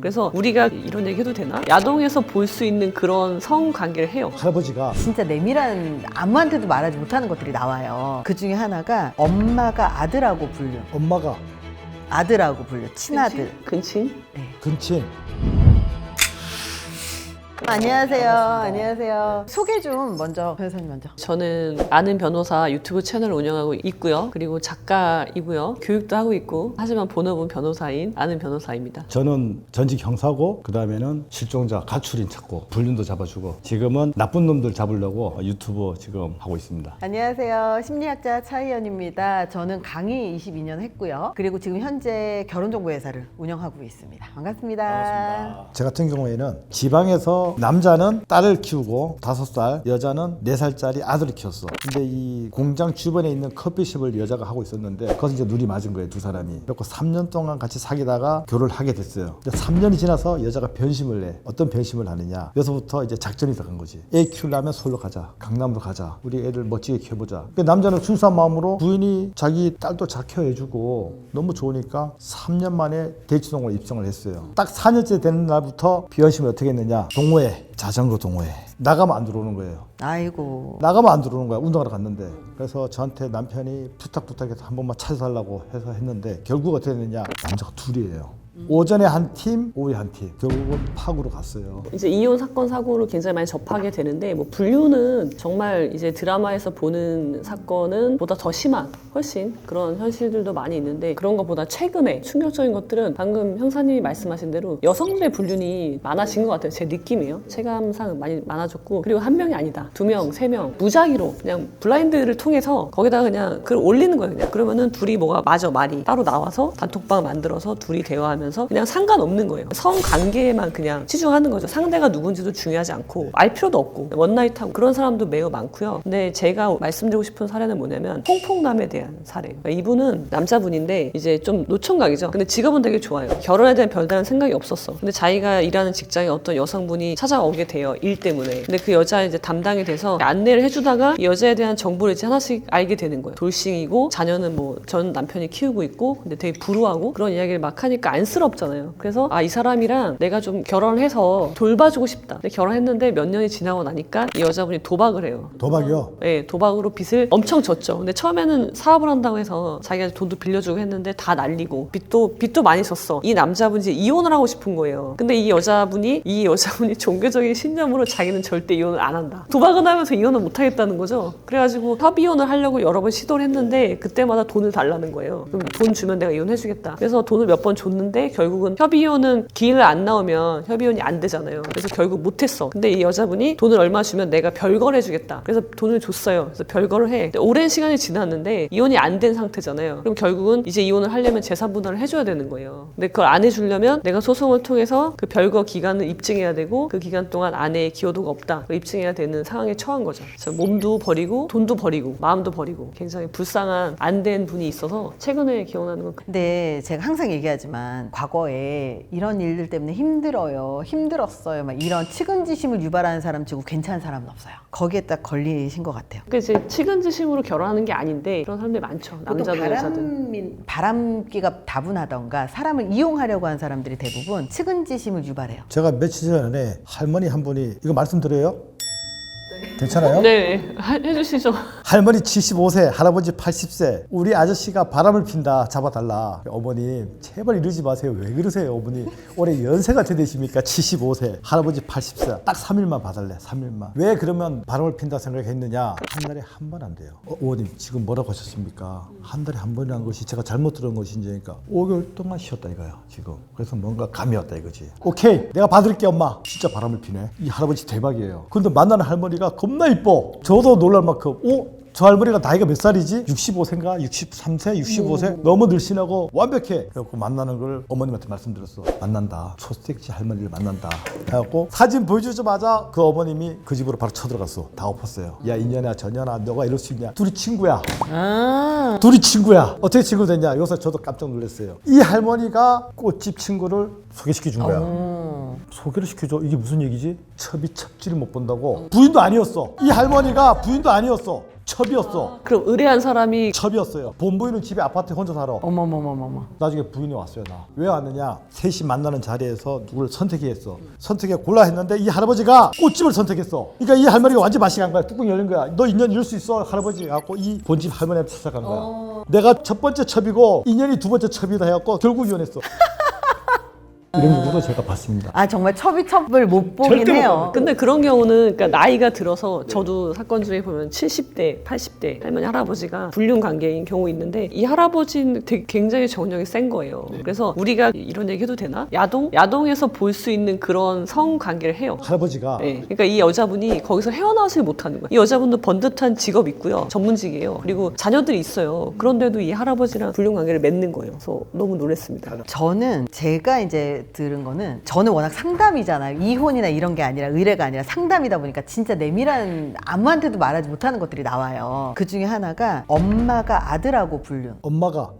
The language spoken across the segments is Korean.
그래서 우리가 이런 얘기 해도 되나? 야동에서 볼 수 있는 그런 성관계를 해요. 할아버지가 진짜 내밀한 아무한테도 말하지 못하는 것들이 나와요. 그 중에 하나가 엄마가 아들하고 불려. 엄마가 아들하고 불려. 친아들. 근친? 근친 안녕하세요. 안녕하세요. 소개 좀 먼저 변호사님 먼저. 저는 아는 변호사 유튜브 채널을 운영하고 있고요. 그리고 작가이고요. 교육도 하고 있고 하지만 본업은 변호사인 아는 변호사입니다. 저는 전직 형사고 그 다음에는 실종자 가출인 찾고 불륜도 잡아주고 지금은 나쁜 놈들 잡으려고 유튜브 지금 하고 있습니다. 안녕하세요. 심리학자 차희연입니다. 저는 강의 22년 했고요. 그리고 지금 현재 결혼정보회사를 운영하고 있습니다. 반갑습니다. 제 같은 경우에는 지방에서 남자는 딸을 키우고 5살, 여자는 4살짜리 아들을 키웠어. 근데 이 공장 주변에 있는 커피숍을 여자가 하고 있었는데 거기서 이제 눈이 맞은 거예요, 두 사람이. 그래서 3년 동안 같이 사귀다가 결혼을 하게 됐어요. 3년이 지나서 여자가 변심을 해. 어떤 변심을 하느냐. 여기서부터 이제 작전이 들어간 거지. 애 키우려면 서울로 가자. 강남으로 가자. 우리 애를 멋지게 키워보자. 그 남자는 순수한 마음으로 부인이 자기 딸도 잘 키워해주고 너무 좋으니까 3년 만에 대치동으로 입성을 했어요. 딱 4년째 되는 날부터 변심을 어떻게 했느냐. 동호회, 자전거 동호회. 나가면 안 들어오는 거예요. 아이고. 나가면 안 들어오는 거야. 운동하러 갔는데. 그래서 저한테 남편이 부탁해서 한 번만 찾아달라고 해서 했는데 결국 어떻게 됐느냐. 남자가 둘이에요. 오전에 한 팀, 오후에 한 팀. 결국은 파구로 갔어요. 이제 이혼 사건 사고를 굉장히 많이 접하게 되는데 뭐 불륜은 정말 이제 드라마에서 보는 사건은 보다 더 심한 훨씬 그런 현실들도 많이 있는데 그런 것보다 최근에 충격적인 것들은 방금 형사님이 말씀하신 대로 여성들의 불륜이 많아진 것 같아요. 제 느낌이에요. 체감상 많이 많아졌고 그리고 한 명이 아니다. 2명, 3명 무작위로 그냥 블라인드를 통해서 거기다가 그냥 글을 올리는 거예요. 그냥 그러면은 둘이 뭐가 맞아 말이 따로 나와서 단톡방 만들어서 둘이 대화하면서 그냥 상관없는 거예요. 성관계에만 그냥 치중하는 거죠. 상대가 누군지도 중요하지 않고 알 필요도 없고 원나잇하고 그런 사람도 매우 많고요. 근데 제가 말씀드리고 싶은 사례는 뭐냐면 퐁퐁남에 대한 사례. 그러니까 이분은 남자분인데 이제 좀 노총각이죠. 근데 직업은 되게 좋아요. 결혼에 대한 별다른 생각이 없었어. 근데 자기가 일하는 직장에 어떤 여성분이 찾아오게 돼요. 일 때문에. 근데 그 여자 이제 담당이 돼서 안내를 해주다가 이 여자에 대한 정보를 이제 하나씩 알게 되는 거예요. 돌싱이고 자녀는 뭐 전 남편이 키우고 있고 근데 되게 불우하고 그런 이야기를 막 하니까 안쓰럽잖아요. 그래서 이 사람이랑 내가 좀 결혼해서 돌봐주고 싶다. 근데 결혼했는데 몇 년이 지나고 나니까 이 여자분이 도박을 해요. 도박이요? 네, 도박으로 빚을 엄청 졌죠. 근데 처음에는 사업을 한다고 해서 자기가 돈도 빌려주고 했는데 다 날리고 빚도 많이 졌어. 이 남자분이 이제 이혼을 하고 싶은 거예요. 근데 이 여자분이 종교적인 신념으로 자기는 절대 이혼을 안 한다. 도박은 하면서 이혼을 못 하겠다는 거죠. 그래가지고 협이혼을 하려고 여러 번 시도를 했는데 그때마다 돈을 달라는 거예요. 그럼 돈 주면 내가 이혼해주겠다. 그래서 돈을 몇 번 줬는데 결국은 협의혼은 기일을 안 나오면 협의혼이 안 되잖아요. 그래서 결국 못했어. 근데 이 여자분이 돈을 얼마 주면 내가 별거를 해주겠다. 그래서 돈을 줬어요. 그래서 별거를 해. 근데 오랜 시간이 지났는데 이혼이 안 된 상태잖아요. 그럼 결국은 이제 이혼을 하려면 재산 분할을 해줘야 되는 거예요. 근데 그걸 안 해주려면 내가 소송을 통해서 그 별거 기간을 입증해야 되고 그 기간 동안 아내의 기여도가 없다. 입증해야 되는 상황에 처한 거죠. 그래서 몸도 버리고 돈도 버리고 마음도 버리고 굉장히 불쌍한 안 된 분이 있어서 최근에 기억나는 건 근데 제가 항상 얘기하지만 과거에 이런 일들 때문에 힘들었어요. 막 이런 측은지심을 유발하는 사람 치고 괜찮은 사람은 없어요. 거기에 딱 걸리신 것 같아요. 그러니까 이제 측은지심으로 결혼하는 게 아닌데 그런 사람들이 많죠. 남자든 여자든. 바람기가 다분하던가 사람을 이용하려고 하는 사람들이 대부분 측은지심을 유발해요. 제가 며칠 전에 할머니 한 분이 이거 말씀드려요? 괜찮아요? 네, 해주시죠. 할머니 75세, 할아버지 80세. 우리 아저씨가 바람을 핀다. 잡아달라. 어머님 제발 이러지 마세요. 왜 그러세요 어머니. 올해 연세가 어떻게 되십니까? 75세, 할아버지 80세. 딱 3일만 봐달래. 3일만. 왜 그러면 바람을 핀다 생각했느냐. 한 달에 한 번 안 돼요. 어머님 지금 뭐라고 하셨습니까? 한 달에 한 번이라는 것이 제가 잘못 들은 것인지니까 5개월 동안 쉬었다 이거야 지금. 그래서 뭔가 감이 왔다 이거지. 오케이 내가 받을게 엄마. 진짜 바람을 피네. 이 할아버지 대박이에요. 근데 만나는 할머니가 겁나 이뻐. 저도 놀랄 만큼 저 할머니가 나이가 몇 살이지? 65세인가? 63세? 65세? 너무 늘씬하고 완벽해. 그래갖고 만나는 걸 어머님한테 말씀드렸어. 만난다. 초섹시 할머니를 만난다. 해갖고 사진 보여주자마자 그 어머님이 그 집으로 바로 쳐들어갔어. 다 엎었어요. 야 이년아 저년아 너가 이럴 수 있냐? 둘이 친구야. 둘이 친구야. 어떻게 친구 됐냐? 여기서 저도 깜짝 놀랐어요. 이 할머니가 꽃집 친구를 소개시켜 준 거야. 소개를 시켜줘. 이게 무슨 얘기지? 첩이 첩지를 못 본다고. 부인도 아니었어. 이 할머니가 부인도 아니었어. 첩이었어. 그럼 의뢰한 사람이 첩이었어요. 본부인은 집에 아파트에 혼자 살아. 어머머머머머. 나중에 부인이 왔어요. 나 왜 왔느냐, 셋이 만나는 자리에서 누구를 선택해 했어. 선택해 골라 했는데 이 할아버지가 꽃집을 선택했어. 그러니까 이 할머니가 완전 맛이 간 거야. 뚜껑 열린 거야. 너 인연 이룰 수 있어 할아버지 갖고 이 본집 할머니한테 찾아간 거야. 내가 첫 번째 첩이고 인연이 두 번째 첩이다 해갖고 결국 이혼했어. 이런 경우도 제가 봤습니다. 아 정말 첩이 첩을 못 보긴 절대 못 해요. 봐요. 근데 그런 경우는 그러니까 나이가 들어서 저도 사건 중에 보면 70대, 80대 할머니 할아버지가 불륜 관계인 경우 있는데 이 할아버지는 되게 굉장히 정력이 센 거예요. 그래서 우리가 이런 얘기 해도 되나? 야동에서 볼 수 있는 그런 성 관계를 해요. 할아버지가 네. 그러니까 이 여자분이 거기서 헤어나오지 못하는 거예요. 이 여자분도 번듯한 직업 있고요. 전문직이에요. 그리고 자녀들이 있어요. 그런데도 이 할아버지랑 불륜 관계를 맺는 거예요. 그래서 너무 놀랐습니다. 저는 제가 이제 들은 거는 저는 워낙 상담이잖아요. 이혼이나 이런 게 아니라 의뢰가 아니라 상담이다 보니까 진짜 내밀한 아무한테도 말하지 못하는 것들이 나와요. 그 중에 하나가 엄마가 아들하고 불륜. 엄마가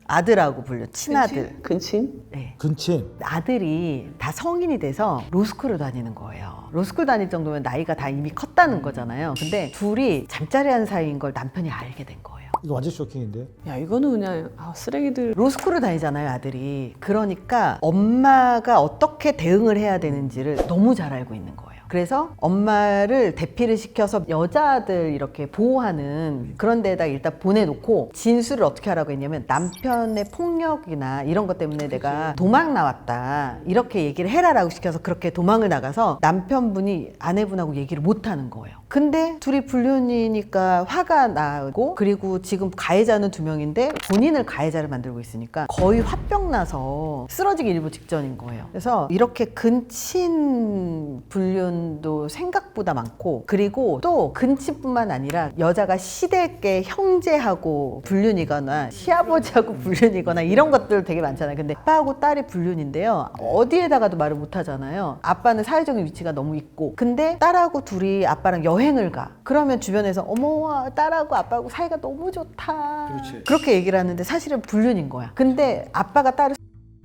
아들하고 불륜. 친아들. 근친? 네. 근친 아들이 다 성인이 돼서 로스쿨을 다니는 거예요. 로스쿨 다닐 정도면 나이가 다 이미 컸다는 거잖아요. 근데 둘이 잠자리 한 사이인 걸 남편이 알게 된 거예요. 이거 완전 쇼킹인데. 야 이거는 그냥 쓰레기들. 로스쿨을 다니잖아요, 아들이. 그러니까 엄마가 어떻게 대응을 해야 되는지를 너무 잘 알고 있는 거예요. 그래서 엄마를 대피를 시켜서 여자들 이렇게 보호하는 그런 데에다 일단 보내놓고 진술을 어떻게 하라고 했냐면 남편의 폭력이나 이런 것 때문에 내가 도망 나왔다 이렇게 얘기를 해라라고 시켜서 그렇게 도망을 나가서 남편분이 아내분하고 얘기를 못 하는 거예요. 근데 둘이 불륜이니까 화가 나고 그리고 지금 가해자는 2명인데 본인을 가해자를 만들고 있으니까 거의 화병 나서 쓰러지기 일보 직전인 거예요. 그래서 이렇게 근친 불륜도 생각보다 많고 그리고 또 근친뿐만 아니라 여자가 시댁의 형제하고 불륜이거나 시아버지하고 불륜이거나 이런 것들 되게 많잖아요. 근데 아빠하고 딸이 불륜인데요. 어디에다가도 말을 못 하잖아요. 아빠는 사회적인 위치가 너무 있고 근데 딸하고 둘이 아빠랑 여행을 가. 그러면 주변에서 어머 딸하고 아빠하고 사이가 너무 좋다. 그렇지. 그렇게 얘기를 하는데 사실은 불륜인 거야. 근데 아빠가 딸을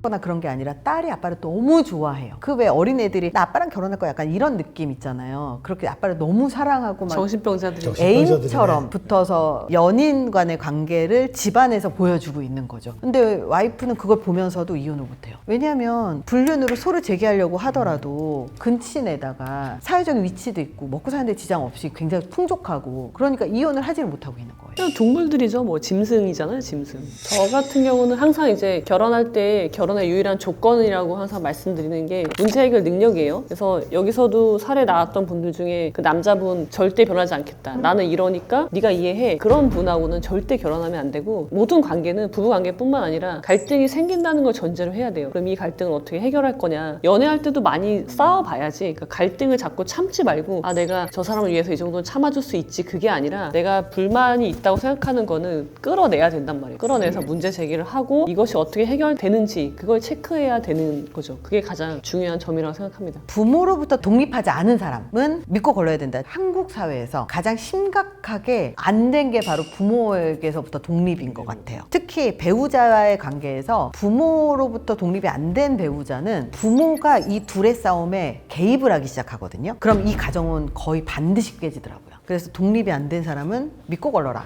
거나 그런 게 아니라 딸이 아빠를 너무 좋아해요. 그 왜 어린애들이 나 아빠랑 결혼할 거야 약간 이런 느낌 있잖아요. 그렇게 아빠를 너무 사랑하고 막 정신병자들이. 애인처럼 붙어서 연인 간의 관계를 집안에서 보여주고 있는 거죠. 근데 와이프는 그걸 보면서도 이혼을 못해요. 왜냐하면 불륜으로 소를 제기하려고 하더라도 근친에다가 사회적인 위치도 있고 먹고 사는데 지장 없이 굉장히 풍족하고 그러니까 이혼을 하지를 못하고 있는 거예요. 그냥 동물들이죠. 뭐 짐승이잖아요, 짐승. 저 같은 경우는 항상 이제 결혼할 때 결혼의 유일한 조건이라고 항상 말씀드리는 게 문제 해결 능력이에요. 그래서 여기서도 사례 나왔던 분들 중에 그 남자분 절대 변하지 않겠다. 나는 이러니까 네가 이해해. 그런 분하고는 절대 결혼하면 안 되고 모든 관계는 부부 관계뿐만 아니라 갈등이 생긴다는 걸 전제로 해야 돼요. 그럼 이 갈등을 어떻게 해결할 거냐. 연애할 때도 많이 싸워봐야지. 그러니까 갈등을 자꾸 참지 말고 아 내가 저 사람을 위해서 이 정도는 참아줄 수 있지. 그게 아니라 내가 불만이 있다고 생각하는 거는 끌어내야 된단 말이에요. 끌어내서 문제 제기를 하고 이것이 어떻게 해결되는지 그걸 체크해야 되는 거죠. 그게 가장 중요한 점이라고 생각합니다. 부모로부터 독립하지 않은 사람은 믿고 걸러야 된다. 한국 사회에서 가장 심각하게 안 된 게 바로 부모에게서부터 독립인 것 같아요. 특히 배우자와의 관계에서 부모로부터 독립이 안 된 배우자는 부모가 이 둘의 싸움에 개입을 하기 시작하거든요. 그럼 이 가정은 거의 반드시 깨지더라고요. 그래서 독립이 안 된 사람은 믿고 걸러라.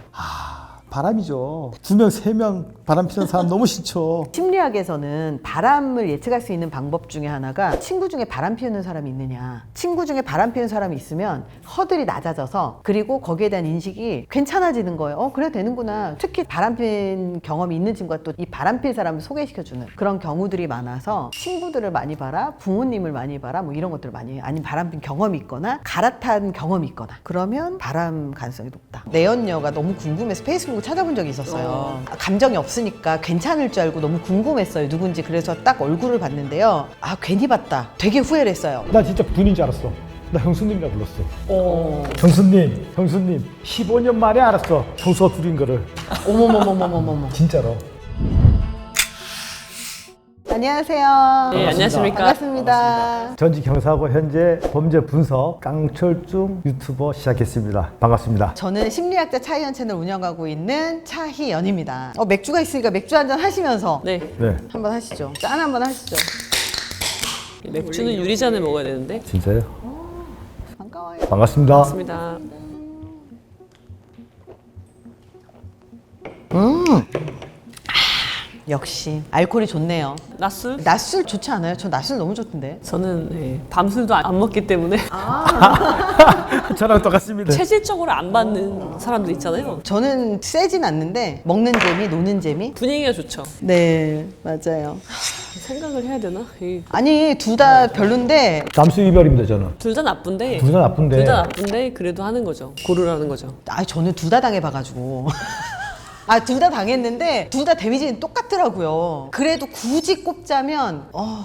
바람이죠. 2명, 3명 바람 피는 사람 너무 싫죠. 심리학에서는 바람을 예측할 수 있는 방법 중에 하나가 친구 중에 바람 피우는 사람이 있느냐. 친구 중에 바람 피우는 사람이 있으면 허들이 낮아져서 그리고 거기에 대한 인식이 괜찮아지는 거예요. 그래 되는구나. 특히 바람 핀 경험이 있는 친구가 또 이 바람 필 사람을 소개시켜주는 그런 경우들이 많아서 친구들을 많이 봐라, 부모님을 많이 봐라 뭐 이런 것들을 많이 해요. 아니면 바람 핀 경험이 있거나 갈아탄 경험이 있거나 그러면 바람 가능성이 높다. 내 연녀가 너무 궁금해서 페이스북을 찾아본 적이 있었어요. 감정이 없으니까 괜찮을 줄 알고 너무 궁금했어요. 누군지. 그래서 딱 얼굴을 봤는데요. 아 괜히 봤다. 되게 후회를 했어요. 나 진짜 분인 줄 알았어. 나 형수님이라 불렀어. 형수님 15년 만에 알았어. 형수가 둘인 거를. 어머머머머머머머. 진짜로. 안녕하세요. 네, 안녕하십니까. 반갑습니다. 전직 형사고 현재 범죄 분석 깡철중 유튜버 시작했습니다. 반갑습니다. 저는 심리학자 차희연 채널 운영하고 있는 차희연입니다. 맥주가 있으니까 맥주 한잔 하시면서 네. 네, 한번 하시죠. 짠 한번 하시죠. 맥주는 유리잔에 먹어야 되는데. 진짜요? 반가워요. 반갑습니다. 맞습니다. 역시 알코올이 좋네요. 낮술? 낮술 좋지 않아요? 저 낮술 너무 좋던데. 저는 네, 밤술도 안 먹기 때문에 저랑 똑같습니다. 체질적으로 안 받는 사람들 있잖아요. 저는 세진 않는데 먹는 재미, 노는 재미. 분위기가 좋죠. 네, 맞아요. 생각을 해야 되나? 아니 둘 다 별론데 잠수 이별입니다 저는. 둘 다 나쁜데. 둘 다 나쁜데. 둘 다 나쁜데 그래도 하는 거죠. 고르라는 거죠. 저는 둘 다 당해봐가지고. 둘 다 당했는데 둘 다 데미지는 똑같더라고요. 그래도 굳이 꼽자면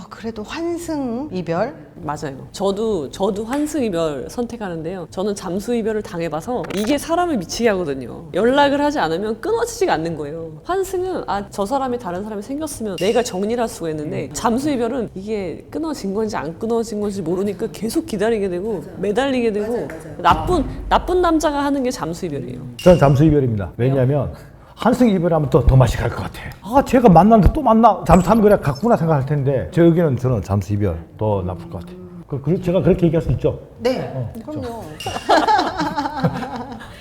그래도 환승 이별. 맞아요. 저도 환승 이별 선택하는데요. 저는 잠수 이별을 당해봐서 이게 사람을 미치게 하거든요. 연락을 하지 않으면 끊어지지가 않는 거예요. 환승은 저 사람이 다른 사람이 생겼으면 내가 정리를 할 수가 있는데 잠수 이별은 이게 끊어진 건지 안 끊어진 건지 모르니까 계속 기다리게 되고 매달리게 되고 나쁜 남자가 하는 게 잠수 이별이에요. 저는 잠수 이별입니다. 왜냐하면 한승 이별하면 더 맛이 갈 것 같아. 제가 만났는데 또 만나. 잠수하면 그래 갔구나 생각할 텐데 제 의견은 저는 잠수 이별 더 나쁠 것 같아요. 제가 그렇게 얘기할 수 있죠? 네, 그럼요.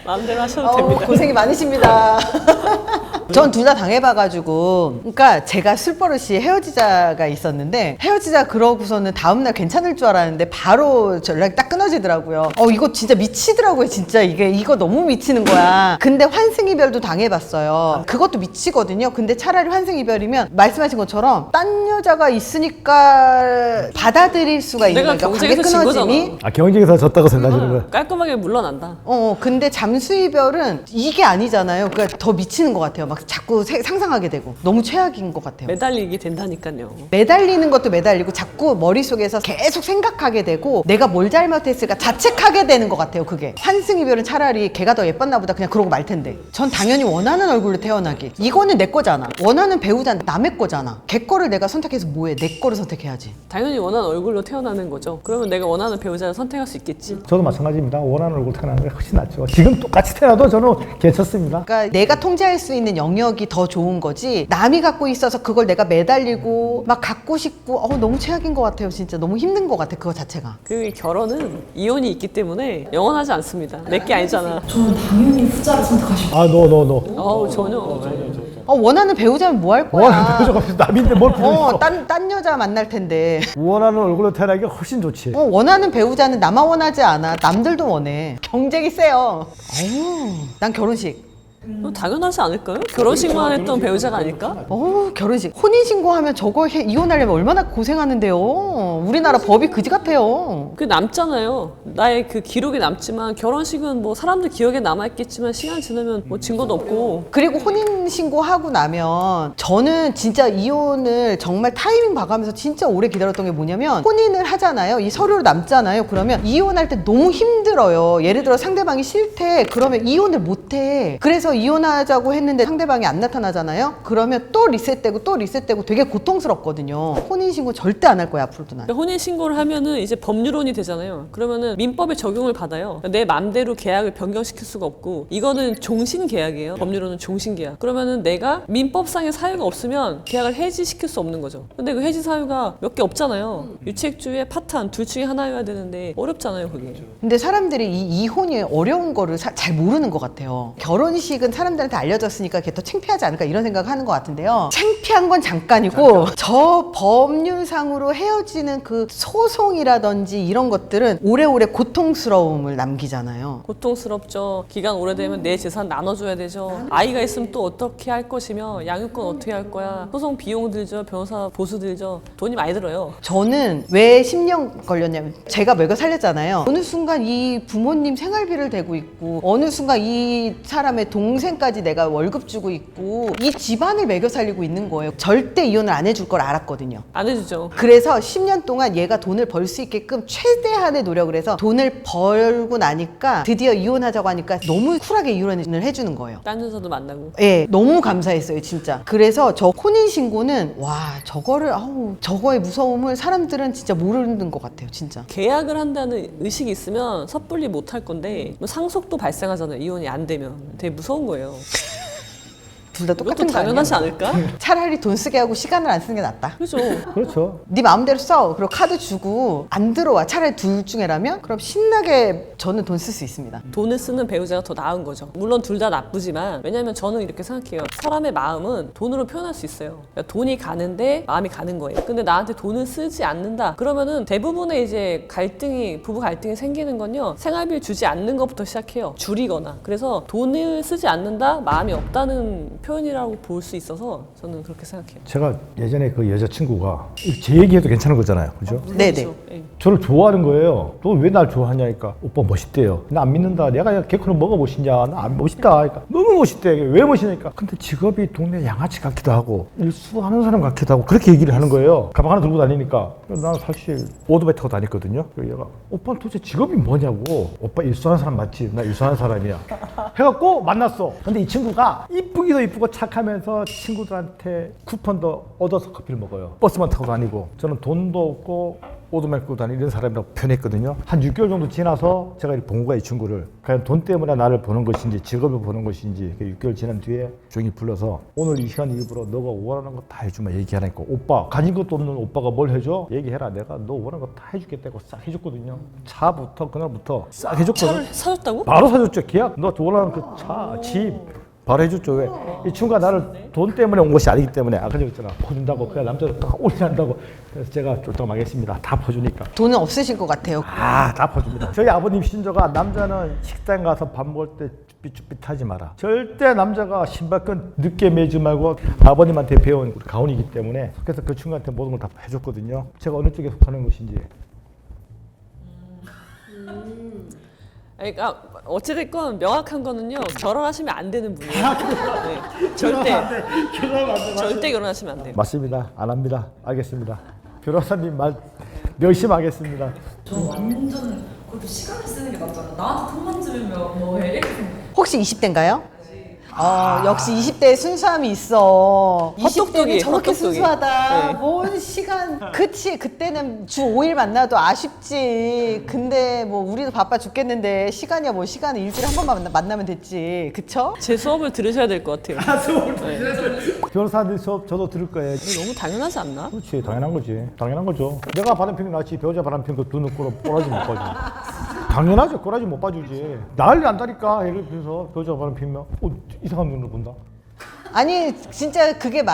마음대로 하셔도 됩니다. 고생이 많으십니다. 전 둘 다 당해봐가지고, 그러니까 제가 술버릇이 헤어지자가 있었는데 헤어지자 그러고서는 다음날 괜찮을 줄 알았는데 바로 연락이 딱 끊어지더라고요. 이거 진짜 미치더라고요. 진짜 이거 너무 미치는 거야. 근데 환승이별도 당해봤어요. 그것도 미치거든요. 근데 차라리 환승이별이면 말씀하신 것처럼 딴 여자가 있으니까 받아들일 수가 있는 내가 거니까 관계 경쟁에서 진 끊어짐이. 경쟁에서 졌다고 생각하시는 거예요? 깔끔하게 물러난다. 근데 잠수이별은 이게 아니잖아요. 그러니까 더 미치는 것 같아요. 막 자꾸 상상하게 되고 너무 최악인 것 같아요. 매달리게 된다니까요. 매달리는 것도 매달리고 자꾸 머릿속에서 계속 생각하게 되고 내가 뭘 잘못했을까 자책하게 되는 것 같아요. 그게 환승이별은 차라리 걔가 더 예뻤나 보다 그냥 그러고 말 텐데 전 당연히 원하는 얼굴로 태어나기. 이거는 내 거잖아. 원하는 배우자는 남의 거잖아. 걔 거를 내가 선택해서 뭐해. 내 거를 선택해야지. 당연히 원하는 얼굴로 태어나는 거죠. 그러면 내가 원하는 배우자를 선택할 수 있겠지. 저도 마찬가지입니다. 원하는 얼굴 태어나는 게 훨씬 낫죠. 지금 똑같이 태어나도 저는 괜찮습니다. 그러니까 내가 통제할 수 있는 영역이 더 좋은 거지 남이 갖고 있어서 그걸 내가 매달리고 막 갖고 싶고 너무 최악인 것 같아요. 진짜 너무 힘든 것 같아. 그거 자체가. 그 결혼은 이혼이 있기 때문에 영원하지 않습니다. 내게 아니잖아. 저는 당연히 후자를 선택하시고 너. 전혀. 원하는 배우자면 뭐 할 거야? 원하는 배우자가 없어. 남인데 뭘 보고 딴 여자 만날 텐데. 원하는 얼굴로 태어나기 훨씬 좋지. 원하는 배우자는 나만 원하지 않아. 남들도 원해. 경쟁이 세요. 난 결혼식. 당연하지 않을까요? 결혼식만 했던 배우자가 아닐까? 결혼식. 혼인신고하면 저거 이혼하려면 얼마나 고생하는데요. 우리나라 법이 그지 같아요. 그 남잖아요. 나의 그 기록이 남지만 결혼식은 뭐 사람들 기억에 남아있겠지만 시간 지나면 뭐 증거도 없고. 그리고 혼인신고하고 나면 저는 진짜 이혼을 정말 타이밍 봐가면서 진짜 오래 기다렸던 게 뭐냐면 혼인을 하잖아요. 이 서류로 남잖아요. 그러면 이혼할 때 너무 힘들어요. 예를 들어 상대방이 싫대. 그러면 이혼을 못해. 그래서 이혼하자고 했는데 상대방이 안 나타나잖아요. 그러면 또 리셋되고 되게 고통스럽거든요. 혼인신고 절대 안 할 거야 앞으로도 난. 혼인신고를 하면은 이제 법률혼이 되잖아요. 그러면은 민법에 적용을 받아요. 내 맘대로 계약을 변경시킬 수가 없고 이거는 종신계약이에요. 법률혼은 종신계약. 그러면은 내가 민법상의 사유가 없으면 계약을 해지시킬 수 없는 거죠. 근데 그 해지 사유가 몇 개 없잖아요. 유책주의 파탄 둘 중에 하나여야 되는데 어렵잖아요 그게. 근데 사람들이 이 이혼이 어려운 거를 잘 모르는 것 같아요. 결혼식은 사람들한테 알려졌으니까 걔 더 창피하지 않을까 이런 생각을 하는 것 같은데요. 창피한 건 잠깐이고 저 법률상으로 헤어지는 그 소송이라든지 이런 것들은 오래오래 고통스러움을 남기잖아요. 고통스럽죠. 기간 오래되면 내 재산 나눠줘야 되죠. 아이가 있으면 또 어떻게 할 것이며 양육권 어떻게 할 거야. 소송 비용 들죠. 변호사 보수 들죠. 돈이 많이 들어요. 저는 왜 10년 걸렸냐면 제가 먹여 살렸잖아요. 어느 순간 이 부모님 생활비를 대고 있고 어느 순간 이 사람의 동생까지 내가 월급 주고 있고 이 집안을 먹여 살리고 있는 거예요. 절대 이혼을 안 해줄 걸 알았거든요. 안 해주죠. 그래서 10년 동안 얘가 돈을 벌 수 있게끔 최대한의 노력을 해서 돈을 벌고 나니까 드디어 이혼하자고 하니까 너무 쿨하게 이혼을 해주는 거예요. 딴 여자도 만나고. 예, 너무 감사했어요, 진짜. 그래서 저 혼인신고는 저거의 무서움을 사람들은 진짜 모르는 것 같아요, 진짜. 계약을 한다는 의식이 있으면 섣불리 못 할 건데 뭐 상속도 발생하잖아요. 이혼이 안 되면. 되게 무서운 거예요. 둘 다 이것도 똑같은 거 아니야? 당연하지 않을까? 차라리 돈 쓰게 하고 시간을 안 쓰는 게 낫다. 그죠. 그렇죠. 네 마음대로 써. 그리고 카드 주고 안 들어와. 차라리 둘 중에라면 그럼 신나게 저는 돈 쓸 수 있습니다. 돈을 쓰는 배우자가 더 나은 거죠. 물론 둘 다 나쁘지만 왜냐면 저는 이렇게 생각해요. 사람의 마음은 돈으로 표현할 수 있어요. 그러니까 돈이 가는데 마음이 가는 거예요. 근데 나한테 돈을 쓰지 않는다. 그러면은 대부분의 이제 갈등이 부부 갈등이 생기는 건요. 생활비를 주지 않는 것부터 시작해요. 줄이거나. 그래서 돈을 쓰지 않는다. 마음이 없다는 표현이라고 볼 수 있어서 저는 그렇게 생각해요. 제가 예전에 그 여자친구가 제 얘기해도 괜찮은 거잖아요. 그죠? 네네. 그렇죠. 예. 저를 좋아하는 거예요. 너 왜 날 좋아하냐니까. 오빠 멋있대요. 나 안 믿는다. 내가 개코는 뭐가 멋있냐. 나 안 멋있다. 그러니까 너무 멋있대. 왜 멋있냐니까. 근데 직업이 동네 양아치 같기도 하고 일수하는 사람 같기도 하고 그렇게 얘기를 하는 거예요. 가방 하나 들고 다니니까. 난 사실 오토바이 타고 다녔거든요. 그래서 얘가 오빠는 도대체 직업이 뭐냐고. 오빠 일수하는 사람 맞지? 나 일수하는 사람이야. 해갖고 만났어. 근데 이 친구가 이쁘기도 이쁘고 착하면서 친구들한테 쿠폰도 얻어서 커피를 먹어요. 버스만 타고 다니고. 저는 돈도 없고 오토바이 끌고 다니는 이런 사람이라고 표현했거든요. 한 6개월 정도 지나서 제가 본 거야, 이 친구를. 과연 돈 때문에 나를 보는 것인지 직업을 보는 것인지 6개월 지난 뒤에 조용히 불러서 오늘 이 시간 일부러 너가 원하는 거 다 해주면 얘기하라니까. 오빠 가진 것도 없는 오빠가 뭘 해줘? 얘기해라. 내가 너 원하는 거 다 해주겠다고 싹 해줬거든요. 차부터 그날부터 싹 해줬거든. 차를 사줬다고? 바로 사줬죠. 계약. 너 원하는 그 차, 집 바로 해줬죠. 왜? 이 친구가 나를 돈 때문에 온 것이 아니기 때문에 아까 그랬잖아. 퍼준다고. 그냥 남자를 딱 올인한다고. 그래서 제가 쫄딱하겠습니다. 다 퍼주니까. 돈은 없으실 것 같아요. 다 퍼줍니다. 저희 아버님 신조가 남자는 식당 가서 밥 먹을 때 쭈삣쭈삣하지 마라. 절대 남자가 신발끈 늦게 매지 말고 아버님한테 배운 가훈이기 때문에 그래서 그 친구한테 모든 걸 다 해줬거든요. 제가 어느 쪽에 속하는 것인지. 그러니까 어찌됐건 명확한 거는요. 결혼하시면 안 되는 분이에요. 네. 절대 결혼하시면 안 돼요. 맞습니다. 안 합니다. 알겠습니다. 변호사님 말 명심하겠습니다. 저 완전 그래도 시간을 쓰는 게 낫잖아. 나한테 돈만 주면 뭐해 이렇게 생각해. 혹시 20대인가요? 역시 20대에 순수함이 있어. 헛똑똑이, 20대는 저렇게 헛똑똑이. 순수하다. 네. 뭔 시간. 그치, 그때는 주 5일 만나도 아쉽지. 근데 뭐 우리도 바빠 죽겠는데 시간이야 뭐 시간은 일주일에 한 번만 만나면 됐지. 그쵸? 제 수업을 들으셔야 될 것 같아요. 변호사님 수업 저도 들을 거예요. 이거 너무 당연하지 않나? 그렇지. 당연한 거지. 당연한 거죠. 내가 바람피는 거 낫지. 배우자 바람피는 거 두 눈으로 꼬라지 못 봐줘. 당연하죠. 꼬라지 못 봐주지. 난리 난다니까. 예를 들어서 배우자 바람피면 이상한 눈으로 본다. 아니 진짜 그게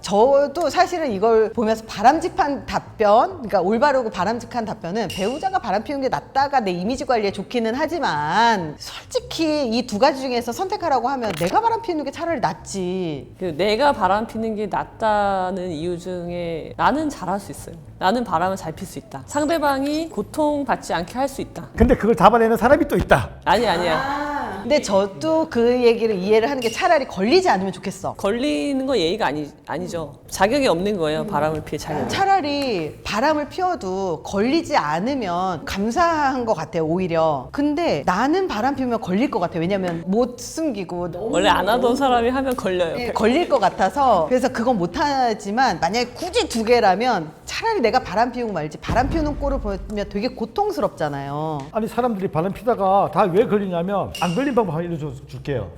저도 사실은 이걸 보면서 바람직한 답변, 그러니까 올바르고 바람직한 답변은 배우자가 바람 피우는 게 낫다가 내 이미지 관리에 좋기는 하지만 솔직히 이 두 가지 중에서 선택하라고 하면 내가 바람 피우는 게 차라리 낫지. 그 내가 바람 피는 게 낫다는 이유 중에 나는 잘할 수 있어요. 나는 바람을 잘 필 수 있다. 상대방이 고통받지 않게 할 수 있다. 근데 그걸 잡아내는 사람이 또 있다. 아니야. 근데 저도 그 얘기를 이해를 하는 게 차라리 걸리지 않으면 좋겠어. 걸리는 거 예의가 아니죠. 자격이 없는 거예요. 바람을 필 자격이. 차라리 바람을 피워도 걸리지 않으면 감사한 것 같아요, 오히려. 근데 나는 바람 피우면 걸릴 것 같아요. 왜냐면 못 숨기고 너무 원래 안 하던 사람이 하면 걸려요. 걸릴 것 같아서. 그래서 그건 못하지만 만약에 굳이 두 개라면 차라리 내가 바람 피우고 말지. 바람 피우는 꼴을 보면 되게 고통스럽잖아요. 아니 사람들이 바람 피다가 다 왜 걸리냐면 안 걸린 방법 하나 알려줄게요.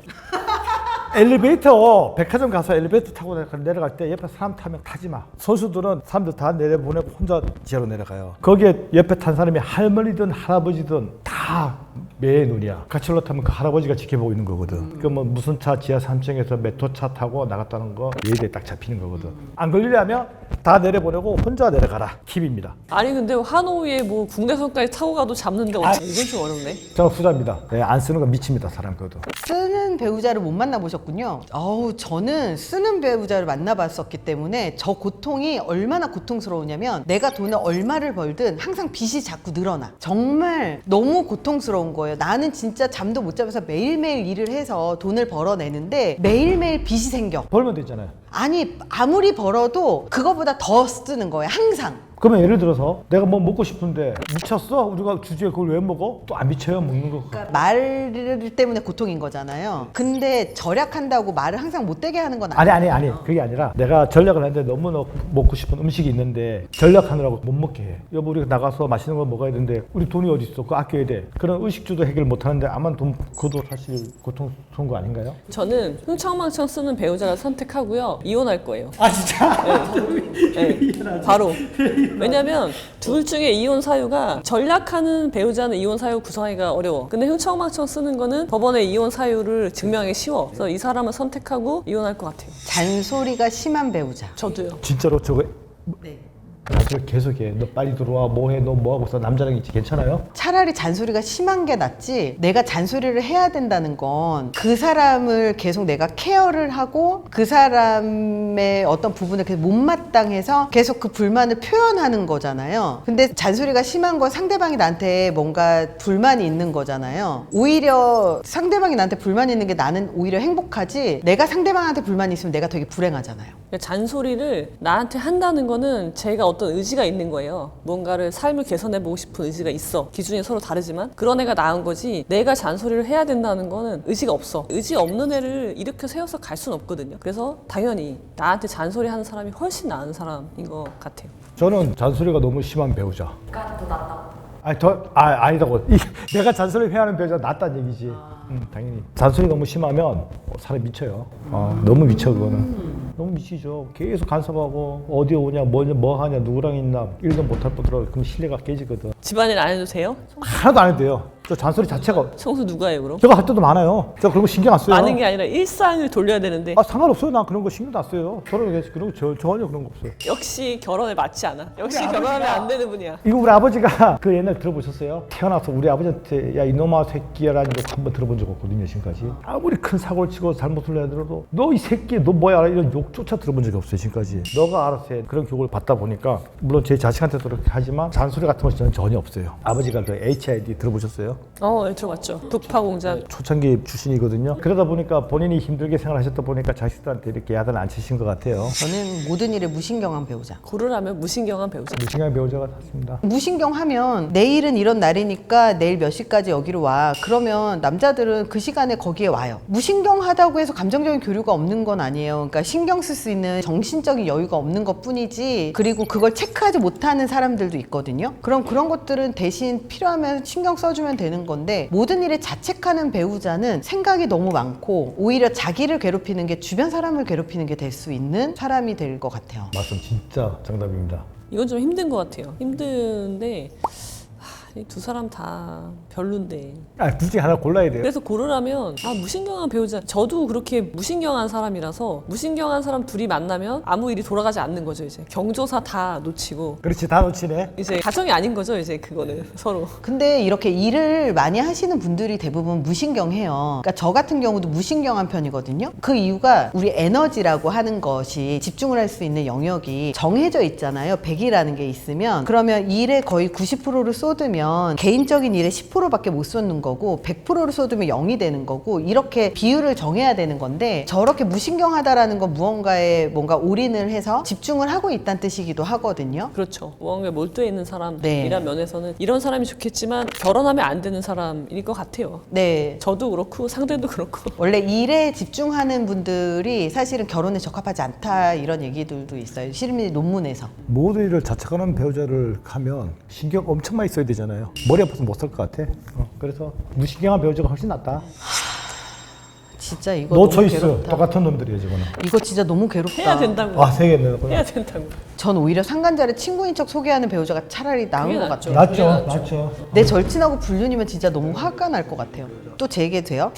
엘리베이터 백화점 가서 엘리베이터 타고 내려갈 때 옆에 사람 타면 타지 마. 선수들은 사람들 다 내려보내고 혼자 지하로 내려가요. 거기에 옆에 탄 사람이 할머니든 할아버지든 다 매의 눈이야. 같이 올라타면 그 할아버지가 지켜보고 있는 거거든. 그 뭐 무슨 차 지하 3층에서 메토차 타고 나갔다는 거 예의대에 딱 잡히는 거거든. 안 걸리려면 다 내려보내고 혼자 내려가라. 팁입니다. 아니 근데 하노이에 뭐 국내선까지 타고 가도 잡는데 어떻게 이건 좀 어렵네. 저는 후자입니다. 네, 안 쓰는 거 미칩니다. 사람 그것도. 쓰는 배우자를 못 만나보셨군요. 저는 쓰는 배우자를 만나봤었기 때문에 저 고통이 얼마나 고통스러우냐면 내가 돈을 얼마를 벌든 항상 빚이 자꾸 늘어나. 정말 너무 고통스러운 거예요. 나는 진짜 잠도 못 자면서 매일매일 일을 해서 돈을 벌어내는데 매일매일 빚이 생겨. 벌면 되잖아요. 아니 아무리 벌어도 그거보다 더 쓰는 거예요 항상. 그러면 예를 들어서 내가 뭐 먹고 싶은데 미쳤어? 우리가 주주에 그걸 왜 먹어? 또 안 미쳐요 먹는 거. 그러니까 말 때문에 고통인 거잖아요. 근데 절약한다고 말을 항상 못되게 하는 건 아니 그게 아니라 내가 전략을 하는데 너무나 먹고 싶은 음식이 있는데 전략하느라고 못 먹게 해. 여보 우리가 나가서 맛있는 거 먹어야 되는데 우리 돈이 어디 있어? 그거 아껴야 돼. 그런 의식주도 해결 못 하는데 아마 돈 그것도 사실 고통스러운 거 아닌가요? 저는 흥청망청 쓰는 배우자를 선택하고요. 이혼할 거예요. 아 진짜? 네, 바로. 왜냐면 둘 중에 이혼 사유가 전략하는 배우자는 이혼 사유 구성하기가 어려워. 근데 흥청망청 쓰는 거는 법원에 이혼 사유를 증명하기 쉬워. 그래서 이 사람을 선택하고 이혼할 것 같아요. 잔소리가 심한 배우자. 저도요. 진짜로 저거 네. 나한테 계속해. 너 빨리 들어와. 뭐해? 너 뭐하고 있어? 남자랑 있지? 괜찮아요? 차라리 잔소리가 심한 게 낫지. 내가 잔소리를 해야 된다는 건 그 사람을 계속 내가 케어를 하고 그 사람의 어떤 부분을 계속 못마땅해서 계속 그 불만을 표현하는 거잖아요. 근데 잔소리가 심한 건 상대방이 나한테 뭔가 불만이 있는 거잖아요. 오히려 상대방이 나한테 불만이 있는 게 나는 오히려 행복하지. 내가 상대방한테 불만이 있으면 내가 되게 불행하잖아요. 그러니까 잔소리를 나한테 한다는 거는 제가 어떤 의지가 있는 거예요. 뭔가를 삶을 개선해보고 싶은 의지가 있어. 기준이 서로 다르지만 그런 애가 나은 거지 내가 잔소리를 해야 된다는 거는 의지가 없어. 의지 없는 애를 일으켜 세워서 갈 수는 없거든요. 그래서 당연히 나한테 잔소리하는 사람이 훨씬 나은 사람인 것 같아요. 저는 잔소리가 너무 심한 배우자. 그러니까 더 낫다고. 아니다고. 내가 잔소리 해야 하는 배우자 낫다는 얘기지. 당연히. 잔소리 너무 심하면 사람 미쳐요. 너무 미쳐 그거는. 너무 미치죠. 계속 간섭하고 어디 오냐, 뭐 하냐, 누구랑 있나, 일도 못할 뿐더러 그럼 신뢰가 깨지거든. 집안일 안 해도 돼요? 하나도 안 해도 돼요. 저 잔소리 자체가 청소 누가 해요 그럼? 제가 할 때도 많아요. 제가 그런 거 신경 안 써요. 많은 게 아니라 일상을 돌려야 되는데 상관없어요. 난 그런 거 신경도 안 써요. 저는 그런 거 전혀 그런 거 없어요. 역시 결혼에 맞지 않아. 역시 결혼하면 안 되는 분이야. 이거 우리 아버지가 그 옛날 들어보셨어요? 태어나서 우리 아버지한테 야 이놈아 새끼야라는 거 한 번 들어본 적 없거든요 지금까지. 아무리 큰 사고를 치고 잘못을 해야 되더라도 너 이 새끼 너 뭐야 이런 욕조차 들어본 적이 없어요 지금까지. 너가 알아서 해. 그런 교육을 받다 보니까 물론 제 자식한테도 그렇게 하지만 잔소리 같은 건 저는 전혀 없어요. 아버지가 그 HID 들어보셨어요? 네, 들어봤죠. 북파공작. 초창기 출신이거든요. 그러다 보니까 본인이 힘들게 생활하셨다 보니까 자식들한테 이렇게 야단을 안 치신 것 같아요. 저는 모든 일에 무신경한 배우자. 고르라면 무신경한 배우자. 무신경 배우자가 탔습니다. 무신경하면 내일은 이런 날이니까 내일 몇 시까지 여기로 와. 그러면 남자들은 그 시간에 거기에 와요. 무신경하다고 해서 감정적인 교류가 없는 건 아니에요. 그러니까 신경 쓸 수 있는 정신적인 여유가 없는 것 뿐이지. 그리고 그걸 체크하지 못하는 사람들도 있거든요. 그럼 그런 것들은 대신 필요하면 신경 써주면 되는 건데 모든 일에 자책하는 배우자는 생각이 너무 많고 오히려 자기를 괴롭히는 게 주변 사람을 괴롭히는 게 될 수 있는 사람이 될 것 같아요. 말씀 진짜 정답입니다. 이건 좀 힘든 것 같아요. 힘든데 이 두 사람 다 별론데. 굳이 하나 골라야 돼요. 그래서 고르라면 무신경한 배우자. 저도 그렇게 무신경한 사람이라서 무신경한 사람 둘이 만나면 아무 일이 돌아가지 않는 거죠. 이제 경조사 다 놓치고 그렇지 다 놓치네. 이제 가정이 아닌 거죠. 이제 그거는 서로. 근데 이렇게 일을 많이 하시는 분들이 대부분 무신경해요. 그러니까 저 같은 경우도 무신경한 편이거든요. 그 이유가 우리 에너지라고 하는 것이 집중을 할 수 있는 영역이 정해져 있잖아요. 100이라는 게 있으면 그러면 일에 거의 90%를 쏟으면 개인적인 일에 10%밖에 못 쏟는 거고 100%를 쏟으면 0이 되는 거고 이렇게 비율을 정해야 되는 건데 저렇게 무신경하다라는 건 무언가에 뭔가 올인을 해서 집중을 하고 있다는 뜻이기도 하거든요. 그렇죠. 무언가에 몰두해 있는 사람이란 네. 면에서는 이런 사람이 좋겠지만 결혼하면 안 되는 사람일 것 같아요. 네. 저도 그렇고 상대도 그렇고. 원래 일에 집중하는 분들이 사실은 결혼에 적합하지 않다 이런 얘기들도 있어요. 실미 논문에서. 모든 일을 자책하는 배우자를 하면 신경 엄청 많이 써야 되잖아요. 머리 아파서 못 살 것 같아. 그래서 무신경한 배우자가 훨씬 낫다. 진짜 이거 노 너무 초이스. 괴롭다. 똑같은 놈들이에요 지금은. 이거 진짜 너무 괴롭다. 해야 된다고. 세겠네. 해야 된다고. 전 오히려 상간자를 친구인 척 소개하는 배우자가 차라리 나은 그게 것 낫죠. 같아요. 낫죠. 내 절친하고 불륜이면 진짜 너무 화가 날 것 같아요. 또 제 얘기 돼요?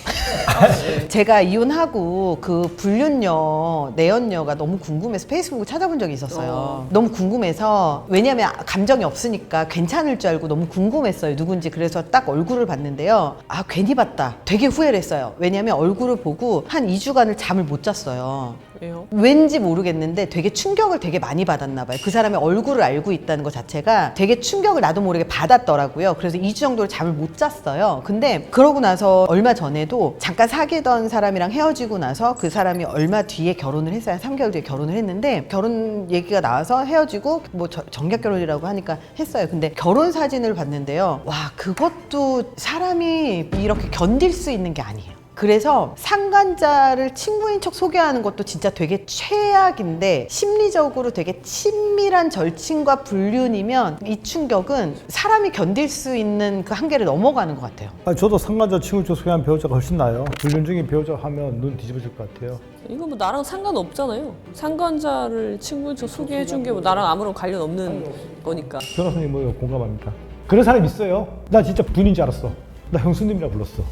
제가 이혼하고 그 불륜녀, 내연녀가 너무 궁금해서 페이스북을 찾아본 적이 있었어요. 너무 궁금해서 왜냐면 감정이 없으니까 괜찮을 줄 알고 너무 궁금했어요. 누군지. 그래서 딱 얼굴을 봤는데요. 괜히 봤다. 되게 후회를 했어요. 왜냐면 얼굴을 보고 한 2주간을 잠을 못 잤어요. 왜요? 왠지 모르겠는데 되게 충격을 되게 많이 받았나 봐요. 그 사람의 얼굴을 알고 있다는 것 자체가 되게 충격을 나도 모르게 받았더라고요. 그래서 2주 정도를 잠을 못 잤어요. 근데 그러고 나서 얼마 전에도 잠깐 사귀던 사람이랑 헤어지고 나서 그 사람이 얼마 뒤에 결혼을 했어요. 3개월 뒤에 결혼을 했는데 결혼 얘기가 나와서 헤어지고 뭐 정략 결혼이라고 하니까 했어요. 근데 결혼 사진을 봤는데요. 와, 그것도 사람이 이렇게 견딜 수 있는 게 아니에요. 그래서 상간자를 친구인 척 소개하는 것도 진짜 되게 최악인데 심리적으로 되게 친밀한 절친과 불륜이면 이 충격은 사람이 견딜 수 있는 그 한계를 넘어가는 것 같아요. 저도 상간자 친구 쪽 소개한 배우자가 훨씬 나아요. 불륜 중인 배우자 하면 눈 뒤집어질 것 같아요. 이거 뭐 나랑 상관없잖아요. 상관자를 친구인 척 소개해준 게 뭐 나랑 아무런 관련 없는 거니까. 변호사님 뭐요? 공감합니까? 그런 사람 있어요. 나 진짜 분인 줄 알았어. 나 형수님이라 불렀어.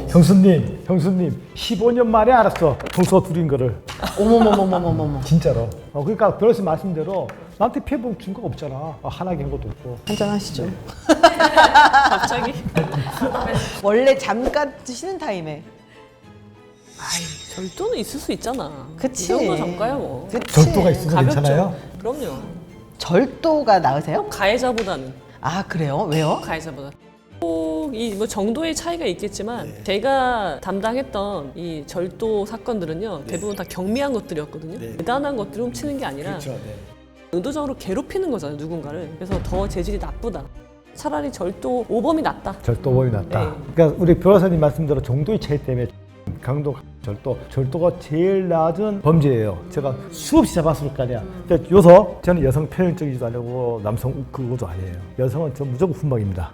형수님 15년 만에 알았어. 형수가 둘인 거를. 어머머머머머머머. 진짜로. 그러니까 변호사님 말씀대로 나한테 피해본 증거가 없잖아. 하나게 한 것도 없고. 한잔 하시죠. 갑자기? 원래 잠깐 쉬는 타임에. 절도는 있을 수 있잖아. 그치. 이 정도 정가야 뭐. 그치. 절도가 있으면 가볍죠. 괜찮아요? 그럼요. 절도가 나으세요? 가해자보다는. 아, 그래요? 왜요? 가해자보다. 꼭 이 뭐 정도의 차이가 있겠지만 제가 담당했던 이 절도 사건들은요 대부분 다 경미한 것들이었거든요. 대단한 것들을 훔치는 게 아니라 의도적으로 괴롭히는 거잖아요 누군가를. 그래서 더 재질이 나쁘다. 차라리 절도 오범이 낫다. 절도범이 낫다. 네. 그러니까 우리 변호사님 말씀대로 정도의 차이 때문에 강도, 절도가 제일 낮은 범죄예요. 제가 수없이 잡았을 거 아니야. 근데 요서 저는 여성 편향적이지도 않고 남성 그거도 아니에요. 여성은 저 무조건 훈방입니다.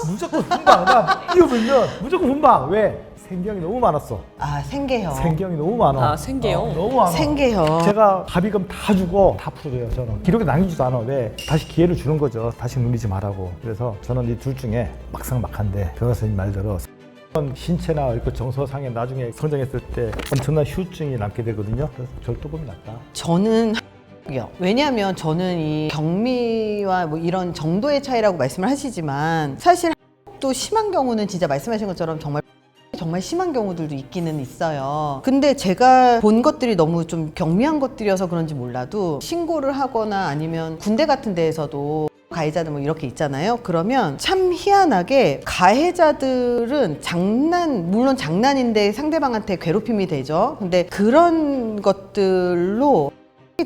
무조건 훈방. 나 뛰어들면 무조건 훈방. 왜? 생경이 너무 많았어. 아, 생계형. 생경이 너무 많아. 아, 생계형? 너무 많아. 생계형. 제가 합의금 다 주고 다 풀어줘요. 저는 기록에 남기지도 않아. 왜? 다시 기회를 주는 거죠. 다시 눌리지 말라고. 그래서 저는 이 둘 중에 막상막한데 변호사님 말대로 신체나 그 정서상에 나중에 성장했을 때 엄청난 후유증이 남게 되거든요. 그래서 절도범이 낫다. 저는 왜냐하면 저는 이 경미와 뭐 이런 정도의 차이라고 말씀을 하시지만 사실 또 심한 경우는 진짜 말씀하신 것처럼 정말 심한 경우들도 있기는 있어요. 근데 제가 본 것들이 너무 좀 경미한 것들이어서 그런지 몰라도 신고를 하거나 아니면 군대 같은 데에서도 가해자들 뭐 이렇게 있잖아요. 그러면 참 희한하게 가해자들은 물론 장난인데 상대방한테 괴롭힘이 되죠. 근데 그런 것들로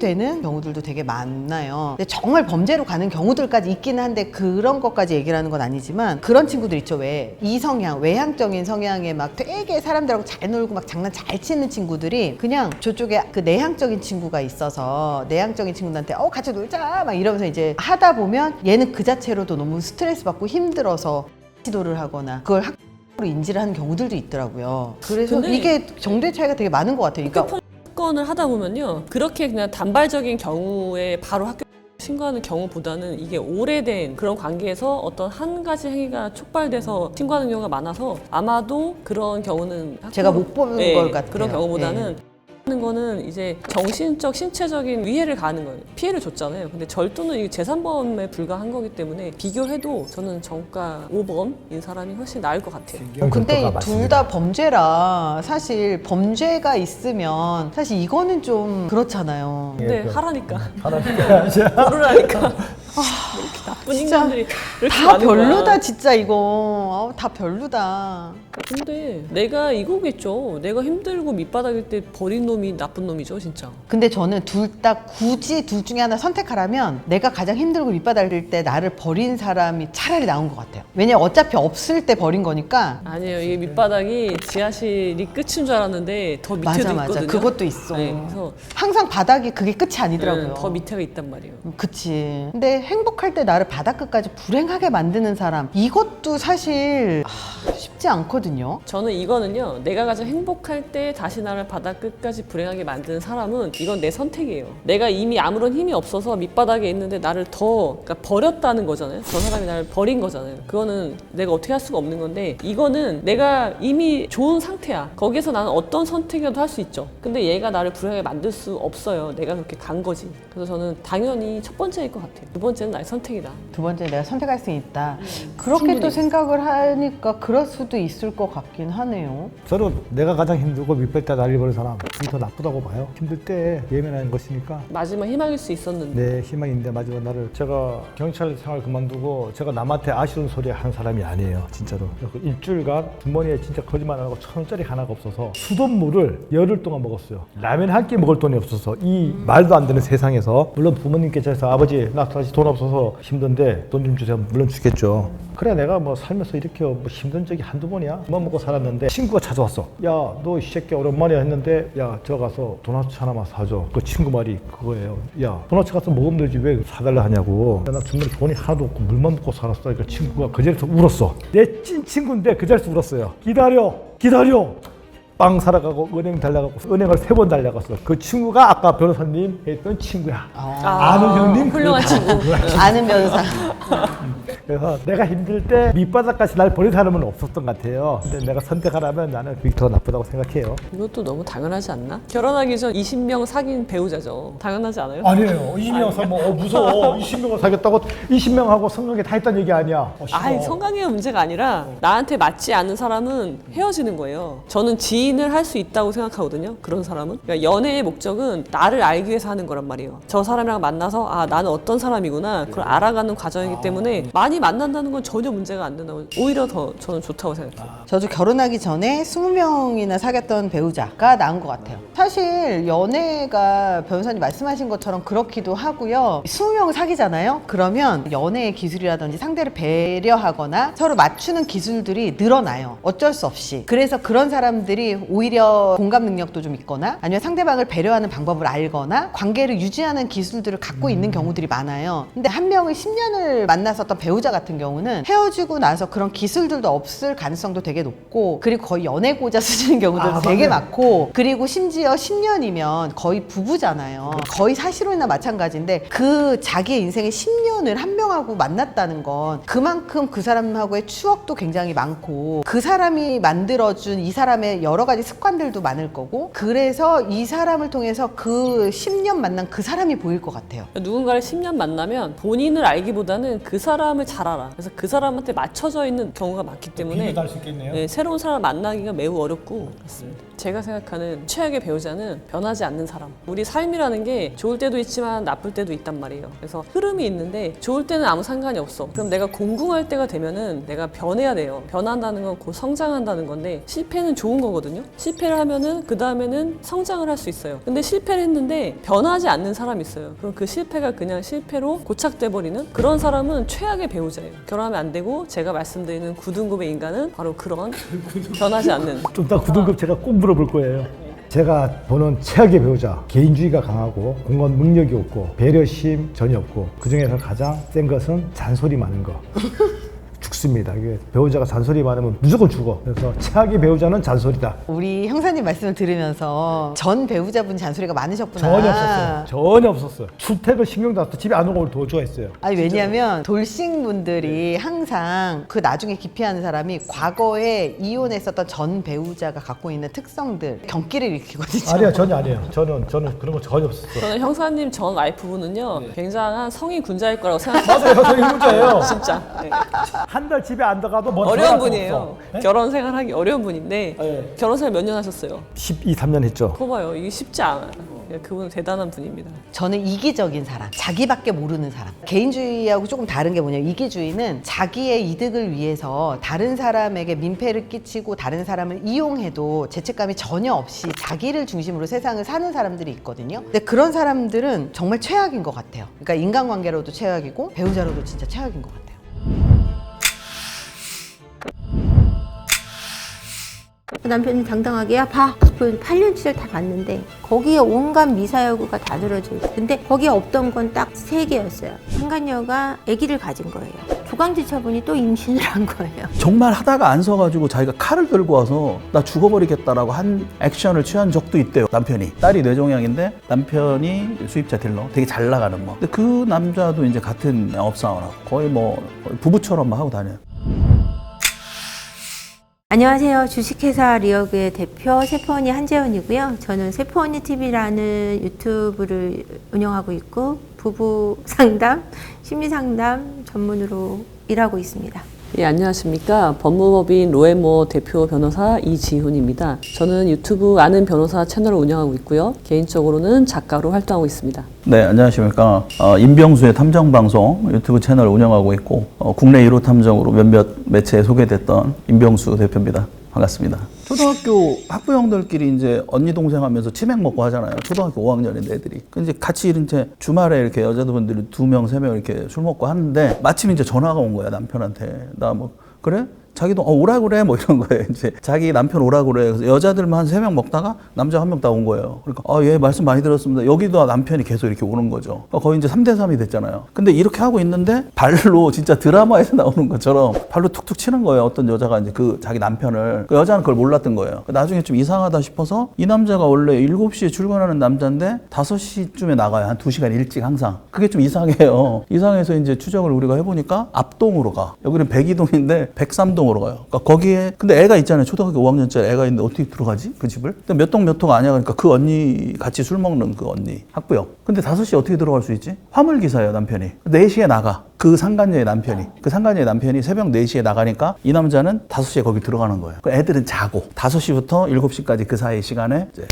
되는 경우들도 되게 많아요. 근데 정말 범죄로 가는 경우들까지 있기는 한데 그런 것까지 얘기를 하는 건 아니지만 그런 친구들 있죠. 왜 이성향, 외향적인 성향에 막 되게 사람들하고 잘 놀고 막 장난 잘 치는 친구들이 그냥 저쪽에 그 내향적인 친구가 있어서 내향적인 친구들한테 같이 놀자 막 이러면서 이제 하다 보면 얘는 그 자체로도 너무 스트레스 받고 힘들어서 시도를 하거나 그걸 학교로 인지를 하는 경우들도 있더라고요. 그래서 근데 이게 정도의 차이가 되게 많은 것 같아요. 그러니까 사건을 하다 보면요 그렇게 그냥 단발적인 경우에 바로 학교 신고하는 경우보다는 이게 오래된 그런 관계에서 어떤 한 가지 행위가 촉발돼서 신고하는 경우가 많아서 아마도 그런 경우는 제가 못 보는 걸 같아요. 그런 경우보다는 하는 거는 이제 정신적, 신체적인 위해를 가하는 거예요. 피해를 줬잖아요. 근데 절도는 이게 제3범에 불과한 거기 때문에 비교해도 저는 정가 5범인 사람이 훨씬 나을 것 같아요. 근데 둘 다 범죄라 사실 범죄가 있으면 사실 이거는 좀 그렇잖아요. 근데 하라니까. 하라니까. 모르라니까. 이렇게 나쁜 인간들이 이렇게 다 많은 거야. 별로다 진짜 이거. 다 별로다. 근데 내가 이거겠죠. 내가 힘들고 밑바닥일 때 버린 놈이 나쁜 놈이죠, 진짜. 근데 저는 둘 다 굳이 둘 중에 하나 선택하라면 내가 가장 힘들고 밑바닥일 때 나를 버린 사람이 차라리 나은 것 같아요. 왜냐면 어차피 없을 때 버린 거니까. 아니에요. 이게 밑바닥이 지하실이 끝인 줄 알았는데 더 밑에도 맞아. 있거든요. 그것도 있어. 네, 그래서 항상 바닥이 그게 끝이 아니더라고요. 더 밑에가 있단 말이에요. 그치. 근데 행복할 때 나를 바닥 끝까지 불행하게 만드는 사람 이것도 사실 쉽지 않거든요. 저는 이거는요. 내가 가장 행복할 때 다시 나를 바닥 끝까지 불행하게 만드는 사람은 이건 내 선택이에요. 내가 이미 아무런 힘이 없어서 밑바닥에 있는데 나를 그러니까 버렸다는 거잖아요. 저 사람이 나를 버린 거잖아요. 그거는 내가 어떻게 할 수가 없는 건데 이거는 내가 이미 좋은 상태야. 거기서 나는 어떤 선택이라도 할 수 있죠. 근데 얘가 나를 불행하게 만들 수 없어요. 내가 그렇게 간 거지. 그래서 저는 당연히 첫 번째일 것 같아요. 두 번째는 나의 선택이다. 두 번째 내가 선택할 수 있다. 그렇게 또 생각을 하니까 그럴 수도 있을 것 같긴 하네요. 저는 내가 가장 힘들고 밑뺄 때 난리 버는 사람 그게 더 나쁘다고 봐요. 힘들 때 예민한 것이니까. 마지막 희망일 수 있었는데. 내 희망인데 마지막 나를 제가 경찰 생활 그만두고 제가 남한테 아쉬운 소리 하는 사람이 아니에요. 진짜로. 그래서 일주일간 주머니에 진짜 거짓말 안 하고 1,000원짜리 하나가 없어서 수돗물을 열흘 동안 먹었어요. 라면 한 끼 먹을 돈이 없어서 이 말도 안 되는 세상에서 물론 부모님께서 아버지 나 다시 돈 없어서 힘든데 돈 좀 주세요. 물론 주겠죠. 그래 내가 뭐 살면서 이렇게 뭐 힘든 적이 한두 번이야. 그만 먹고 살았는데 친구가 찾아왔어. 야 너 이 새끼 오랜만이야 했는데 야 저 가서 도넛 하나만 사줘. 그 친구 말이 그거예요. 야 도넛 가서 먹으면 되지 왜 사달라 하냐고. 나 주머니 돈이 하나도 없고 물만 먹고 살았어. 그러니까 친구가 그 자리에서 울었어. 내 찐 친구인데 그 자리에서 울었어요. 기다려. 빵 사러 가고 은행 달려가고 은행을 3번 달려갔어. 그 친구가 아까 변호사님 했던 친구야. 아는 형님 훌륭한 친구. 아는 변호사. 그래서 내가 힘들 때 밑바닥까지 날 버린 사람은 없었던 것 같아요. 근데 내가 선택하라면 나는 그게 더 나쁘다고 생각해요. 이것도 너무 당연하지 않나? 결혼하기 전 20명 사귄 배우자죠. 당연하지 않아요? 아니에요. 20명 사면 무서워. 20명을 사귀었다고 20명하고 성관계 다 했다는 얘기 아니야. 아이, 성관계가 문제가 아니라 나한테 맞지 않는 사람은 헤어지는 거예요. 저는 지인을 할 수 있다고 생각하거든요. 그런 사람은. 그러니까 연애의 목적은 나를 알기 위해서 하는 거란 말이에요. 저 사람이랑 만나서 아 나는 어떤 사람이구나 그걸 알아가는 과정이기 때문에 많이 만난다는 건 전혀 문제가 안 된다고 오히려 더 저는 좋다고 생각해요. 저도 결혼하기 전에 20명이나 사귀었던 배우자가 나은 것 같아요. 사실 연애가 변호사님 말씀하신 것처럼 그렇기도 하고요. 20명 사귀잖아요. 그러면 연애의 기술이라든지 상대를 배려하거나 서로 맞추는 기술들이 늘어나요. 어쩔 수 없이. 그래서 그런 사람들이 오히려 공감 능력도 좀 있거나 아니면 상대방을 배려하는 방법을 알거나 관계를 유지하는 기술들을 갖고 있는 경우들이 많아요. 근데 한 명을 10년을 만났었던 배우자 같은 경우는 헤어지고 나서 그런 기술들도 없을 가능성도 되게 높고 그리고 거의 연애고자 수준인 경우도 되게 많고 그리고 심지어 10년이면 거의 부부잖아요. 거의 사실혼이나 마찬가지인데 그 자기의 인생의 10년을 한 명하고 만났다는 건 그만큼 그 사람하고의 추억도 굉장히 많고 그 사람이 만들어준 이 사람의 여러 가지 습관들도 많을 거고 그래서 이 사람을 통해서 그 10년 만난 그 사람이 보일 것 같아요. 누군가를 10년 만나면 본인을 알기보다는 그 사람을 잘 알아. 그래서 그 사람한테 맞춰져 있는 경우가 많기 때문에 달수 있겠네요. 네, 새로운 사람을 만나기가 매우 어렵고 그렇습니다. 제가 생각하는 최악의 배우자는 변하지 않는 사람. 우리 삶이라는 게 좋을 때도 있지만 나쁠 때도 있단 말이에요. 그래서 흐름이 있는데 좋을 때는 아무 상관이 없어. 그럼 내가 공궁할 때가 되면은 내가 변해야 돼요. 변한다는 건 곧 성장한다는 건데 실패는 좋은 거거든요. 실패를 하면은 그 다음에는 성장을 할 수 있어요. 근데 실패를 했는데 변하지 않는 사람이 있어요. 그럼 그 실패가 그냥 실패로 고착돼 버리는 그런 사람은 최악의 배우자예요. 결혼하면 안 되고 제가 말씀드리는 9등급의 인간은 바로 그런 변하지 않는. 좀 더 9등급 제가 꼭 물어볼 거예요. 제가 보는 최악의 배우자 개인주의가 강하고 공감 능력이 없고 배려심 전혀 없고 그중에서 가장 센 것은 잔소리 많은 거. 죽습니다. 이게 배우자가 잔소리 많으면 무조건 죽어. 그래서 최악의 배우자는 잔소리다. 우리 형사님 말씀을 들으면서 전 배우자분 잔소리가 많으셨구나. 전혀 없었어요. 출퇴근 신경도 안 써. 집에 안 오고 오늘 더 좋아했어요. 아니 왜냐면 돌싱분들이 항상 그 나중에 기피하는 사람이 과거에 이혼했었던 전 배우자가 갖고 있는 특성들 경기를 일으키거든요. 아니요, 전혀 아니에요. 저는 그런 거 전혀 없었어요. 저는 형사님 전 와이프분은요 굉장한 성의 군자일 거라고 생각해요. 맞아요, 저희 문제예요. 진짜 네. 한 달 집에 안 들어가도 뭐 어려운 분이에요. 결혼 생활하기 어려운 분인데 네. 결혼 생활 몇 년 하셨어요? 12, 3년 했죠. 그거 봐요. 이게 쉽지 않아요. 그분은 대단한 분입니다. 저는 이기적인 사람, 자기밖에 모르는 사람. 개인주의하고 조금 다른 게 뭐냐면 이기주의는 자기의 이득을 위해서 다른 사람에게 민폐를 끼치고 다른 사람을 이용해도 죄책감이 전혀 없이 자기를 중심으로 세상을 사는 사람들이 있거든요. 근데 그런 사람들은 정말 최악인 것 같아요. 그러니까 인간관계로도 최악이고 배우자로도 진짜 최악인 것 같아요. 남편이 당당하게 야 봐. 8년치를 다 봤는데 거기에 온갖 미사여구가 다 들어져 있어요. 근데 거기에 없던 건 딱 3개였어요. 상간녀가 아기를 가진 거예요. 조강지 처분이 또 임신을 한 거예요. 정말 하다가 안 서가지고 자기가 칼을 들고 와서 나 죽어버리겠다라고 한 액션을 취한 적도 있대요. 남편이. 딸이 뇌종양인데 남편이 수입자 딜러 되게 잘 나가는 뭐. 근데 그 남자도 이제 같은 영업사원하고 거의 뭐 부부처럼 막 하고 다녀요. 안녕하세요. 주식회사 리어그의 대표 세포언니 한재원이고요. 저는 세포언니 TV라는 유튜브를 운영하고 있고 부부 상담, 심리 상담 전문으로 일하고 있습니다. 예, 안녕하십니까. 법무법인 로앤모 대표 변호사 이지훈입니다. 저는 유튜브 아는 변호사 채널을 운영하고 있고요. 개인적으로는 작가로 활동하고 있습니다. 네, 안녕하십니까. 임병수의 탐정방송 유튜브 채널을 운영하고 있고 국내 1호 탐정으로 몇몇 매체에 소개됐던 임병수 대표입니다. 반갑습니다. 초등학교 학부형들끼리 이제 언니 동생 하면서 치맥 먹고 하잖아요. 초등학교 5학년인데 애들이. 이제 같이 이제 주말에 이렇게 여자분들이 2명, 3명 이렇게 술 먹고 하는데 마침 이제 전화가 온 거야, 남편한테. 나 뭐 그래? 자기도 오라 그래 뭐 이런 거예요. 이제 자기 남편 오라 그래. 그래서 여자들만 한 3명 먹다가 남자 1명 다 온 거예요. 그러니까 예, 말씀 많이 들었습니다. 여기도 남편이 계속 이렇게 오는 거죠. 거의 이제 3대3이 됐잖아요. 근데 이렇게 하고 있는데 발로 진짜 드라마에서 나오는 것처럼 발로 툭툭 치는 거예요. 어떤 여자가 이제 그 자기 남편을. 그 여자는 그걸 몰랐던 거예요. 나중에 좀 이상하다 싶어서 이 남자가 원래 7시에 출근하는 남자인데 5시쯤에 나가요. 한 2시간 일찍 항상. 그게 좀 이상해요. 이상해서 이제 추적을 우리가 해보니까 앞동으로 가. 여기는 102동인데 103동 으로 가요. 그러니까 거기에 근데 애가 있잖아요. 초등학교 5학년짜리 애가 있는데 어떻게 들어가지? 그 집을? 근데 몇 동 몇 동 아니야. 그러니까 그 언니 같이 술 먹는 그 언니 학부형. 근데 5시에 어떻게 들어갈 수 있지? 화물 기사예요, 남편이. 4시에 나가. 그 상간녀의 남편이. 그 상간녀의 남편이 새벽 4시에 나가니까 이 남자는 5시에 거기 들어가는 거예요. 그 애들은 자고 5시부터 7시까지 그 사이 시간에 이제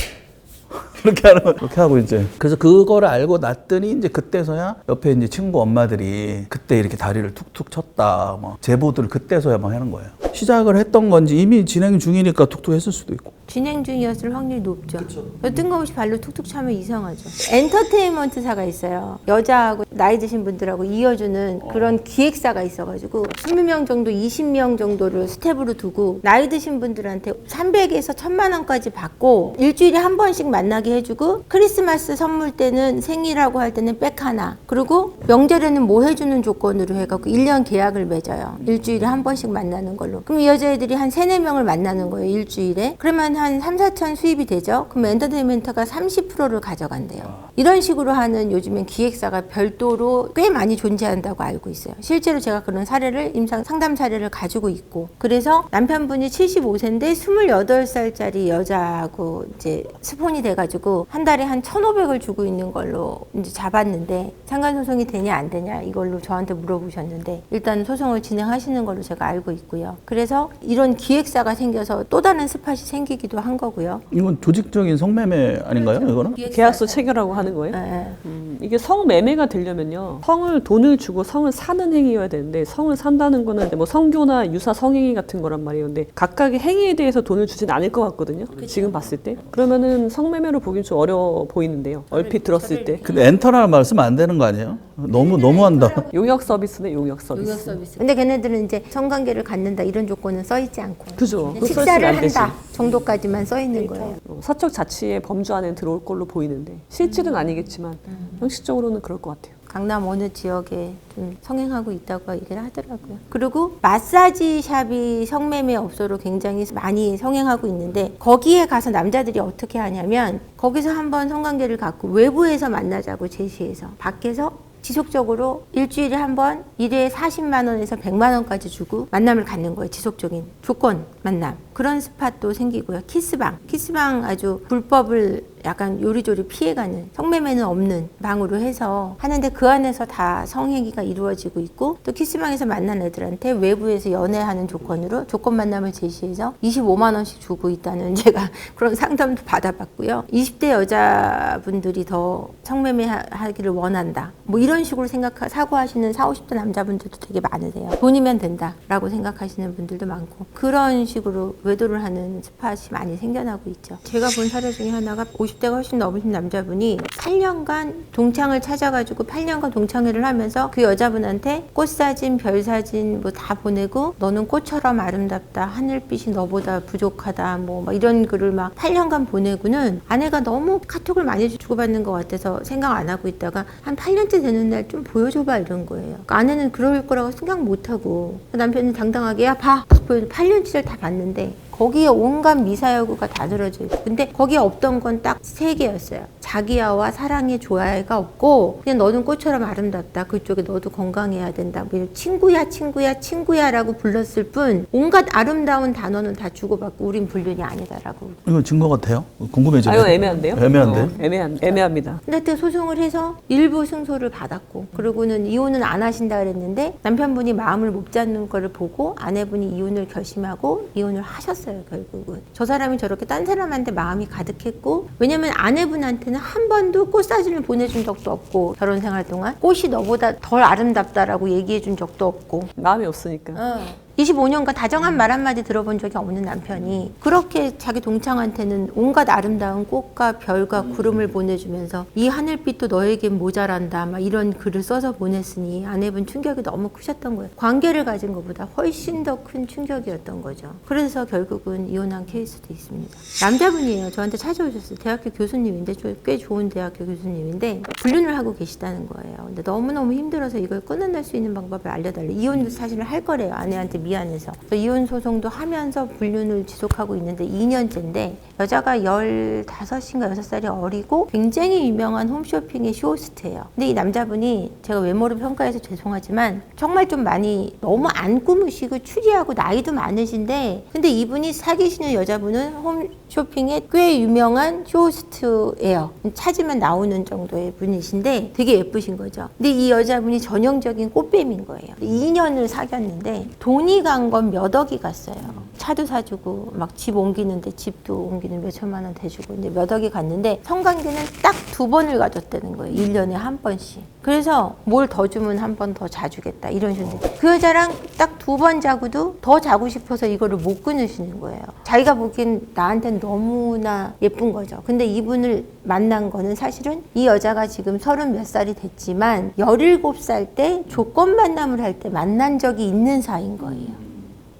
이렇게 하는 거, 이렇게 하고 이제. 그래서 그거를 알고 났더니 이제 그때서야 옆에 이제 친구 엄마들이 그때 이렇게 다리를 툭툭 쳤다. 막 제보들을 그때서야 막 하는 거예요. 시작을 했던 건지 이미 진행 중이니까 툭툭 했을 수도 있고. 진행 중이었을 확률이 높죠. 뜬금없이 발로 툭툭 차면 이상하죠. 엔터테인먼트사가 있어요. 여자하고 나이 드신 분들하고 이어주는 그런 기획사가 있어가지고 20명 정도, 20명 정도를 스텝으로 두고 나이 드신 분들한테 300에서 1000만 원까지 받고 일주일에 한 번씩 만나게 해주고 크리스마스 선물 때는 생일하고 할 때는 백 하나 그리고 명절에는 뭐 해주는 조건으로 해갖고 1년 계약을 맺어요. 일주일에 한 번씩 만나는 걸로. 그럼 이 여자애들이 한 3, 4명을 만나는 거예요. 일주일에. 그러면 한 3, 4천 수입이 되죠. 그럼 엔터테인먼트가 30%를 가져간대요. 이런 식으로 하는 요즘엔 기획사가 별도로 꽤 많이 존재한다고 알고 있어요. 실제로 제가 그런 사례를 임상 상담 사례를 가지고 있고 그래서 남편분이 75세인데 28살짜리 여자하고 이제 스폰이 돼가지고 한 달에 한 1,500을 주고 있는 걸로 이제 잡았는데 상간 소송이 되냐 안 되냐 이걸로 저한테 물어보셨는데 일단 소송을 진행하시는 걸로 제가 알고 있고요. 그래서 이런 기획사가 생겨서 또 다른 스팟이 생기기도 한 거고요. 이건 조직적인 성매매 아닌가요? 이거는? 계약서 체결하고 하는 거예요? 네. 이게 성매매가 되려면요. 돈을 주고 성을 사는 행위여야 되는데 성을 산다는 거는 뭐 성교나 유사 성행위 같은 거란 말이에요. 근데 각각의 행위에 대해서 돈을 주진 않을 것 같거든요. 지금 봤을 때. 그러면은 성매매로 보긴 좀 어려워 보이는데요. 얼핏 들었을 때. 근데 엔터라는 말 쓰면 안 되는 거 아니에요? 너무한다. 용역 서비스네, 용역 서비스. 근데 걔네들은 이제 성관계를 갖는다 이런 조건은 써 있지 않고 그죠. 그거 식사를 써있으면 안 되지. 한다 정도까지만 써 있는 거예요. 사적 자치의 범주 안에 들어올 걸로 보이는데 실질은 아니겠지만 형식적으로는 그럴 것 같아요. 강남 어느 지역에 좀 성행하고 있다고 얘기를 하더라고요. 그리고 마사지 샵이 성매매 업소로 굉장히 많이 성행하고 있는데 거기에 가서 남자들이 어떻게 하냐면 거기서 한번 성관계를 갖고 외부에서 만나자고 제시해서 밖에서 지속적으로 일주일에 한 번 1회에 40만 원에서 100만 원까지 주고 만남을 갖는 거예요. 지속적인 조건 만남. 그런 스팟도 생기고요. 키스방 아주 불법을 약간 요리조리 피해가는 성매매는 없는 방으로 해서 하는데 그 안에서 다 성행위가 이루어지고 있고 또 키스방에서 만난 애들한테 외부에서 연애하는 조건으로 조건 만남을 제시해서 25만 원씩 주고 있다는 제가 그런 상담도 받아봤고요. 20대 여자분들이 더 성매매 하기를 원한다. 뭐 이런 식으로 사고하시는 40, 50대 남자분들도 되게 많으세요. 돈이면 된다라고 생각하시는 분들도 많고 그런 식으로 외도를 하는 스팟이 많이 생겨나고 있죠. 제가 본 사례 중에 하나가 50대가 훨씬 넘으신 남자분이 8년간 동창을 찾아가지고 8년간 동창회를 하면서 그 여자분한테 꽃사진, 별사진 뭐 다 보내고 너는 꽃처럼 아름답다, 하늘빛이 너보다 부족하다 뭐 막 이런 글을 막 8년간 보내고는 아내가 너무 카톡을 많이 주고받는 것 같아서 생각 안 하고 있다가 한 8년째 되는 날 좀 보여줘봐 이런 거예요. 그러니까 아내는 그럴 거라고 생각 못 하고 남편이 당당하게 야 봐 그 8년치를 다 봤는데 거기에 온갖 미사여구가 다 들어져 있고 근데 거기에 없던 건 딱 3개였어요. 자기야와 사랑의 조화가 없고 그냥 너는 꽃처럼 아름답다. 그쪽에 너도 건강해야 된다. 뭐 친구야 친구야 친구야라고 불렀을 뿐 온갖 아름다운 단어는 다 주고받고 우린 불륜이 아니다라고. 이건 증거 같아요? 궁금해지네. 아유 애매한데요? 애매한데? 애매합니다. 근데 그때 소송을 해서 일부 승소를 받았고 그러고는 이혼은 안 하신다 그랬는데 남편분이 마음을 못 잡는 거를 보고 아내분이 이혼을 결심하고 이혼을 하셨어요. 결국은 저 사람이 저렇게 딴 사람한테 마음이 가득했고 왜냐면 아내분한테는 한 번도 꽃 사진을 보내준 적도 없고 결혼 생활 동안 꽃이 너보다 덜 아름답다라고 얘기해 준 적도 없고 마음이 없으니까. 25년간 다정한 말 한마디 들어본 적이 없는 남편이 그렇게 자기 동창한테는 온갖 아름다운 꽃과 별과 구름을 보내주면서 이 하늘빛도 너에겐 모자란다 막 이런 글을 써서 보냈으니 아내분 충격이 너무 크셨던 거예요. 관계를 가진 것보다 훨씬 더 큰 충격이었던 거죠. 그래서 결국은 이혼한 케이스도 있습니다. 남자분이에요. 저한테 찾아오셨어요. 대학교 교수님인데 꽤 좋은 대학교 교수님인데 불륜을 하고 계시다는 거예요. 근데 너무너무 힘들어서 이걸 끊어낼 수 있는 방법을 알려달래. 이혼 사실을 할 거래요. 아내한테 미안해서. 이혼 소송도 하면서 불륜을 지속하고 있는데 2년째인데 여자가 15인가 6살이 어리고 굉장히 유명한 홈쇼핑의 쇼호스트예요. 근데 이 남자분이 제가 외모를 평가해서 죄송하지만 정말 좀 많이 너무 안 꾸미시고 추리하고 나이도 많으신데 근데 이분이 사귀시는 여자분은 홈쇼핑의 꽤 유명한 쇼호스트예요. 찾으면 나오는 정도의 분이신데 되게 예쁘신 거죠. 근데 이 여자분이 전형적인 꽃뱀인 거예요. 2년을 사귀었는데 돈이 간 건 몇 억이 갔어요. 차도 사주고 막 집 옮기는데 집도 옮기는 몇 천만 원 대주고 근데 몇 억이 갔는데 성관계는 딱 2번을 가졌다는 거예요. 1년에 한 번씩. 그래서 뭘 더 주면 한 번 더 자주겠다 이런 식으로 그 여자랑 딱 2번 자고도 더 자고 싶어서 이거를 못 끊으시는 거예요. 자기가 보기엔 나한테는 너무나 예쁜 거죠. 근데 이분을 만난 거는 사실은 이 여자가 지금 30몇 살이 됐지만 17살 때 조건 만남을 할 때 만난 적이 있는 사이인 거예요.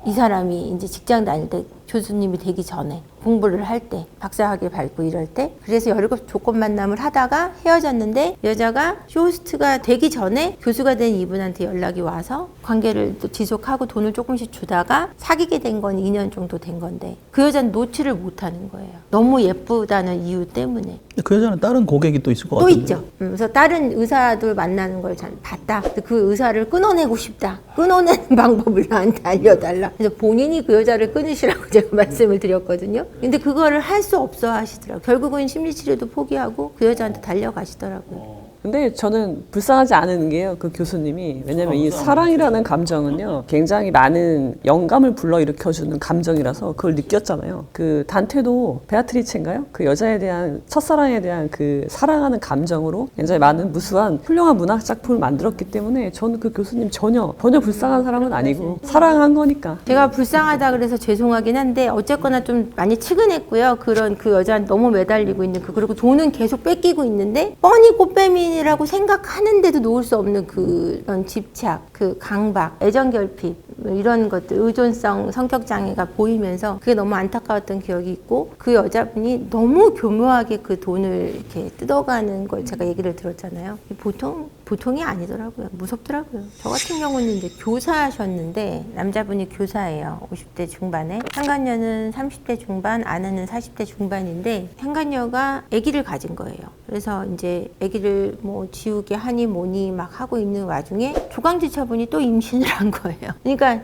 이 사람이 이제 직장 다닐 때 교수님이 되기 전에 공부를 할 때 박사학위를 밟고 이럴 때 그래서 17 조건 만남을 하다가 헤어졌는데 여자가 쇼호스트가 되기 전에 교수가 된 이분한테 연락이 와서 관계를 또 지속하고 돈을 조금씩 주다가 사귀게 된 건 2년 정도 된 건데 그 여자는 놓지를 못하는 거예요. 너무 예쁘다는 이유 때문에. 그 여자는 다른 고객이 또 있을 것 또 같은데. 있죠. 그래서 다른 의사들 만나는 걸 잘 봤다. 그 의사를 끊어내고 싶다. 끊어내는 방법을 나한테 알려달라. 그래서 본인이 그 여자를 끊으시라고 제가 말씀을 드렸거든요. 근데 그거를 할 수 없어 하시더라고요. 결국은 심리치료도 포기하고 그 여자한테 달려가시더라고요. 근데 저는 불쌍하지 않은 게요. 그 교수님이. 왜냐면 이 사랑이라는 감정은요. 굉장히 많은 영감을 불러일으켜주는 감정이라서 그걸 느꼈잖아요. 그 단테도 베아트리체인가요? 그 여자에 대한 첫사랑에 대한 그 사랑하는 감정으로 굉장히 많은 무수한 훌륭한 문학 작품을 만들었기 때문에 저는 그 교수님 전혀 불쌍한 사람은 아니고 사랑한 거니까. 제가 불쌍하다 그래서 죄송하긴 한데 어쨌거나 좀 많이 측은했고요. 그런 그 여자한테 너무 매달리고 있는 그리고 돈은 계속 뺏기고 있는데 뻔히 꽃뱀이라고 생각하는데도 놓을 수 없는 그런 집착, 그 강박, 애정결핍 이런 것들, 의존성, 성격장애가 보이면서 그게 너무 안타까웠던 기억이 있고 그 여자분이 너무 교묘하게 그 돈을 이렇게 뜯어가는 걸 제가 얘기를 들었잖아요. 보통이 아니더라고요. 무섭더라고요. 저 같은 경우는 이제 교사하셨는데 남자분이 교사예요. 50대 중반에. 상간녀는 30대 중반, 아내는 40대 중반인데 상간녀가 아기를 가진 거예요. 그래서 이제 아기를 뭐 지우개 하니 뭐니 막 하고 있는 와중에 조강지처분이 또 임신을 한 거예요. 그러니까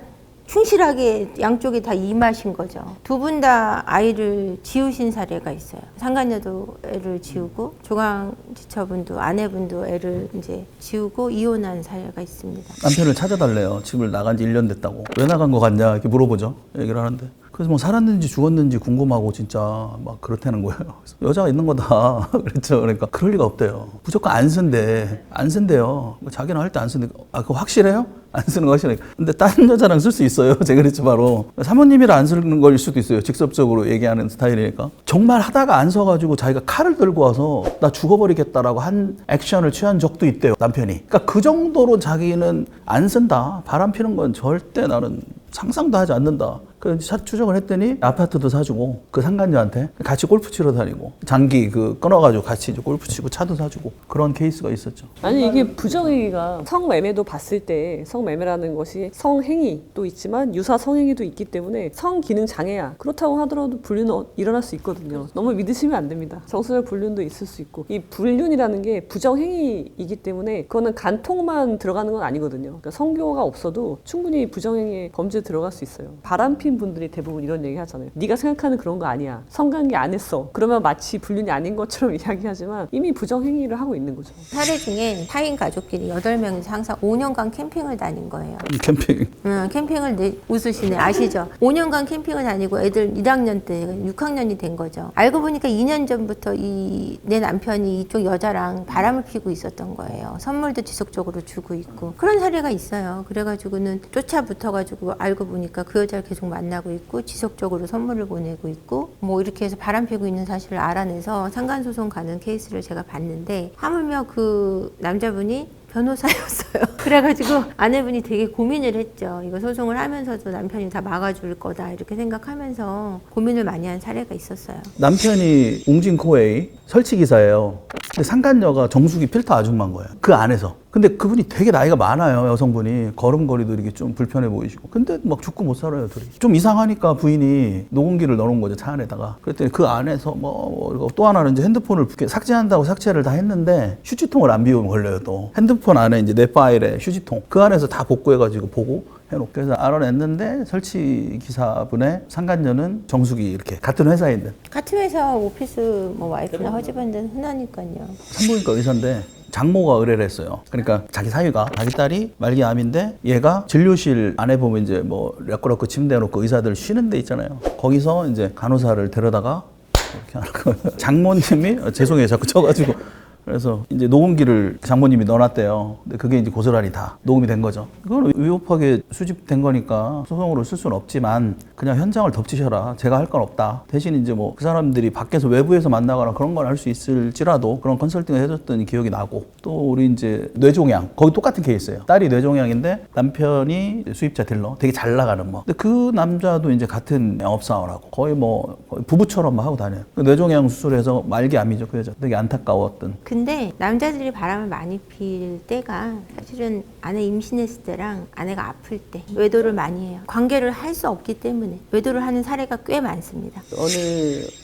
충실하게 양쪽이 다 임하신 거죠. 두 분 다 아이를 지우신 사례가 있어요. 상간녀도 애를 지우고 조강지처분도 아내분도 애를 이제 지우고 이혼한 사례가 있습니다. 남편을 찾아달래요. 집을 나간 지 1년 됐다고. 왜 나간 거 같냐 이렇게 물어보죠. 얘기를 하는데. 그래서 뭐 살았는지 죽었는지 궁금하고 진짜 막 그렇다는 거예요. 그래서 여자가 있는 거다. 그랬죠. 그러니까 그럴 리가 없대요. 무조건 안 쓴대요. 자기는 할 때 안 쓰는데 그거 확실해요? 안 쓰는 거 확실해요. 근데 다른 여자랑 쓸 수 있어요. 제가 그랬죠 바로. 사모님이라 안 쓰는 거일 수도 있어요. 직접적으로 얘기하는 스타일이니까. 정말 하다가 안 써가지고 자기가 칼을 들고 와서 나 죽어버리겠다라고 한 액션을 취한 적도 있대요. 남편이. 그러니까 그 정도로 자기는 안 쓴다. 바람 피는 건 절대 나는 상상도 하지 않는다. 그 추정을 했더니 아파트도 사주고 그 상간녀한테 같이 골프 치러 다니고 장기 그 끊어가지고 같이 이제 골프 치고 차도 사주고 그런 케이스가 있었죠. 아니 이게 부정행위가 성매매도 봤을 때 성매매라는 것이 성행위도 있지만 유사 성행위도 있기 때문에 성기능 장애야. 그렇다고 하더라도 불륜은 일어날 수 있거든요. 너무 믿으시면 안 됩니다. 정서적 불륜도 있을 수 있고 이 불륜이라는 게 부정행위이기 때문에 그거는 간통만 들어가는 건 아니거든요. 그러니까 성교가 없어도 충분히 부정행위에 범죄에 들어갈 수 있어요. 바람핀 분들이 대부분 이런 얘기 하잖아요. 네가 생각하는 그런 거 아니야. 성관계 안 했어. 그러면 마치 불륜이 아닌 것처럼 이야기하지만 이미 부정행위를 하고 있는 거죠. 사례 중에 4인 가족끼리 8명이서 항상 5년간 캠핑을 다닌 거예요. 캠핑. 캠핑을 웃으시네. 아시죠? 5년간 캠핑을 다니고 애들 1학년 때 6학년이 된 거죠. 알고 보니까 2년 전부터 내 남편이 이쪽 여자랑 바람을 피고 있었던 거예요. 선물도 지속적으로 주고 있고 그런 사례가 있어요. 그래가지고는 쫓아붙어가지고 알고 보니까 그 여자를 계속 만나고 있고 지속적으로 선물을 보내고 있고 뭐 이렇게 해서 바람 피고 있는 사실을 알아내서 상간소송 가는 케이스를 제가 봤는데 하물며 그 남자분이 변호사였어요. 그래가지고 아내분이 되게 고민을 했죠. 이거 소송을 하면서도 남편이 다 막아줄 거다 이렇게 생각하면서 고민을 많이 한 사례가 있었어요. 남편이 웅진코웨이 설치기사예요. 근데 상간녀가 정수기 필터 아줌마인 거예요. 그 안에서. 근데 그분이 되게 나이가 많아요. 여성분이. 걸음걸이도 이렇게 좀 불편해 보이시고. 근데 막 죽고 못 살아요, 둘이. 좀 이상하니까 부인이 녹음기를 넣어놓은 거죠, 차 안에다가. 그랬더니 그 안에서 또 하나는 이제 핸드폰을 삭제한다고 삭제를 다 했는데 휴지통을 안 비우면 걸려요, 또. 핸드폰 안에 이제 내 파일에 휴지통. 그 안에서 다 복구해가지고 보고 해놓고. 그래서 알아냈는데 설치 기사분의 상간녀는 정수기 이렇게 같은 회사에 있는. 같은 회사 오피스 뭐 와이프나 허즈밴드는 흔하니까요. 산부인과 의사인데 장모가 의뢰를 했어요. 그러니까 자기 사위가 자기 딸이 말기암인데 얘가 진료실 안에 보면 이제 뭐 려꾸려꾸 침대 놓고 의사들 쉬는 데 있잖아요. 거기서 이제 간호사를 데려다가 이렇게 하는 거예요. 장모님이 죄송해요 자꾸 쳐가지고. 그래서 이제 녹음기를 장모님이 넣어놨대요. 근데 그게 이제 고스란히 다 녹음이 된 거죠. 그건 위법하게 수집된 거니까 소송으로 쓸 수는 없지만 그냥 현장을 덮치셔라. 제가 할 건 없다. 대신 이제 뭐 그 사람들이 밖에서 외부에서 만나거나 그런 걸 할 수 있을지라도 그런 컨설팅을 해줬던 기억이 나고 또 우리 이제 뇌종양 거기 똑같은 케이스예요. 딸이 뇌종양인데 남편이 수입자 딜러 되게 잘 나가는 뭐. 근데 그 남자도 이제 같은 영업사원하고 거의 뭐 부부처럼 막 하고 다녀요. 그 뇌종양 수술해서 말기암이죠 그 여자. 되게 안타까웠던. 근데 남자들이 바람을 많이 필 때가 사실은 아내 임신했을 때랑 아내가 아플 때 외도를 많이 해요. 관계를 할 수 없기 때문에 외도를 하는 사례가 꽤 많습니다. 어느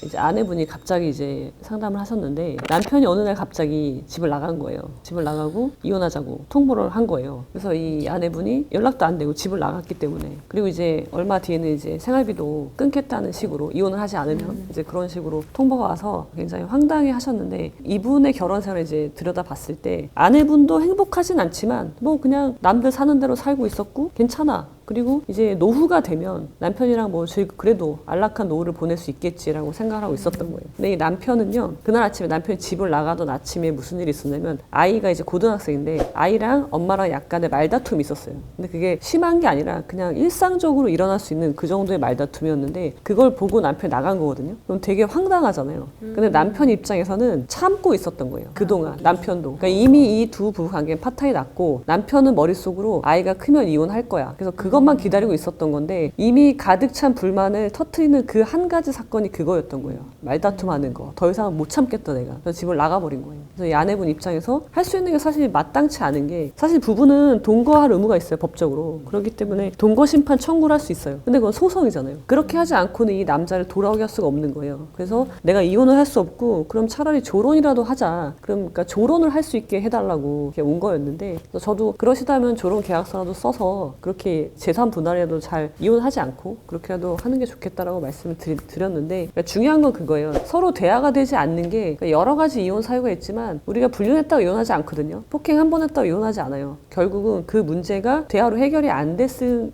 이제 아내분이 갑자기 이제 상담을 하셨는데 남편이 어느 날 갑자기 집을 나간 거예요. 집을 나가고 이혼하자고 통보를 한 거예요. 그래서 이 아내분이 연락도 안 되고 집을 나갔기 때문에 그리고 이제 얼마 뒤에는 이제 생활비도 끊겠다는 식으로 이혼을 하지 않으면 이제 그런 식으로 통보가 와서 굉장히 황당해 하셨는데 이분의 결혼 생활을 이제 들여다봤을 때 아내분도 행복하진 않지만 뭐 그냥 남들 사는 대로 살고 있었고 괜찮아. 그리고 이제 노후가 되면 남편이랑 뭐 그래도 안락한 노후를 보낼 수 있겠지라고 생각을 하고 있었던 거예요. 근데 이 남편은요, 그날 아침에 남편이 집을 나가던 아침에 무슨 일이 있었냐면 아이가 이제 고등학생인데 아이랑 엄마랑 약간의 말다툼이 있었어요. 근데 그게 심한 게 아니라 그냥 일상적으로 일어날 수 있는 그 정도의 말다툼이었는데 그걸 보고 남편이 나간 거거든요. 그럼 되게 황당하잖아요. 근데 남편 입장에서는 참고 있었던 거예요. 그동안 남편도. 그러니까 이미 이 두 부부 관계는 파탄이 났고 남편은 머릿속으로 아이가 크면 이혼할 거야. 그래서 그것만 기다리고 있었던 건데 이미 가득 찬 불만을 터트리는 그 한 가지 사건이 그거였던 거예요. 말다툼하는 거. 더 이상은 못 참겠다 내가. 그래서 집을 나가버린 거예요. 그래서 이 아내분 입장에서 할 수 있는 게 사실 마땅치 않은 게 사실 부부는 동거할 의무가 있어요. 법적으로. 그렇기 때문에 동거 심판 청구를 할 수 있어요. 근데 그건 소송이잖아요. 그렇게 하지 않고는 이 남자를 돌아오게 할 수가 없는 거예요. 그래서 내가 이혼을 할 수 없고 그럼 차라리 조론이라도 하자. 그러니까 조론을 할 수 있게 해달라고 이렇게 온 거였는데 저도 그러시다면 조론 계약서라도 써서 그렇게 재산 분할이라도 잘 이혼하지 않고 그렇게라도 하는 게 좋겠다라고 말씀을 드렸는데 그러니까 중요한 건 그거예요. 서로 대화가 되지 않는 게 그러니까 여러 가지 이혼 사유가 있지만 우리가 불륜했다고 이혼하지 않거든요. 폭행 한 번 했다고 이혼하지 않아요. 결국은 그 문제가 대화로 해결이 안 됐을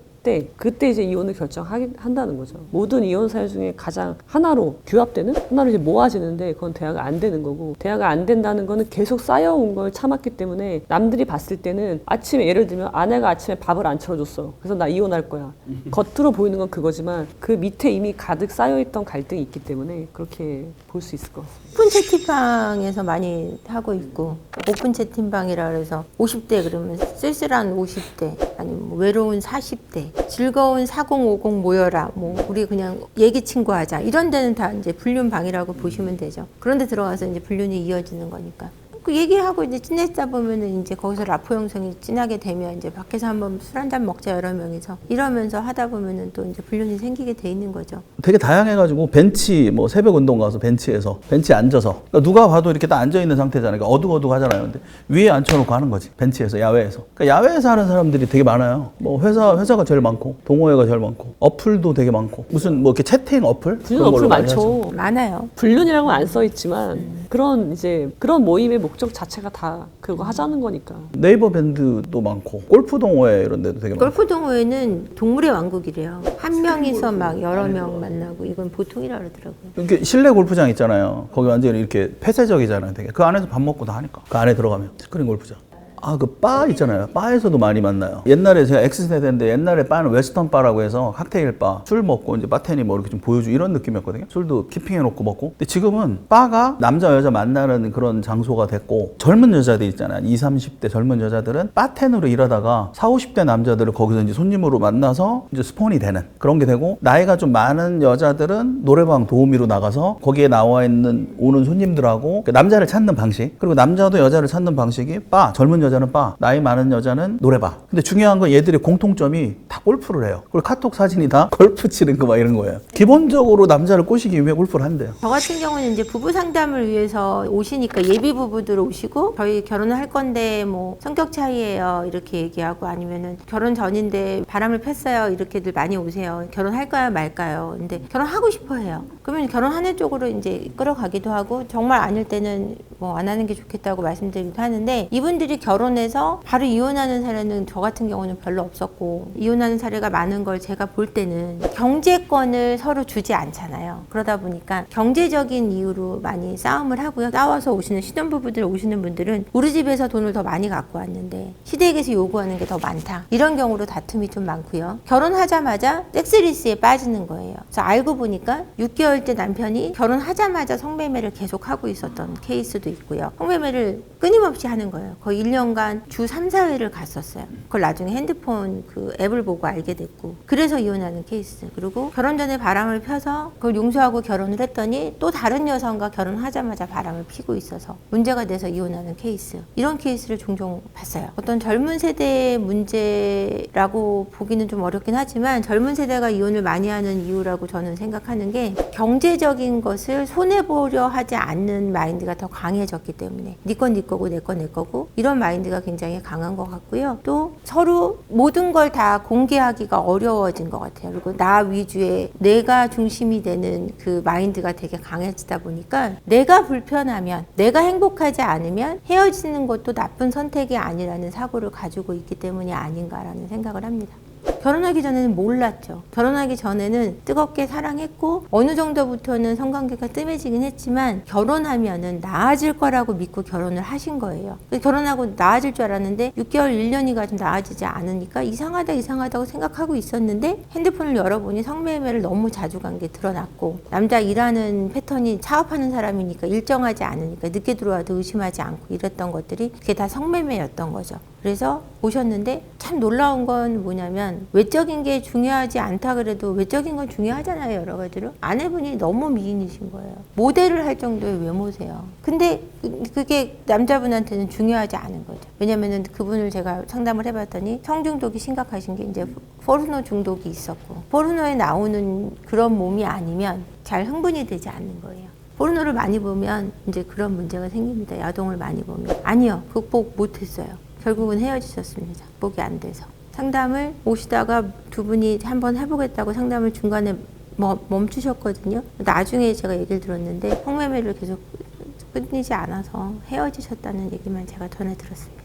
그때 이제 이혼을 결정한다는 거죠. 모든 이혼 사유 중에 가장 하나로 규합되는 하나로 이제 모아지는데 그건 대화가 안 되는 거고 대화가 안 된다는 거는 계속 쌓여온 걸 참았기 때문에 남들이 봤을 때는 아침에 예를 들면 아내가 아침에 밥을 안 차려줬어. 그래서 나 이혼할 거야. 겉으로 보이는 건 그거지만 그 밑에 이미 가득 쌓여있던 갈등이 있기 때문에 그렇게 볼 수 있을 것 같습니다. 오픈 채팅방에서 많이 하고 있고 오픈 채팅방이라 그래서 50대 그러면 쓸쓸한 50대 아니면 뭐 외로운 40대 즐거운 4050 모여라, 뭐 우리 그냥 얘기 친구 하자, 이런 데는 다 이제 불륜방이라고 보시면 되죠. 그런데 들어가서 이제 불륜이 이어지는 거니까. 그 얘기하고 이제 친해지다 보면은 이제 거기서 라포 형성이 진하게 되면 이제 밖에서 한번 술 한잔 먹자 여러 명이서 이러면서 하다 보면은 또 이제 불륜이 생기게 돼 있는 거죠. 되게 다양해가지고 벤치 뭐 새벽 운동 가서 벤치에서 벤치에 앉아서 그러니까 누가 봐도 이렇게 딱 앉아 있는 상태잖아요. 그러니까 어둑어둑하잖아요. 근데 위에 앉혀놓고 하는 거지. 벤치에서 야외에서. 그러니까 야외에서 하는 사람들이 되게 많아요. 뭐 회사가 제일 많고 동호회가 제일 많고 어플도 되게 많고 무슨 뭐 이렇게 채팅 어플 불륜 그런 어플 걸로 많이 많죠. 하죠. 많아요. 불륜이라고는 안 써 있지만 그런 이제 그런 모임의 목적 자체가 다 그거 하자는 거니까. 네이버 밴드도 많고 골프 동호회 이런 데도 되게 많고. 골프 동호회는 동물의 왕국이래요. 한 명이서 막 여러 명 만나고 이건 보통이라 그러더라고요. 이렇게 실내 골프장 있잖아요. 거기 완전히 이렇게 폐쇄적이잖아요. 되게 그 안에서 밥 먹고 다 하니까 그 안에 들어가면 스크린 골프장. 아, 그 바 있잖아요. 바에서도 많이 만나요. 옛날에 제가 X세대인데 옛날에 바는 웨스턴 바라고 해서 칵테일 바. 술 먹고 이제 바텐이 뭐 이렇게 좀 보여주고 이런 느낌이었거든요. 술도 키핑해놓고 먹고. 근데 지금은 바가 남자 여자 만나는 그런 장소가 됐고 젊은 여자들 있잖아요. 20, 30대 젊은 여자들은 바텐으로 일하다가 40, 50대 남자들을 거기서 이제 손님으로 만나서 이제 스폰이 되는 그런 게 되고 나이가 좀 많은 여자들은 노래방 도우미로 나가서 거기에 나와 있는 오는 손님들하고 남자를 찾는 방식 그리고 남자도 여자를 찾는 방식이 바. 젊은 여자는 바, 나이 많은 여자는 노래바. 근데 중요한 건 얘들의 공통점이 다 골프를 해요. 그리고 카톡 사진이 다 골프 치는 거 막 이런 거예요. 기본적으로 남자를 꼬시기 위해 골프를 한대요. 저 같은 경우는 이제 부부 상담을 위해서 오시니까 예비 부부들 오시고 저희 결혼을 할 건데 뭐 성격 차이예요 이렇게 얘기하고 아니면은 결혼 전인데 바람을 폈어요 이렇게들 많이 오세요. 결혼할까요 말까요? 근데 결혼하고 싶어 해요. 그러면 결혼하는 쪽으로 이제 끌어가기도 하고 정말 아닐 때는 뭐 안 하는 게 좋겠다고 말씀드리기도 하는데 이분들이 결혼해서 바로 이혼하는 사례는 저 같은 경우는 별로 없었고 이혼하는 사례가 많은 걸 제가 볼 때는 경제권을 서로 주지 않잖아요. 그러다 보니까 경제적인 이유로 많이 싸움을 하고요. 싸워서 오시는 신혼부부들 오시는 분들은 우리 집에서 돈을 더 많이 갖고 왔는데 시댁에서 요구하는 게 더 많다. 이런 경우로 다툼이 좀 많고요. 결혼하자마자 섹스리스에 빠지는 거예요. 그래서 알고 보니까 6개월째 남편이 결혼하자마자 성매매를 계속하고 있었던 케이스도 있고요. 성매매를 끊임없이 하는 거예요. 거의 1년간 주 3, 4회를 갔었어요. 그걸 나중에 핸드폰 그 앱을 보고 알게 됐고 그래서 이혼하는 케이스. 그리고 결혼 전에 바람을 펴서 그걸 용서하고 결혼을 했더니 또 다른 여성과 결혼하자마자 바람을 피고 있어서 문제가 돼서 이혼하는 케이스. 이런 케이스를 종종 봤어요. 어떤 젊은 세대의 문제라고 보기는 좀 어렵긴 하지만 젊은 세대가 이혼을 많이 하는 이유라고 저는 생각하는 게 경제적인 것을 손해보려 하지 않는 마인드가 더 강해졌기 때문에 네 건 네 거고 내 건 내 거고 이런 마인드가 굉장히 강한 것 같고요. 또 서로 모든 걸 다 공개하기가 어려워진 것 같아요. 그리고 나 위주의 내가 중심이 되는 그 마인드가 되게 강해지다 보니까 내가 불편하면 내가 행복하지 않으면 헤어지는 것도 나쁜 선택이 아니라는 사고를 가지고 있기 때문이 아닌가라는 생각을 합니다. 결혼하기 전에는 몰랐죠. 결혼하기 전에는 뜨겁게 사랑했고 어느 정도부터는 성관계가 뜸해지긴 했지만 결혼하면은 나아질 거라고 믿고 결혼을 하신 거예요. 결혼하고 나아질 줄 알았는데 6개월, 1년이 가좀 나아지지 않으니까 이상하다고 생각하고 있었는데 핸드폰을 열어보니 성매매를 너무 자주 간 게 드러났고 남자 일하는 패턴이 사업하는 사람이니까 일정하지 않으니까 늦게 들어와도 의심하지 않고 이랬던 것들이 그게 다 성매매였던 거죠. 그래서 오셨는데 참 놀라운 건 뭐냐면 외적인 게 중요하지 않다 그래도 외적인 건 중요하잖아요. 여러 가지로. 아내분이 너무 미인이신 거예요. 모델을 할 정도의 외모세요. 근데 그게 남자분한테는 중요하지 않은 거죠. 왜냐면은 그분을 제가 상담을 해봤더니 성중독이 심각하신 게 이제 포르노 중독이 있었고 포르노에 나오는 그런 몸이 아니면 잘 흥분이 되지 않는 거예요. 포르노를 많이 보면 이제 그런 문제가 생깁니다. 야동을 많이 보면. 아니요. 극복 못했어요. 결국은 헤어지셨습니다. 극복이 안 돼서. 상담을 오시다가 두 분이 한번 해보겠다고 상담을 중간에 멈추셨거든요. 나중에 제가 얘기를 들었는데 성매매를 계속 끊이지 않아서 헤어지셨다는 얘기만 제가 전해 들었습니다.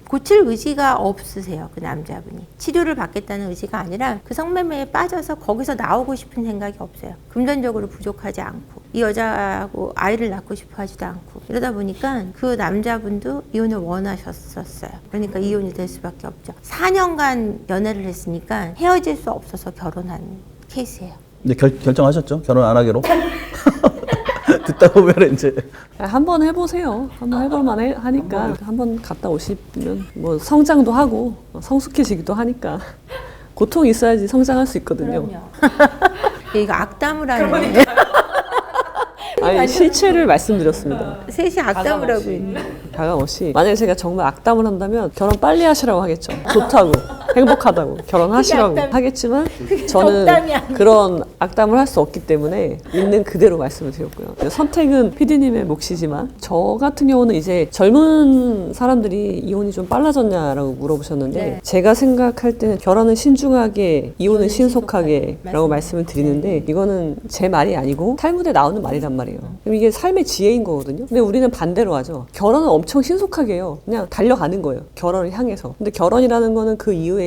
고칠 의지가 없으세요. 그 남자분이. 치료를 받겠다는 의지가 아니라 그 성매매에 빠져서 거기서 나오고 싶은 생각이 없어요. 금전적으로 부족하지 않고 이 여자하고 아이를 낳고 싶어 하지도 않고 이러다 보니까 그 남자분도 이혼을 원하셨었어요. 그러니까 이혼이 될 수밖에 없죠. 4년간 연애를 했으니까 헤어질 수 없어서 결혼한 케이스예요. 근데 결정하셨죠? 결혼 안 하기로? 듣다 보면 이제 한번 해보세요. 한번 해볼만 하니까 한번 갔다 오시면 뭐 성장도 하고 성숙해지기도 하니까 고통이 있어야지 성장할 수 있거든요. 이거 악담을 하네. 아니 실체를 말씀드렸습니다. 셋이 악담을 하고 있네. 가감 없이 만약에 제가 정말 악담을 한다면 결혼 빨리 하시라고 하겠죠. 좋다고 행복하다고 결혼하시라고 하겠지만 저는 그런 악담을 할 수 없기 때문에 있는 그대로 말씀을 드렸고요. 선택은 PD님의 몫이지만 저 같은 경우는 이제 젊은 사람들이 이혼이 좀 빨라졌냐라고 물어보셨는데 네. 제가 생각할 때는 결혼은 신중하게 이혼은 신속하게 라고 말씀을 드리는데 이거는 제 말이 아니고 탈무드에 나오는 말이란 말이에요. 그럼 이게 삶의 지혜인 거거든요. 근데 우리는 반대로 하죠. 결혼은 엄청 신속하게 해요. 그냥 달려가는 거예요. 결혼을 향해서. 근데 결혼이라는 거는 그 이후에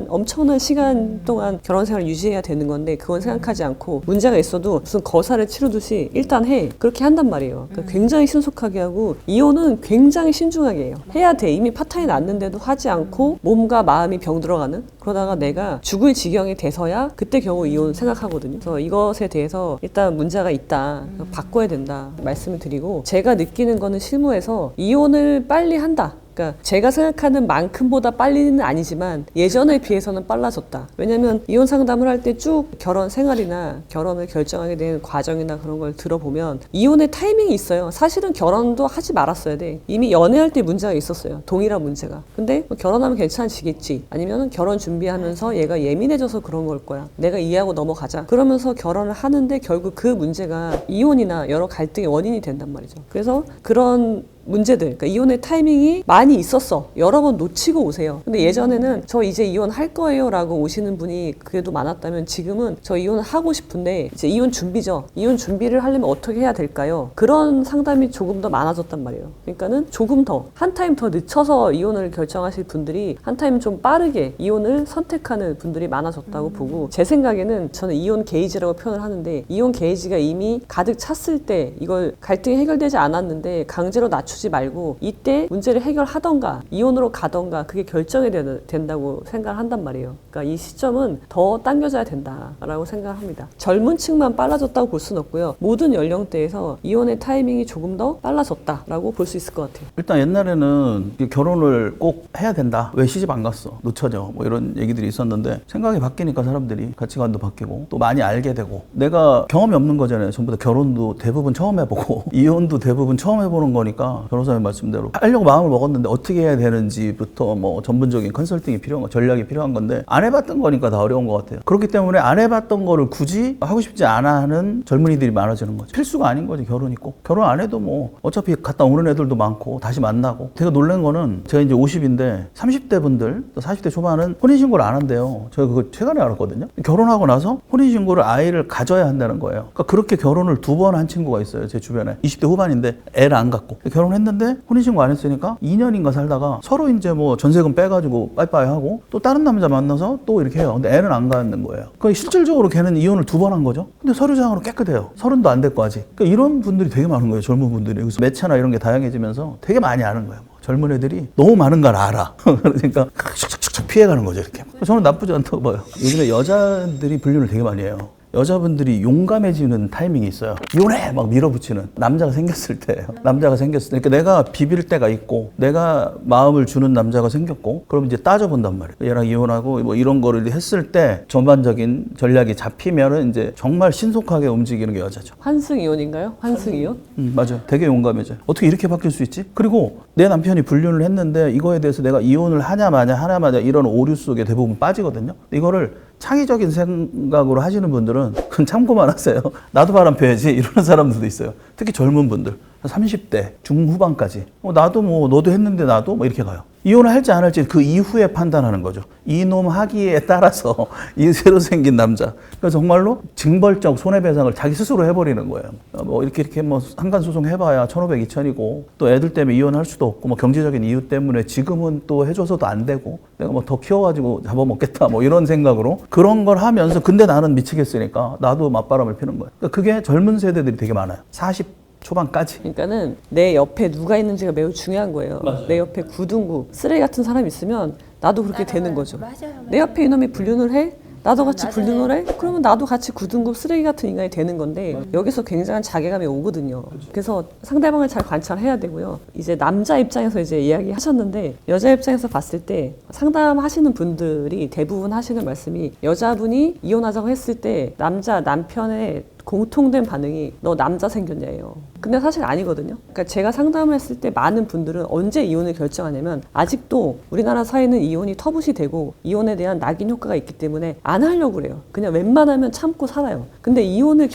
엄청난 시간 동안 결혼 생활을 유지해야 되는 건데 그건 생각하지 않고 문제가 있어도 무슨 거사를 치르듯이 일단 해. 그렇게 한단 말이에요. 그러니까 굉장히 신속하게 하고 이혼은 굉장히 신중하게 해요. 해야 돼. 이미 파탄이 났는데도 하지 않고 몸과 마음이 병들어가는 그러다가 내가 죽을 지경이 돼서야 그때 겨우 이혼 생각하거든요. 그래서 이것에 대해서 일단 문제가 있다. 바꿔야 된다. 말씀을 드리고 제가 느끼는 거는 실무에서 이혼을 빨리 한다. 그러니까 제가 생각하는 만큼보다 빨리는 아니지만 예전에 비해서는 빨라졌다. 왜냐하면 이혼 상담을 할 때 쭉 결혼 생활이나 결혼을 결정하게 된 과정이나 그런 걸 들어보면 이혼의 타이밍이 있어요. 사실은 결혼도 하지 말았어야 돼. 이미 연애할 때 문제가 있었어요. 동일한 문제가. 근데 뭐 결혼하면 괜찮아지겠지. 아니면 결혼 준비하면서 얘가 예민해져서 그런 걸 거야. 내가 이해하고 넘어가자. 그러면서 결혼을 하는데 결국 그 문제가 이혼이나 여러 갈등의 원인이 된단 말이죠. 그래서 그런 문제들, 그러니까 이혼의 타이밍이 많이 있었어. 여러 번 놓치고 오세요. 근데 예전에는 저 이제 이혼할 거예요 라고 오시는 분이 그래도 많았다면 지금은 저 이혼을 하고 싶은데 이제 이혼 준비죠. 이혼 준비를 하려면 어떻게 해야 될까요? 그런 상담이 조금 더 많아졌단 말이에요. 그러니까는 조금 더 한 타임 더 늦춰서 이혼을 결정하실 분들이 한 타임 좀 빠르게 이혼을 선택하는 분들이 많아졌다고 보고 제 생각에는 저는 이혼 게이지라고 표현을 하는데 이혼 게이지가 이미 가득 찼을 때 이걸 갈등이 해결되지 않았는데 강제로 낮추지 말고 이때 문제를 해결하던가 이혼으로 가던가 그게 결정이 된다고 생각을 한단 말이에요. 그러니까 이 시점은 더 당겨져야 된다라고 생각합니다. 젊은 층만 빨라졌다고 볼 수는 없고요. 모든 연령대에서 이혼의 타이밍이 조금 더 빨라졌다라고 볼 수 있을 것 같아요. 일단 옛날에는 결혼을 꼭 해야 된다. 왜 시집 안 갔어? 늦춰져. 뭐 이런 얘기들이 있었는데 생각이 바뀌니까 사람들이 가치관도 바뀌고 또 많이 알게 되고 내가 경험이 없는 거잖아요. 전부 다 결혼도 대부분 처음 해보고 이혼도 대부분 처음 해보는 거니까 변호사님 말씀대로 하려고 마음을 먹었는데 어떻게 해야 되는지부터 뭐 전문적인 컨설팅이 필요한 거, 전략이 필요한 건데 안 해봤던 거니까 다 어려운 것 같아요. 그렇기 때문에 안 해봤던 거를 굳이 하고 싶지 않아 하는 젊은이들이 많아지는 거죠. 필수가 아닌 거지 결혼이 꼭. 결혼 안 해도 뭐 어차피 갔다 오는 애들도 많고 다시 만나고. 제가 놀란 거는 제가 이제 50인데 30대 분들 또 40대 초반은 혼인신고를 안 한대요. 제가 그거 최근에 알았거든요. 결혼하고 나서 혼인신고를 아이를 가져야 한다는 거예요. 그러니까 그렇게 결혼을 2번 한 친구가 있어요. 제 주변에 20대 후반인데 애를 안 갖고 결혼했는데 혼인신고 안 했으니까 2년인가 살다가 서로 이제 뭐 전세금 빼가지고 빠이빠이 하고 또 다른 남자 만나서 또 이렇게 해요. 근데 애는 안 갖는 거예요. 그러니까 실질적으로 걔는 이혼을 2번 한 거죠. 근데 서류상으로 깨끗해요. 30도 안 됐고 아직. 그러니까 이런 분들이 되게 많은 거예요. 젊은 분들이. 그래서 매체나 이런 게 다양해지면서 되게 많이 아는 거예요. 젊은 애들이 너무 많은 걸 알아. 그러니까 촥촥촥 피해가는 거죠. 이렇게. 저는 나쁘지 않다고 봐요. 요즘에 여자들이 불륜을 되게 많이 해요. 여자분들이 용감해지는 타이밍이 있어요. 이혼해! 막 밀어붙이는. 남자가 생겼을 때예요. 남자가 생겼을 때. 그러니까 내가 비빌 때가 있고 내가 마음을 주는 남자가 생겼고 그럼 이제 따져본단 말이에요. 얘랑 이혼하고 뭐 이런 거를 했을 때 전반적인 전략이 잡히면은 이제 정말 신속하게 움직이는 게 여자죠. 환승 이혼인가요? 환승 이혼? 맞아요. 되게 용감해져요. 어떻게 이렇게 바뀔 수 있지? 그리고 내 남편이 불륜을 했는데 이거에 대해서 내가 이혼을 하냐 마냐 이런 오류 속에 대부분 빠지거든요. 이거를 창의적인 생각으로 하시는 분들은 그건 참고만 하세요. 나도 바람 펴야지 이러는 사람들도 있어요. 특히 젊은 분들 30대 중후반까지 나도 뭐 너도 했는데 나도 뭐 이렇게 가요. 이혼을 할지 안 할지 그 이후에 판단하는 거죠. 이놈 하기에 따라서 이 새로 생긴 남자. 그러니까 정말로 징벌적 손해배상을 자기 스스로 해버리는 거예요. 뭐 이렇게 뭐 한간소송 해봐야 1,500, 2,000이고 또 애들 때문에 이혼할 수도 없고 뭐 경제적인 이유 때문에 지금은 또 해줘서도 안 되고 내가 뭐 더 키워가지고 잡아먹겠다 뭐 이런 생각으로 그런 걸 하면서 근데 나는 미치겠으니까 나도 맞바람을 피는 거예요. 그러니까 그게 젊은 세대들이 되게 많아요. 40 초반까지. 그러니까는 내 옆에 누가 있는지가 매우 중요한 거예요. 맞아요. 내 옆에 구둥구 쓰레기 같은 사람이 있으면 나도 그렇게 되는 거죠. 맞아요. 내 옆에 이놈이 불륜을 해? 나도 같이 불륜을 해? 그러면 나도 같이 9등급 쓰레기 같은 인간이 되는 건데 여기서 굉장한 자괴감이 오거든요. 그래서 상대방을 잘 관찰해야 되고요. 이제 남자 입장에서 이제 이야기하셨는데 여자 입장에서 봤을 때 상담하시는 분들이 대부분 하시는 말씀이 여자분이 이혼하자고 했을 때 남편의 공통된 반응이 너 남자 생겼냐예요. 근데 사실 아니거든요. 그러니까 제가 상담을 했을 때 많은 분들은 언제 이혼을 결정하냐면 아직도 우리나라 사회는 이혼이 터부시 되고 이혼에 대한 낙인 효과가 있기 때문에 안 하려고 그래요. 그냥 웬만하면 참고 살아요. 근데 이혼을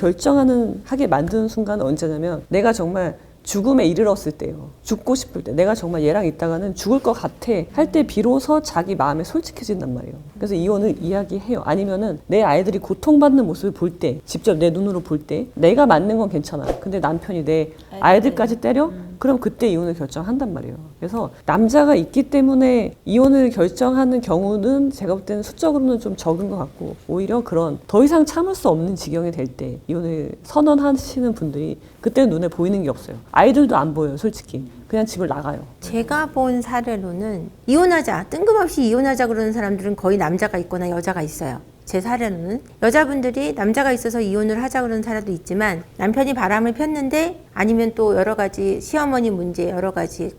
하게 만드는 순간은 언제냐면 내가 정말 죽음에 이르렀을 때요. 죽고 싶을 때 내가 정말 얘랑 있다가는 죽을 것 같아 할 때 비로소 자기 마음에 솔직해진단 말이에요. 그래서 이혼을 이야기해요. 아니면은 내 아이들이 고통받는 모습을 볼 때 직접 내 눈으로 볼 때 내가 맞는 건 괜찮아. 근데 남편이 내 아이들까지 때려? 그럼 그때 이혼을 결정한단 말이에요. 그래서 남자가 있기 때문에 이혼을 결정하는 경우는 제가 볼 때는 수적으로는 좀 적은 것 같고 오히려 그런 더 이상 참을 수 없는 지경이 될 때 이혼을 선언하시는 분들이 그때는 눈에 보이는 게 없어요. 아이들도 안 보여요, 솔직히. 그냥 집을 나가요. 제가 본 사례로는 이혼하자, 뜬금없이 이혼하자 그러는 사람들은 거의 남자가 있거나 여자가 있어요. 제 사례로는 여자분들이 남자가 있어서 이혼을 하자 그러는 사례도 있지만 남편이 바람을 폈는데 아니면 또 여러 가지 시어머니 문제, 여러 가지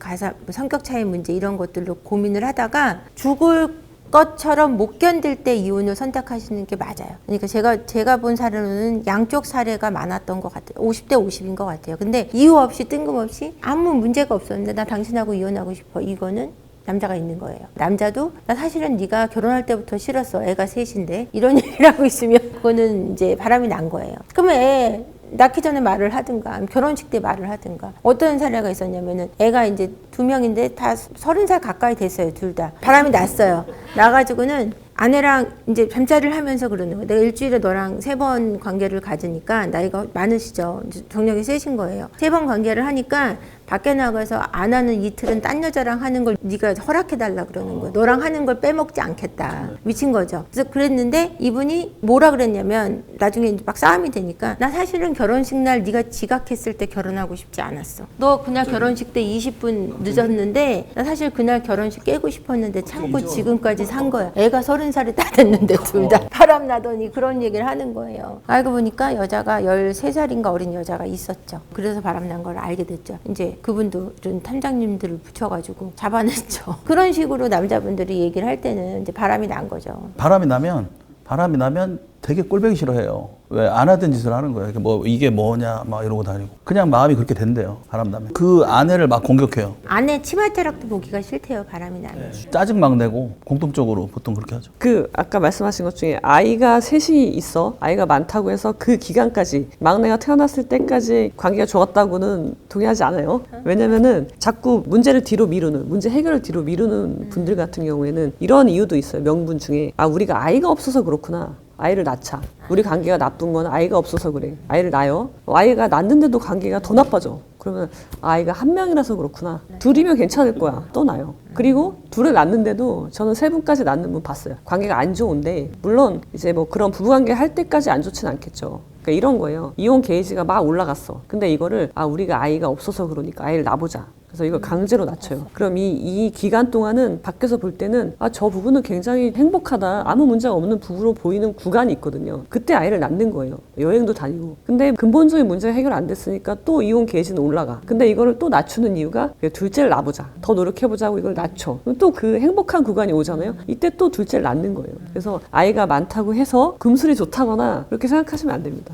성격 차이 문제 이런 것들로 고민을 하다가 죽을 것처럼 못 견딜 때 이혼을 선택하시는 게 맞아요. 그러니까 제가 본 사례로는 양쪽 사례가 많았던 것 같아요. 50대 50인 것 같아요. 근데 이유 없이 뜬금없이 아무 문제가 없었는데 나 당신하고 이혼하고 싶어. 이거는 남자가 있는 거예요. 남자도 나 사실은 네가 결혼할 때부터 싫었어. 애가 셋인데 이런 얘기를 하고 있으면 그거는 이제 바람이 난 거예요. 그러면 애 낳기 전에 말을 하든가 결혼식 때 말을 하든가. 어떤 사례가 있었냐면은 애가 이제 2명인데 다 30살 가까이 됐어요. 둘 다 바람이 났어요. 나가지고는 아내랑 이제 잠자리를 하면서 그러는 거예요. 내가 일주일에 너랑 3번 관계를 가지니까 나이가 많으시죠. 정력이 세신 거예요. 3번 관계를 하니까 밖에 나가서 안 하는 이틀은 딴 여자랑 하는 걸 네가 허락해달라 그러는 거예요. 너랑 하는 걸 빼먹지 않겠다. 미친 거죠. 그래서 그랬는데 이분이 뭐라 그랬냐면 나중에 이제 막 싸움이 되니까 나 사실은 결혼식 날 네가 지각했을 때 결혼하고 싶지 않았어. 너 그날 결혼식 때 20분 늦었는데 나 사실 그날 결혼식 깨고 싶었는데 참고 지금까지 산 거야. 애가 30살이 다 됐는데 둘 다 바람 나더니 그런 얘기를 하는 거예요. 알고 보니까 여자가 13살인가 어린 여자가 있었죠. 그래서 바람 난 걸 알게 됐죠. 이제 그분도 좀 탐장님들을 붙여가지고 잡아냈죠. 그런 식으로 남자분들이 얘기를 할 때는 이제 바람이 난 거죠. 바람이 나면 되게 꼴보기 싫어해요. 왜 안 하던 짓을 하는 거예요. 뭐 이게 뭐냐 막 이러고 다니고 그냥 마음이 그렇게 된대요. 바람 나면 그 아내를 막 공격해요. 아내 치마자락도 보기가 싫대요. 바람이 나면. 짜증 막 내고 공통적으로 보통 그렇게 하죠. 아까 말씀하신 것 중에 아이가 셋이 있어. 아이가 많다고 해서 그 기간까지 막내가 태어났을 때까지 관계가 좋았다고는 동의하지 않아요. 왜냐면은 자꾸 문제 해결을 뒤로 미루는 분들 같은 경우에는 이런 이유도 있어요. 명분 중에 우리가 아이가 없어서 그렇구나. 아이를 낳자. 우리 관계가 나쁜 건 아이가 없어서 그래. 아이를 낳아요. 아이가 낳는데도 관계가 더 나빠져. 그러면 아이가 1명이라서 그렇구나. 2이면 괜찮을 거야. 또 낳아요. 그리고 2을 낳는데도 저는 3분까지 낳는 분 봤어요. 관계가 안 좋은데 물론 이제 뭐 그런 부부관계 할 때까지 안 좋진 않겠죠. 그러니까 이런 거예요. 이혼 게이지가 막 올라갔어. 근데 이거를 우리가 아이가 없어서 그러니까 아이를 낳아보자. 그래서 이걸 강제로 낮춰요. 그럼 이 기간 동안은 밖에서 볼 때는 저 부부는 굉장히 행복하다. 아무 문제가 없는 부부로 보이는 구간이 있거든요. 그때 아이를 낳는 거예요. 여행도 다니고. 근데 근본적인 문제가 해결 안 됐으니까 또 이혼 게이지는 올라가. 근데 이거를 또 낮추는 이유가 둘째를 낳아보자. 더 노력해보자고 이걸 낮춰. 또 그 행복한 구간이 오잖아요. 이때 또 둘째를 낳는 거예요. 그래서 아이가 많다고 해서 금술이 좋다거나 그렇게 생각하시면 안 됩니다.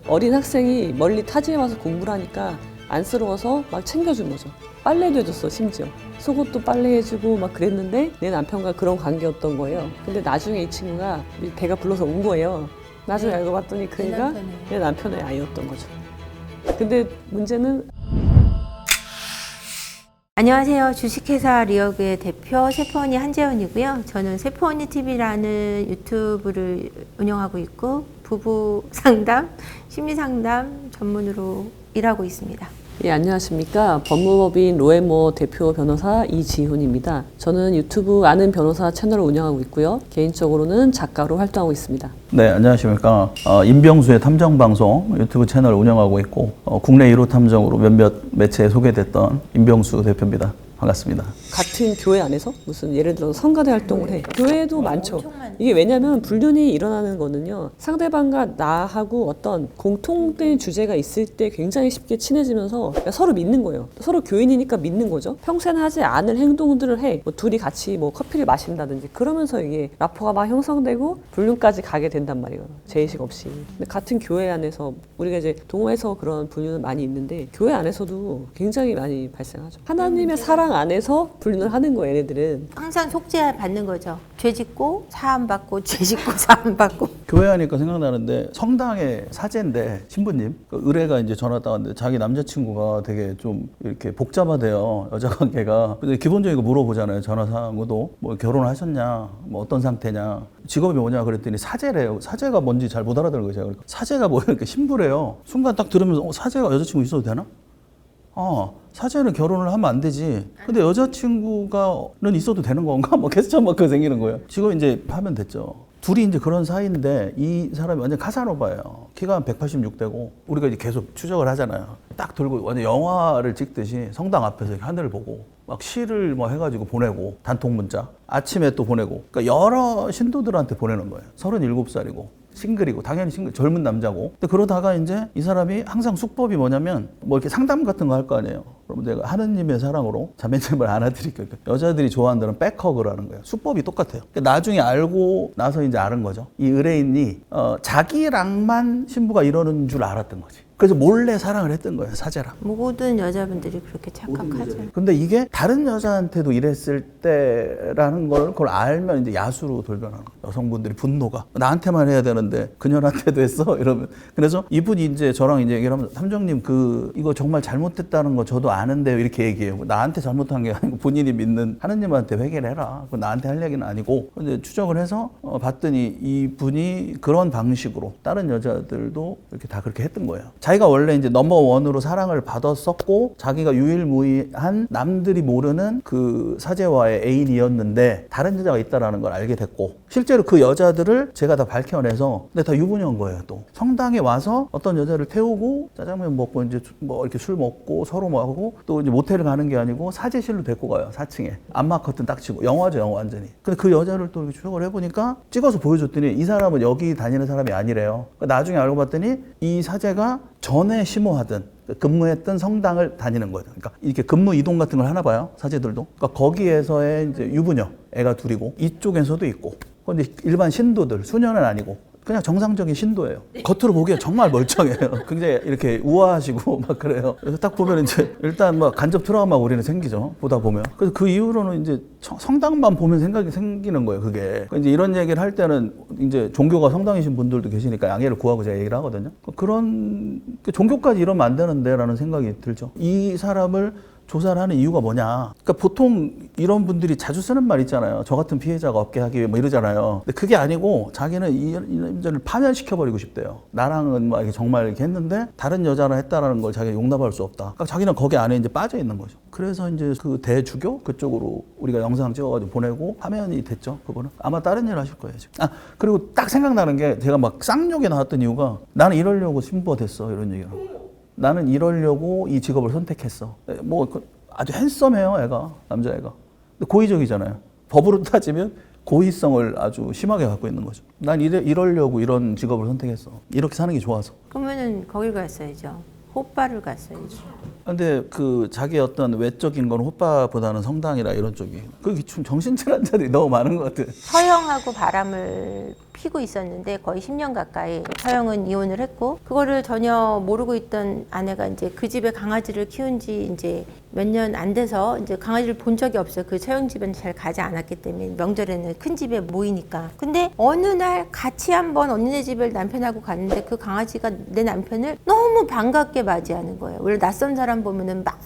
어린 학생이 멀리 타지에 와서 공부를 하니까 안쓰러워서 막 챙겨준 거죠. 빨래도 해줬어, 심지어. 속옷도 빨래해주고 막 그랬는데 내 남편과 그런 관계였던 거예요. 근데 나중에 이 친구가 배가 불러서 온 거예요. 나중에 알고 봤더니 그애가 내 남편의 아이였던 거죠. 근데 문제는 안녕하세요. 주식회사 리어그의 대표 세포언니 한재원이고요. 저는 세포언니 TV라는 유튜브를 운영하고 있고 부부 상담, 심리 상담 전문으로 일하고 있습니다. 예, 안녕하십니까. 법무법인 로에모 대표 변호사 이지훈입니다. 저는 유튜브 아는 변호사 채널을 운영하고 있고요. 개인적으로는 작가로 활동하고 있습니다. 네, 안녕하십니까. 임병수의 탐정방송 유튜브 채널을 운영하고 있고 국내 1호 탐정으로 몇몇 매체에 소개됐던 임병수 대표입니다. 반갑습니다. 같은 교회 안에서 무슨 예를 들어 성가대 활동을 해. 교회도 많죠. 이게 왜냐면 불륜이 일어나는 거는요. 상대방과 나하고 어떤 공통된 주제가 있을 때 굉장히 쉽게 친해지면서 서로 믿는 거예요. 서로 교인이니까 믿는 거죠. 평생 하지 않을 행동들을 해. 뭐 둘이 같이 뭐 커피를 마신다든지 그러면서 이게 라포가 막 형성되고 불륜까지 가게 된단 말이에요. 제의식 없이. 근데 같은 교회 안에서 우리가 이제 동호회에서 그런 불륜은 많이 있는데 교회 안에서도 굉장히 많이 발생하죠. 하나님의 사랑 안에서 불륜을 하는 거예요, 얘네들은. 항상 속죄 받는 거죠. 죄 짓고 사함 받고 죄 짓고 사함 받고. 교회 하니까 생각나는데 성당의 사제인데 신부님 그 의뢰가 이제 전화 왔다는데 자기 남자친구가 되게 좀 이렇게 복잡하대요, 여자 관계가. 근데 기본적인 거 물어보잖아요, 전화상으로도. 뭐 결혼하셨냐, 뭐 어떤 상태냐, 직업이 뭐냐 그랬더니 사제래요. 사제가 뭔지 잘 못 알아들은 거예요. 제가. 사제가 뭐예요? 이렇게 신부래요. 순간 딱 들으면서 사제가 여자친구 있어도 되나? 사제는 결혼을 하면 안 되지. 근데 여자친구가는 있어도 되는 건가? 뭐 계속 막 그거 생기는 거예요. 지금 이제 하면 됐죠. 둘이 이제 그런 사이인데 이 사람이 완전 카사노바예요. 키가 한 186대고 우리가 이제 계속 추적을 하잖아요. 딱 들고 완전 영화를 찍듯이 성당 앞에서 이렇게 하늘을 보고 막 시를 뭐 해가지고 보내고 단통 문자 아침에 또 보내고 그러니까 여러 신도들한테 보내는 거예요. 37살이고. 싱글이고 당연히 싱글 젊은 남자고. 근데 그러다가 이제 이 사람이 항상 수법이 뭐냐면 뭐 이렇게 상담 같은 거 할 거 아니에요. 그러면 내가 하느님의 사랑으로 자매님을 안아드릴게요. 여자들이 좋아한다는 백허그를 하는 거예요. 수법이 똑같아요. 나중에 알고 나서 이제 아는 거죠. 이 의뢰인이 자기랑만 신부가 이러는 줄 알았던 거지. 그래서 몰래 사랑을 했던 거예요, 사제랑. 모든 여자분들이 그렇게 착각하죠. 근데 이게 다른 여자한테도 이랬을 때라는 걸 그걸 알면 이제 야수로 돌변하는 거예요. 여성분들이 분노가 나한테만 해야 되는데 그녀한테도 했어 이러면. 그래서 이분이 이제 저랑 이제 얘기를 하면 삼정님 이거 정말 잘못했다는 거 저도 아는데요 이렇게 얘기해요. 나한테 잘못한 게 아니고 본인이 믿는 하느님한테 회개를 해라. 그건 나한테 할 얘기는 아니고. 근데 추적을 해서 봤더니 이분이 그런 방식으로 다른 여자들도 이렇게 다 그렇게 했던 거예요. 자기가 원래 이제 넘버원으로 사랑을 받았었고 자기가 유일무이한 남들이 모르는 그 사제와의 애인이었는데 다른 여자가 있다라는 걸 알게 됐고 실제로 그 여자들을 제가 다 밝혀내서 근데 다 유부녀인 거예요. 또 성당에 와서 어떤 여자를 태우고 짜장면 먹고 이제 뭐 이렇게 술 먹고 서로 뭐 하고 또 이제 모텔을 가는 게 아니고 사제실로 데리고 가요. 4층에 안마 커튼 딱 치고 영화죠, 영화 완전히. 근데 그 여자를 또 이렇게 추적을 해보니까 찍어서 보여줬더니 이 사람은 여기 다니는 사람이 아니래요. 그러니까 나중에 알고 봤더니 이 사제가 전에 심호하던 근무했던 성당을 다니는 거예요. 그러니까 이렇게 근무 이동 같은 걸 하나 봐요, 사제들도. 그러니까 거기에서의 이제 유부녀 애가 둘이고 이쪽에서도 있고. 근데 일반 신도들 수녀는 아니고 그냥 정상적인 신도예요. 겉으로 보기에 정말 멀쩡해요. 굉장히 이렇게 우아하시고 막 그래요. 그래서 딱 보면 이제 일단 뭐 간접 트라우마 우리는 생기죠. 보다 보면. 그래서 그 이후로는 이제 성당만 보면 생각이 생기는 거예요. 그게. 이제 이런 얘기를 할 때는 이제 종교가 성당이신 분들도 계시니까 양해를 구하고 제가 얘기를 하거든요. 그런 종교까지 이러면 안 되는데라는 생각이 들죠. 이 사람을 조사를 하는 이유가 뭐냐. 그러니까 보통 이런 분들이 자주 쓰는 말 있잖아요. 저 같은 피해자가 없게 하기 위해 뭐 이러잖아요. 근데 그게 아니고 자기는 이 남자를 파면시켜버리고 싶대요. 나랑은 막 이렇게 정말 이렇게 했는데 다른 여자랑 했다라는 걸 자기가 용납할 수 없다. 그러니까 자기는 거기 안에 이제 빠져 있는 거죠. 그래서 이제 그 대주교 그쪽으로 우리가 영상 찍어가지고 보내고 파면이 됐죠. 그분은 아마 다른 일 하실 거예요 지금. 그리고 딱 생각나는 게 제가 막 쌍욕에 나왔던 이유가 나는 이러려고 신부가 됐어 이런 얘기를. 나는 이러려고 이 직업을 선택했어. 뭐 아주 핸섬해요, 애가. 남자애가. 근데 고의적이잖아요. 법으로 따지면 고의성을 아주 심하게 갖고 있는 거죠. 난 이러려고 이런 직업을 선택했어. 이렇게 사는 게 좋아서. 그러면은 거길 갔어야죠. 호빠를 갔어야죠. 근데 그 자기 어떤 외적인 건 호빠보다는 성당이라 이런 쪽이. 그게 좀 정신질환자들이 너무 많은 것 같아. 서영하고 바람을 피고 있었는데 거의 10년 가까이. 서영은 이혼을 했고 그거를 전혀 모르고 있던 아내가 이제 그 집에 강아지를 키운 지 이제 몇 년 안 돼서 이제 강아지를 본 적이 없어요. 그 서영 집에는 잘 가지 않았기 때문에 명절에는 큰 집에 모이니까. 근데 어느 날 같이 한번 언니네 집에 남편하고 갔는데 그 강아지가 내 남편을 너무 반갑게 맞이하는 거예요. 원래 낯선 사람 보면은 막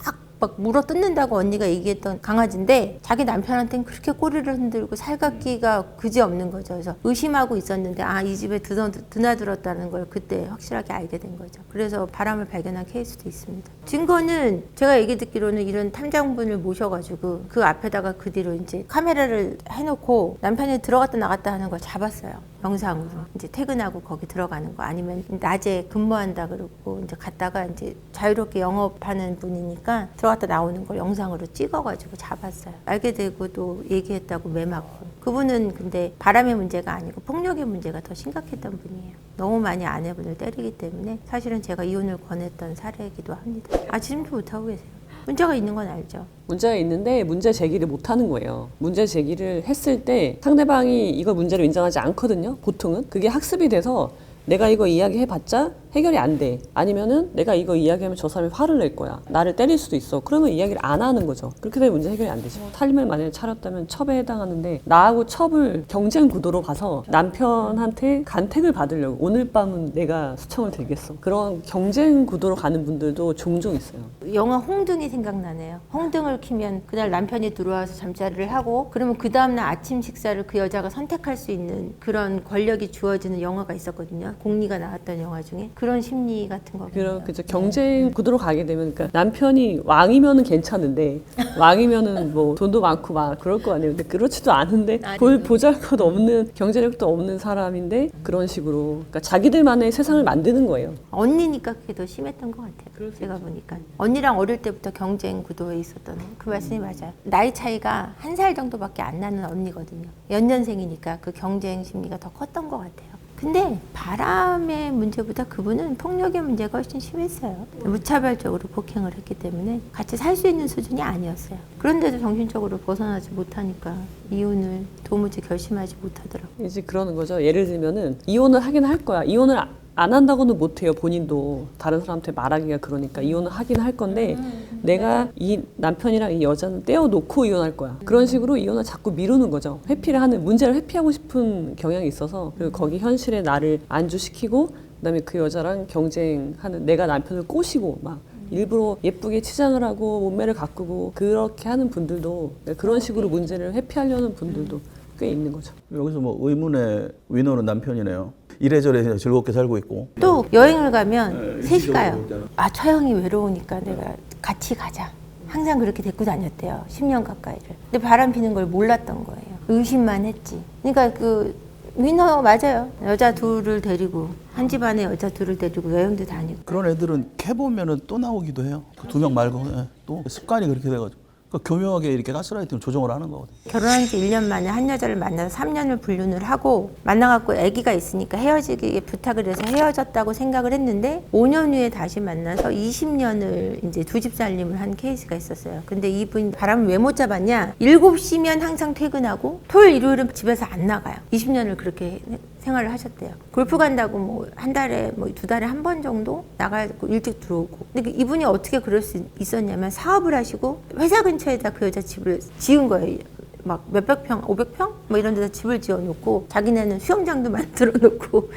물어 뜯는다고 언니가 얘기했던 강아지인데 자기 남편한테는 그렇게 꼬리를 흔들고 살갑기가 그지없는 거죠. 그래서 의심하고 있었는데 이 집에 드나들었다는 걸 그때 확실하게 알게 된 거죠. 그래서 바람을 발견한 케이스도 있습니다. 증거는 제가 얘기 듣기로는 이런 탐정분을 모셔가지고 그 앞에다가 그 뒤로 이제 카메라를 해놓고 남편이 들어갔다 나갔다 하는 걸 잡았어요. 영상으로. 이제 퇴근하고 거기 들어가는 거 아니면 낮에 근무한다 그러고 이제 갔다가 이제 자유롭게 영업하는 분이니까 들어갔다 들어갔다 나오는 걸 영상으로 찍어가지고 잡았어요. 알게 되고 또 얘기했다고 매 맞고. 그분은 근데 바람의 문제가 아니고 폭력의 문제가 더 심각했던 분이에요. 너무 많이 아내분을 때리기 때문에 사실은 제가 이혼을 권했던 사례이기도 합니다. 지금도 못하고 계세요. 문제가 있는 건 알죠. 문제가 있는데 문제 제기를 못 하는 거예요. 문제 제기를 했을 때 상대방이 이걸 문제로 인정하지 않거든요. 보통은. 그게 학습이 돼서 내가 이거 이야기해봤자 해결이 안 돼. 아니면은 내가 이거 이야기하면 저 사람이 화를 낼 거야. 나를 때릴 수도 있어. 그러면 이야기를 안 하는 거죠. 그렇게 되면 문제 해결이 안 되죠. 살림을 만약에 차렸다면 첩에 해당하는데 나하고 첩을 경쟁 구도로 가서 남편한테 간택을 받으려고 오늘 밤은 내가 수청을 들겠어. 그런 경쟁 구도로 가는 분들도 종종 있어요. 영화 홍등이 생각나네요. 홍등을 키면 그날 남편이 들어와서 잠자리를 하고 그러면 그 다음날 아침 식사를 그 여자가 선택할 수 있는 그런 권력이 주어지는 영화가 있었거든요. 공리가 나왔던 영화 중에. 그런 심리 같은 거. 그죠. 경쟁 구도로 가게 되면 그러니까 남편이 왕이면은 괜찮은데 왕이면은 뭐 돈도 많고 막 그럴 거 아니에요. 근데 그렇지도 않은데 보잘것 없는 경제력도 없는 사람인데 그런 식으로 그러니까 자기들만의 세상을 만드는 거예요. 언니니까 그게 더 심했던 것 같아요. 제가 보니까. 언니랑 어릴 때부터 경쟁 구도에 있었던 그 말씀이 맞아요. 나이 차이가 1살 정도밖에 안 나는 언니거든요. 연년생이니까 그 경쟁 심리가 더 컸던 것 같아요. 근데 바람의 문제보다 그분은 폭력의 문제가 훨씬 심했어요. 무차별적으로 폭행을 했기 때문에 같이 살 수 있는 수준이 아니었어요. 그런데도 정신적으로 벗어나지 못하니까 이혼을 도무지 결심하지 못하더라고요. 이제 그러는 거죠. 예를 들면은 이혼을 하긴 할 거야. 이혼을 안 한다고는 못해요. 본인도 다른 사람한테 말하기가 그러니까 이혼을 하긴 할 건데 내가 이 남편이랑 이 여자는 떼어놓고 이혼할 거야. 그런 식으로 이혼을 자꾸 미루는 거죠. 회피를 하는 문제를 회피하고 싶은 경향이 있어서 그리고 거기 현실에 나를 안주시키고 그다음에 그 여자랑 경쟁하는 내가 남편을 꼬시고 막 일부러 예쁘게 치장을 하고 몸매를 가꾸고 그렇게 하는 분들도 그런 식으로 문제를 회피하려는 분들도 꽤 있는 거죠. 여기서 뭐 의문의 위너는 남편이네요. 이래저래 즐겁게 살고 있고. 또 여행을 가면 셋이 가요. 처형이 외로우니까 내가 같이 가자. 항상 그렇게 데리고 다녔대요. 10년 가까이를. 근데 바람 피는 걸 몰랐던 거예요. 의심만 했지. 그러니까 그 위너 맞아요. 여자 둘을 데리고 한 집안에 여자 둘을 데리고 여행도 다니고. 그런 애들은 캐보면은 또 나오기도 해요. 그 2명 말고 또 습관이 그렇게 돼가지고. 교묘하게 이렇게 가스라이팅 조정을 하는 거거든요. 결혼한 지 1년 만에 한 여자를 만나서 3년을 불륜을 하고 만나갖고 아기가 있으니까 헤어지기 부탁을 해서 헤어졌다고 생각을 했는데 5년 후에 다시 만나서 20년을 이제 두 집 살림을 한 케이스가 있었어요. 근데 이분 바람을 왜 못 잡았냐? 7시면 항상 퇴근하고 토요일 일요일은 집에서 안 나가요. 20년을 그렇게 생활을 하셨대요. 골프 간다고 뭐 한 달에 뭐 2달에 한 번 정도 나가고 일찍 들어오고. 근데 이분이 어떻게 그럴 수 있었냐면 사업을 하시고 회사 근처에다 그 여자 집을 지은 거예요. 막 몇백 평, 500평? 뭐 이런 데다 집을 지어놓고 자기네는 수영장도 만들어 놓고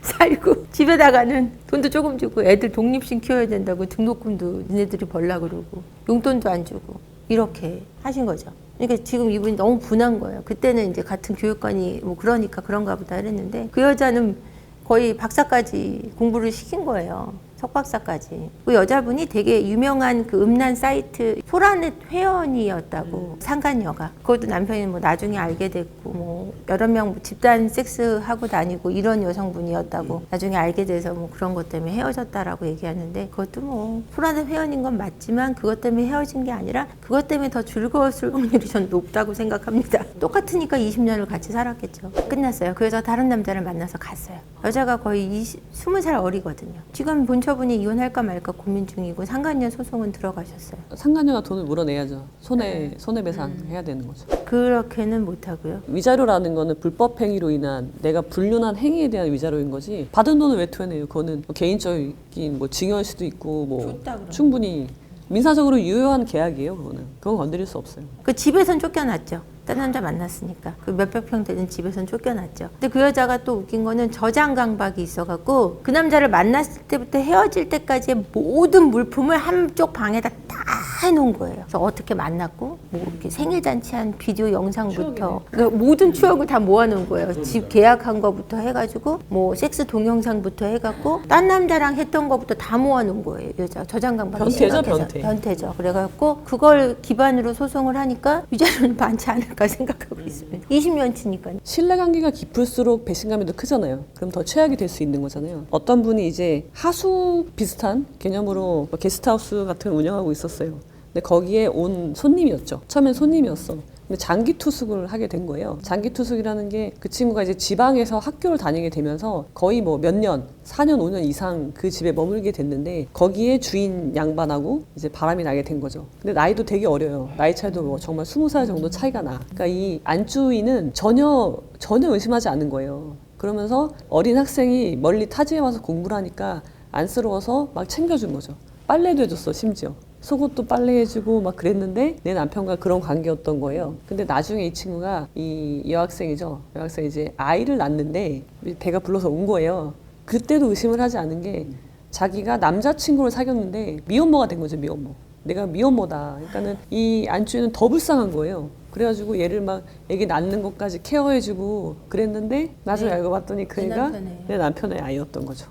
살고 집에다가는 돈도 조금 주고 애들 독립심 키워야 된다고 등록금도 니네들이 벌라 그러고 용돈도 안 주고 이렇게 하신 거죠. 그러니까 지금 이분이 너무 분한 거예요. 그때는 이제 같은 교육관이 뭐 그러니까 그런가 보다 이랬는데 그 여자는 거의 박사까지 공부를 시킨 거예요. 석박사까지. 그 여자분이 되게 유명한 그 음란 사이트 소라넷 회원이었다고 상간녀가. 그것도 남편이 뭐 나중에 알게 됐고 뭐 여러 명 집단 섹스 하고 다니고 이런 여성분이었다고 나중에 알게 돼서 뭐 그런 것 때문에 헤어졌다라고 얘기하는데 그것도 뭐 소라넷 회원인 건 맞지만 그것 때문에 헤어진 게 아니라 그것 때문에 더 즐거웠을 확률이 전 높다고 생각합니다. 똑같으니까 20년을 같이 살았겠죠. 끝났어요. 그래서 다른 남자를 만나서 갔어요. 여자가 거의 20살 어리거든요. 지금 본처분이 이혼할까 말까 고민 중이고 상간녀 소송은 들어가셨어요. 상간녀가 돈을 물어내야죠. 손해배상 해야 되는 거죠. 그렇게는 못하고요. 위자료라는 거는 불법 행위로 인한 내가 불륜한 행위에 대한 위자료인 거지 받은 돈을 왜 토해내요? 그거는 뭐 개인적인 뭐 증여일 수도 있고 뭐 충분히 민사적으로 유효한 계약이에요. 그건 건드릴 수 없어요. 그 집에선 쫓겨났죠. 딴 남자 만났으니까 그 몇백 평 되는 집에선 쫓겨났죠. 근데 그 여자가 또 웃긴 거는 저장 강박이 있어갖고 그 남자를 만났을 때부터 헤어질 때까지의 모든 물품을 한쪽 방에다 다 해놓은 거예요. 그래서 어떻게 만났고 뭐 이렇게 생일 잔치한 비디오 영상부터 그러니까 모든 추억을 다 모아놓은 거예요. 집 계약한 거부터 해가지고 뭐 섹스 동영상부터 해갖고 딴 남자랑 했던 거부터 다 모아놓은 거예요. 여자 저장 강박이 변태죠. 변태죠. 그래갖고 그걸 기반으로 소송을 하니까 위자료는 많지 않을까 생각하고 있습니다. 20년치니까요. 신뢰관계가 깊을수록 배신감이 더 크잖아요. 그럼 더 최악이 될 수 있는 거잖아요. 어떤 분이 이제 하수 비슷한 개념으로 게스트하우스 같은 걸 운영하고 있었어요. 근데 거기에 온 손님이었죠. 처음엔 손님이었어. 근데 장기 투숙을 하게 된 거예요. 장기 투숙이라는 게 그 친구가 이제 지방에서 학교를 다니게 되면서 거의 뭐 몇 년, 4년, 5년 이상 그 집에 머물게 됐는데 거기에 주인 양반하고 이제 바람이 나게 된 거죠. 근데 나이도 되게 어려요. 나이 차이도 뭐 정말 20살 정도 차이가 나. 그러니까 이 안주인은 전혀 의심하지 않는 거예요. 그러면서 어린 학생이 멀리 타지에 와서 공부를 하니까 안쓰러워서 막 챙겨준 거죠. 빨래도 해줬어, 심지어. 속옷도 빨래해주고 막 그랬는데 내 남편과 그런 관계였던 거예요. 근데 나중에 이 친구가 이 여학생이죠. 여학생이 이제 아이를 낳는데 배가 불러서 온 거예요. 그때도 의심을 하지 않은 게 자기가 남자친구를 사귀었는데 미혼모가 된 거죠, 미혼모. 내가 미혼모다. 그러니까는 이 안주인은 더 불쌍한 거예요. 그래가지고 얘를 막 애기 낳는 것까지 케어해주고 그랬는데 나중에 알고 봤더니 그 애가 내 남편의 아이였던 거죠.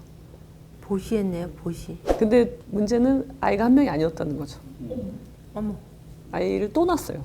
보시했네요, 보시. 근데 문제는 아이가 한 명이 아니었다는 거죠. 어머. 아이를 또 낳았어요.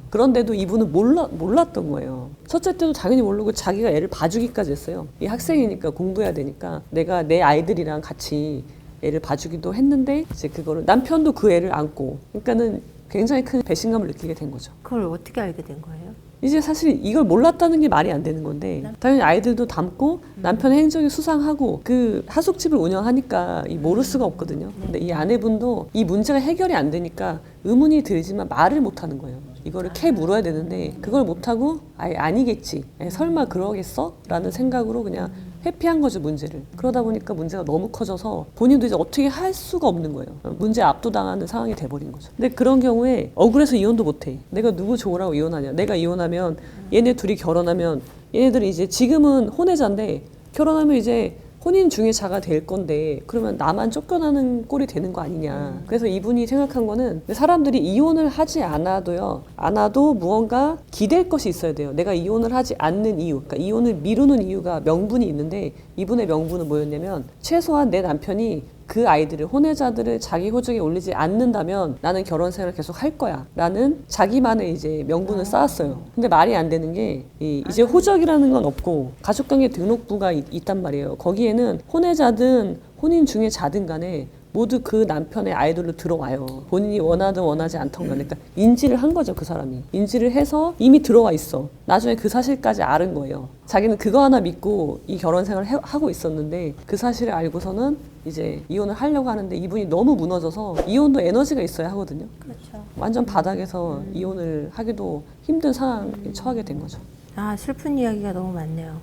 그런데도 이분은 몰랐던 거예요. 첫째 때도 당연히 모르고 자기가 애를 봐주기까지 했어요. 이 학생이니까 공부해야 되니까 내가 내 아이들이랑 같이 애를 봐주기도 했는데 이제 그거를 남편도 그 애를 안고 그러니까는 굉장히 큰 배신감을 느끼게 된 거죠. 그걸 어떻게 알게 된 거예요? 이제 사실 이걸 몰랐다는 게 말이 안 되는 건데 당연히 아이들도 담고 남편의 행적이 수상하고 그 하숙집을 운영하니까 모를 수가 없거든요. 근데 이 아내분도 이 문제가 해결이 안 되니까 의문이 들지만 말을 못 하는 거예요. 이거를 캐 물어야 되는데 그걸 못 하고 아예 아니겠지. 설마 그러겠어? 라는 생각으로 그냥 회피한 거죠, 문제를. 그러다 보니까 문제가 너무 커져서 본인도 이제 어떻게 할 수가 없는 거예요. 문제에 압도당하는 상황이 돼버린 거죠. 근데 그런 경우에 억울해서 이혼도 못해. 내가 누구 좋으라고 이혼하냐. 내가 이혼하면 얘네 둘이 결혼하면 얘네들이 이제 지금은 혼외자인데 결혼하면 이제 혼인 중개자가 될 건데 그러면 나만 쫓겨나는 꼴이 되는 거 아니냐. 그래서 이분이 생각한 거는 사람들이 이혼을 하지 않아도 무언가 기댈 것이 있어야 돼요. 내가 이혼을 하지 않는 이유, 그러니까 이혼을 미루는 이유가 명분이 있는데 이분의 명분은 뭐였냐면 최소한 내 남편이 그 아이들을 혼외자들을 자기 호적에 올리지 않는다면 나는 결혼 생활을 계속 할 거야 라는 자기만의 이제 명분을 쌓았어요. 근데 말이 안 되는 게 이제 호적이라는 건 없고 가족관계 등록부가 있단 말이에요. 거기에는 혼외자든 혼인 중개자든 간에 모두 그 남편의 아이돌로 들어와요. 본인이 원하든 원하지 않던 간에. 그러니까 인지를 한 거죠, 그 사람이. 인지를 해서 이미 들어와 있어. 나중에 그 사실까지 알은 거예요. 자기는 그거 하나 믿고 이 결혼 생활을 하고 있었는데 그 사실을 알고서는 이제 이혼을 하려고 하는데 이분이 너무 무너져서 이혼도 에너지가 있어야 하거든요. 그렇죠. 완전 바닥에서 이혼을 하기도 힘든 상황에 처하게 된 거죠. 아, 슬픈 이야기가 너무 많네요.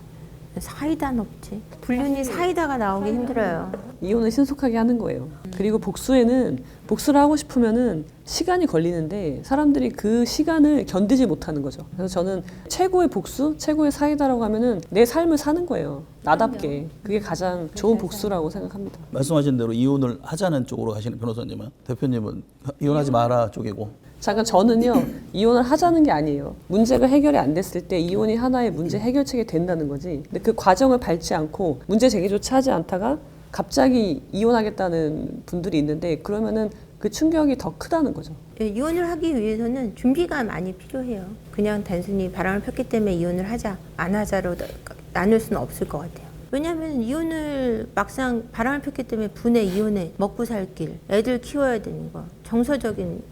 사이다는 없지. 불륜이 사이다가 나오기 힘들어요. 이혼을 신속하게 하는 거예요. 그리고 복수를 하고 싶으면은 시간이 걸리는데 사람들이 그 시간을 견디지 못하는 거죠. 그래서 저는 최고의 복수, 최고의 사이다라고 하면은 내 삶을 사는 거예요. 나답게. 그게 가장 좋은 복수라고 생각합니다. 말씀하신 대로 이혼을 하자는 쪽으로 가시는 변호사님은 대표님은 이혼하지 마라 쪽이고. 잠깐 저는요 이혼을 하자는 게 아니에요. 문제가 해결이 안 됐을 때 이혼이 하나의 문제 해결책이 된다는 거지. 근데 그 과정을 밟지 않고 문제 제기조차 하지 않다가 갑자기 이혼하겠다는 분들이 있는데 그러면은 그 충격이 더 크다는 거죠. 예, 이혼을 하기 위해서는 준비가 많이 필요해요. 그냥 단순히 바람을 폈기 때문에 이혼을 하자, 안 하자로 나눌 수는 없을 것 같아요. 왜냐하면 이혼을 막상 바람을 폈기 때문에 분해, 이혼해, 먹고 살 길, 애들 키워야 되는 거, 정서적인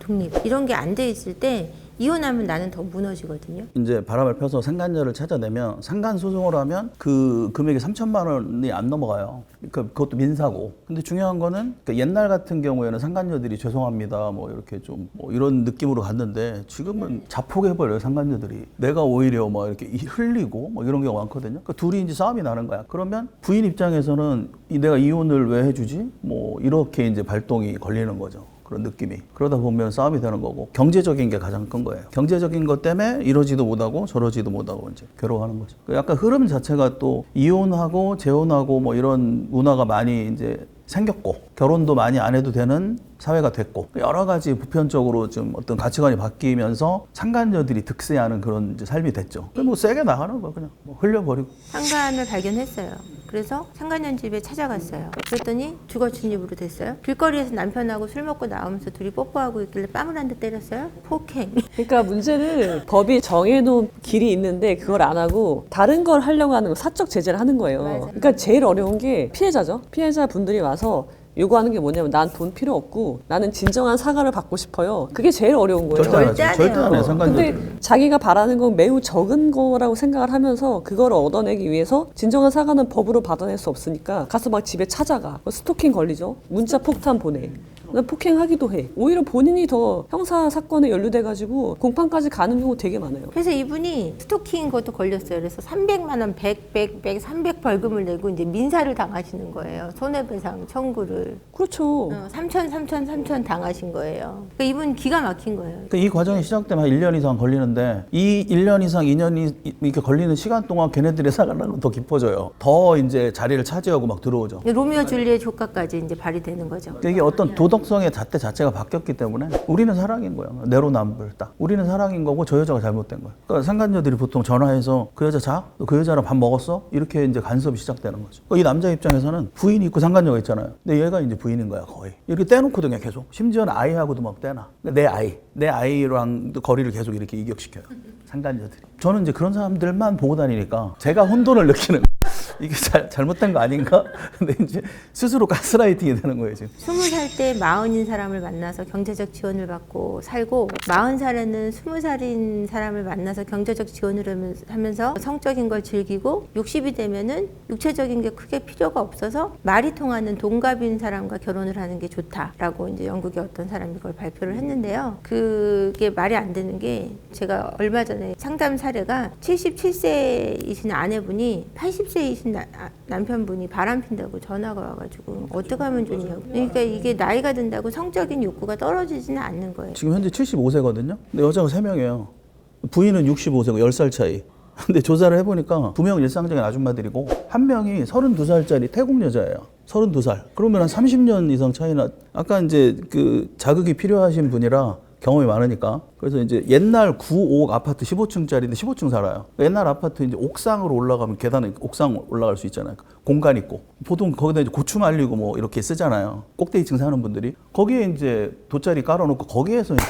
독립 이런 게 안 돼 있을 때 이혼하면 나는 더 무너지거든요. 이제 바람을 펴서 상간녀를 찾아내면 상간 소송을 하면 그 금액이 3천만 원이 안 넘어가요. 그러니까 그것도 민사고. 근데 중요한 거는 그러니까 옛날 같은 경우에는 상간녀들이 죄송합니다 뭐 이렇게 좀 뭐 이런 느낌으로 갔는데 지금은 자폭해버려요 상간녀들이. 내가 오히려 막 이렇게 흘리고 뭐 이런 경우가 많거든요. 그러니까 둘이 이제 싸움이 나는 거야. 그러면 부인 입장에서는 내가 이혼을 왜 해주지? 뭐 이렇게 이제 발동이 걸리는 거죠. 그런 느낌이. 그러다 보면 싸움이 되는 거고 경제적인 게 가장 큰 거예요. 경제적인 것 때문에 이러지도 못하고 저러지도 못하고 이제 괴로워하는 거죠. 약간 흐름 자체가 또 이혼하고 재혼하고 뭐 이런 문화가 많이 이제 생겼고 결혼도 많이 안 해도 되는 사회가 됐고 여러 가지 보편적으로 좀 어떤 가치관이 바뀌면서 상간녀들이 득세하는 그런 이제 삶이 됐죠. 뭐 세게 나가는 거 그냥 뭐 흘려버리고. 상간을 발견했어요. 그래서 상간녀 집에 찾아갔어요. 그랬더니 주거 침입으로 됐어요. 길거리에서 남편하고 술 먹고 나오면서 둘이 뽀뽀하고 있길래 뺨을 한 대 때렸어요. 폭행. 그러니까 문제는 법이 정해놓은 길이 있는데 그걸 안 하고 다른 걸 하려고 하는 거 사적 제재를 하는 거예요. 맞아요. 그러니까 제일 어려운 게 피해자죠. 피해자 분들이 와서 요구하는 게 뭐냐면 난 돈 필요 없고 나는 진정한 사과를 받고 싶어요. 그게 제일 어려운 거예요. 절대 안 하죠. 절대 안 절대 안 해요. 해요. 상관적으로. 근데 자기가 바라는 건 매우 적은 거라고 생각을 하면서 그거를 얻어내기 위해서 진정한 사과는 법으로 받아낼 수 없으니까 가서 막 집에 찾아가. 스토킹 걸리죠. 문자 폭탄 보내. 폭행하기도 해. 오히려 본인이 더 형사 사건에 연루돼가지고 공판까지 가는 경우 되게 많아요. 그래서 이분이 스토킹 것도 걸렸어요. 그래서 300만 원, 300 벌금을 내고 이제 민사를 당하시는 거예요. 손해배상 청구를. 그렇죠. 3천 당하신 거예요. 그러니까 이분 기가 막힌 거예요. 그러니까 이 과정이 시작되면 한 1년 이상 걸리는데 이 1년 이상 2년이 이렇게 걸리는 시간 동안 걔네들의 사과는 더 깊어져요. 더 이제 자리를 차지하고 막 들어오죠. 로미오 줄리엣 조카까지 이제 발휘되는 거죠. 그러니까 이게 어떤 도덕성의 잣대 자체가 바뀌었기 때문에 우리는 사랑인 거예요. 내로남불 딱. 우리는 사랑인 거고 저 여자가 잘못된 거예요. 그러니까 상간녀들이 보통 전화해서 그 여자 자? 너 그 여자랑 밥 먹었어? 이렇게 이제 간섭이 시작되는 거죠. 그러니까 이 남자 입장에서는 부인이 있고 상간녀가 있잖아요. 근데 얘가 이제 부인인 거야 거의. 이렇게 떼놓거든요 계속. 심지어는 아이하고도 막 떼놔. 그러니까 내 아이랑 거리를 계속 이렇게 이격시켜요. 상간녀들이. 저는 이제 그런 사람들만 보고 다니니까 제가 혼돈을 느끼는 이게 잘못된 거 아닌가? 근데 이제 스스로 가스라이팅이 되는 거예요, 지금. 20살 때 40인 사람을 만나서 경제적 지원을 받고 살고 40살에는 20살인 사람을 만나서 경제적 지원을 하면서 성적인 걸 즐기고 60이 되면은 육체적인 게 크게 필요가 없어서 말이 통하는 동갑인 사람과 결혼을 하는 게 좋다라고 이제 영국의 어떤 사람이 그걸 발표를 했는데요. 그게 말이 안 되는 게 제가 얼마 전에 상담 사례가 77세이신 아내분이 80세이신 남편분이 바람핀다고 전화가 와가지고 어떻게 하면 좋냐고. 그러니까 이게 나이가 든다고 성적인 욕구가 떨어지지는 않는 거예요. 지금 현재 75세거든요. 근데 여자가 3명이에요. 부인은 65세고 10살 차이. 근데 조사를 해보니까 2명 일상적인 아줌마들이고 한 명이 32살짜리 태국 여자예요. 32살. 그러면 한 30년 이상 차이나. 아까 이제 그 자극이 필요하신 분이라 경험이 많으니까. 그래서 이제 옛날 9옥 아파트 15층짜리인데 15층 살아요. 옛날 아파트 이제 옥상으로 올라가면 계단에 옥상 올라갈 수 있잖아요. 공간 있고. 보통 거기다 이제 고추 말리고 뭐 이렇게 쓰잖아요. 꼭대기층 사는 분들이. 거기에 이제 돗자리 깔아놓고 거기에서 이제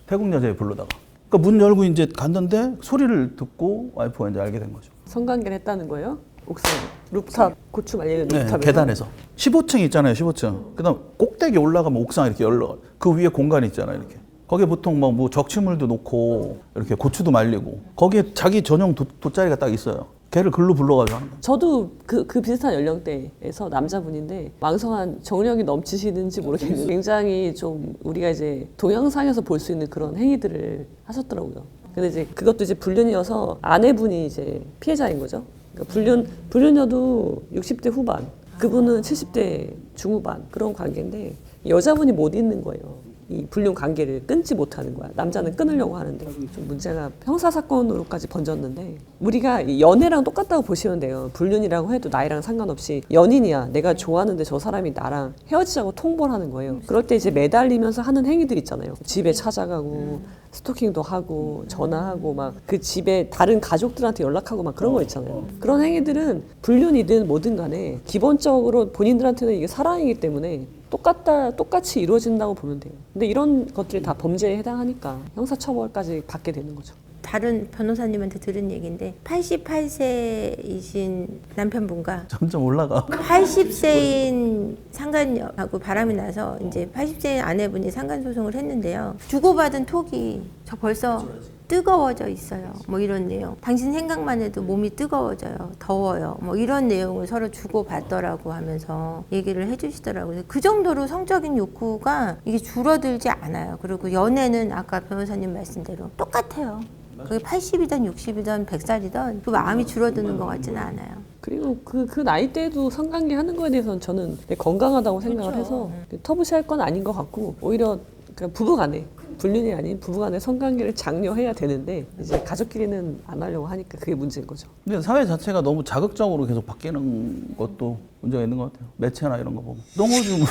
태국 여자애 부르다가. 그러니까 문 열고 이제 갔는데 소리를 듣고 와이프가 이제 알게 된 거죠. 성관계를 했다는 거예요? 옥상 루프탑 고추 말리는 네, 루프탑에서. 계단에서 15층 있잖아요. 15층. 그다음 꼭대기 올라가면 옥상 이렇게 열려. 그 위에 공간이 있잖아요. 이렇게. 거기에 보통 뭐 적치물도 놓고 이렇게 고추도 말리고 거기에 자기 전용 돗자리가 딱 있어요. 걔를 글로 불러가지고 하는 거예요. 저도 그 비슷한 연령대에서 남자분인데 왕성한 정력이 넘치시는지 모르겠는데 굉장히 좀 우리가 이제 동영상에서 볼 수 있는 그런 행위들을 하셨더라고요. 근데 이제 그것도 이제 불륜이어서 아내분이 이제 피해자인 거죠. 그러니까 불륜녀도 60대 후반, 그분은 70대 중후반 그런 관계인데 여자분이 못 있는 거예요. 이 불륜 관계를 끊지 못하는 거야. 남자는 끊으려고 하는데 좀 문제가 형사 사건으로까지 번졌는데 우리가 연애랑 똑같다고 보시면 돼요. 불륜이라고 해도 나이랑 상관없이 연인이야. 내가 좋아하는데 저 사람이 나랑 헤어지자고 통보를 하는 거예요. 그럴 때 이제 매달리면서 하는 행위들 있잖아요. 집에 찾아가고 스토킹도 하고 전화하고 막 그 집에 다른 가족들한테 연락하고 막 그런 거 있잖아요. 그런 행위들은 불륜이든 뭐든 간에 기본적으로 본인들한테는 이게 사랑이기 때문에 똑같이 이루어진다고 보면 돼요. 근데 이런 것들이 다 범죄에 해당하니까 형사처벌까지 받게 되는 거죠. 다른 변호사님한테 들은 얘기인데 88세이신 남편분과 점점 올라가. 80세인 상간녀하고 바람이 나서 이제 80세인 아내분이 상간소송을 했는데요. 주고받은 톡이 저 벌써 뜨거워져 있어요. 뭐 이런 내용. 당신 생각만 해도 몸이 뜨거워져요. 더워요. 뭐 이런 내용을 서로 주고받더라고 하면서 얘기를 해주시더라고요. 그 정도로 성적인 욕구가 이게 줄어들지 않아요. 그리고 연애는 아까 변호사님 말씀대로 똑같아요. 그게 80이든 60이든 100살이든 그 마음이 줄어드는 것 같지는 않아요. 그리고 그 나이대에도 성관계 하는 거에 대해서는 저는 되게 건강하다고 생각을 해서 터부시할 건 아닌 것 같고 오히려 그냥 부부간에 불륜이 아닌 부부간의 성관계를 장려해야 되는데 이제 가족끼리는 안 하려고 하니까 그게 문제인 거죠. 근데 사회 자체가 너무 자극적으로 계속 바뀌는 것도 문제가 있는 것 같아요. 매체나 이런 거 보면 똥오줌을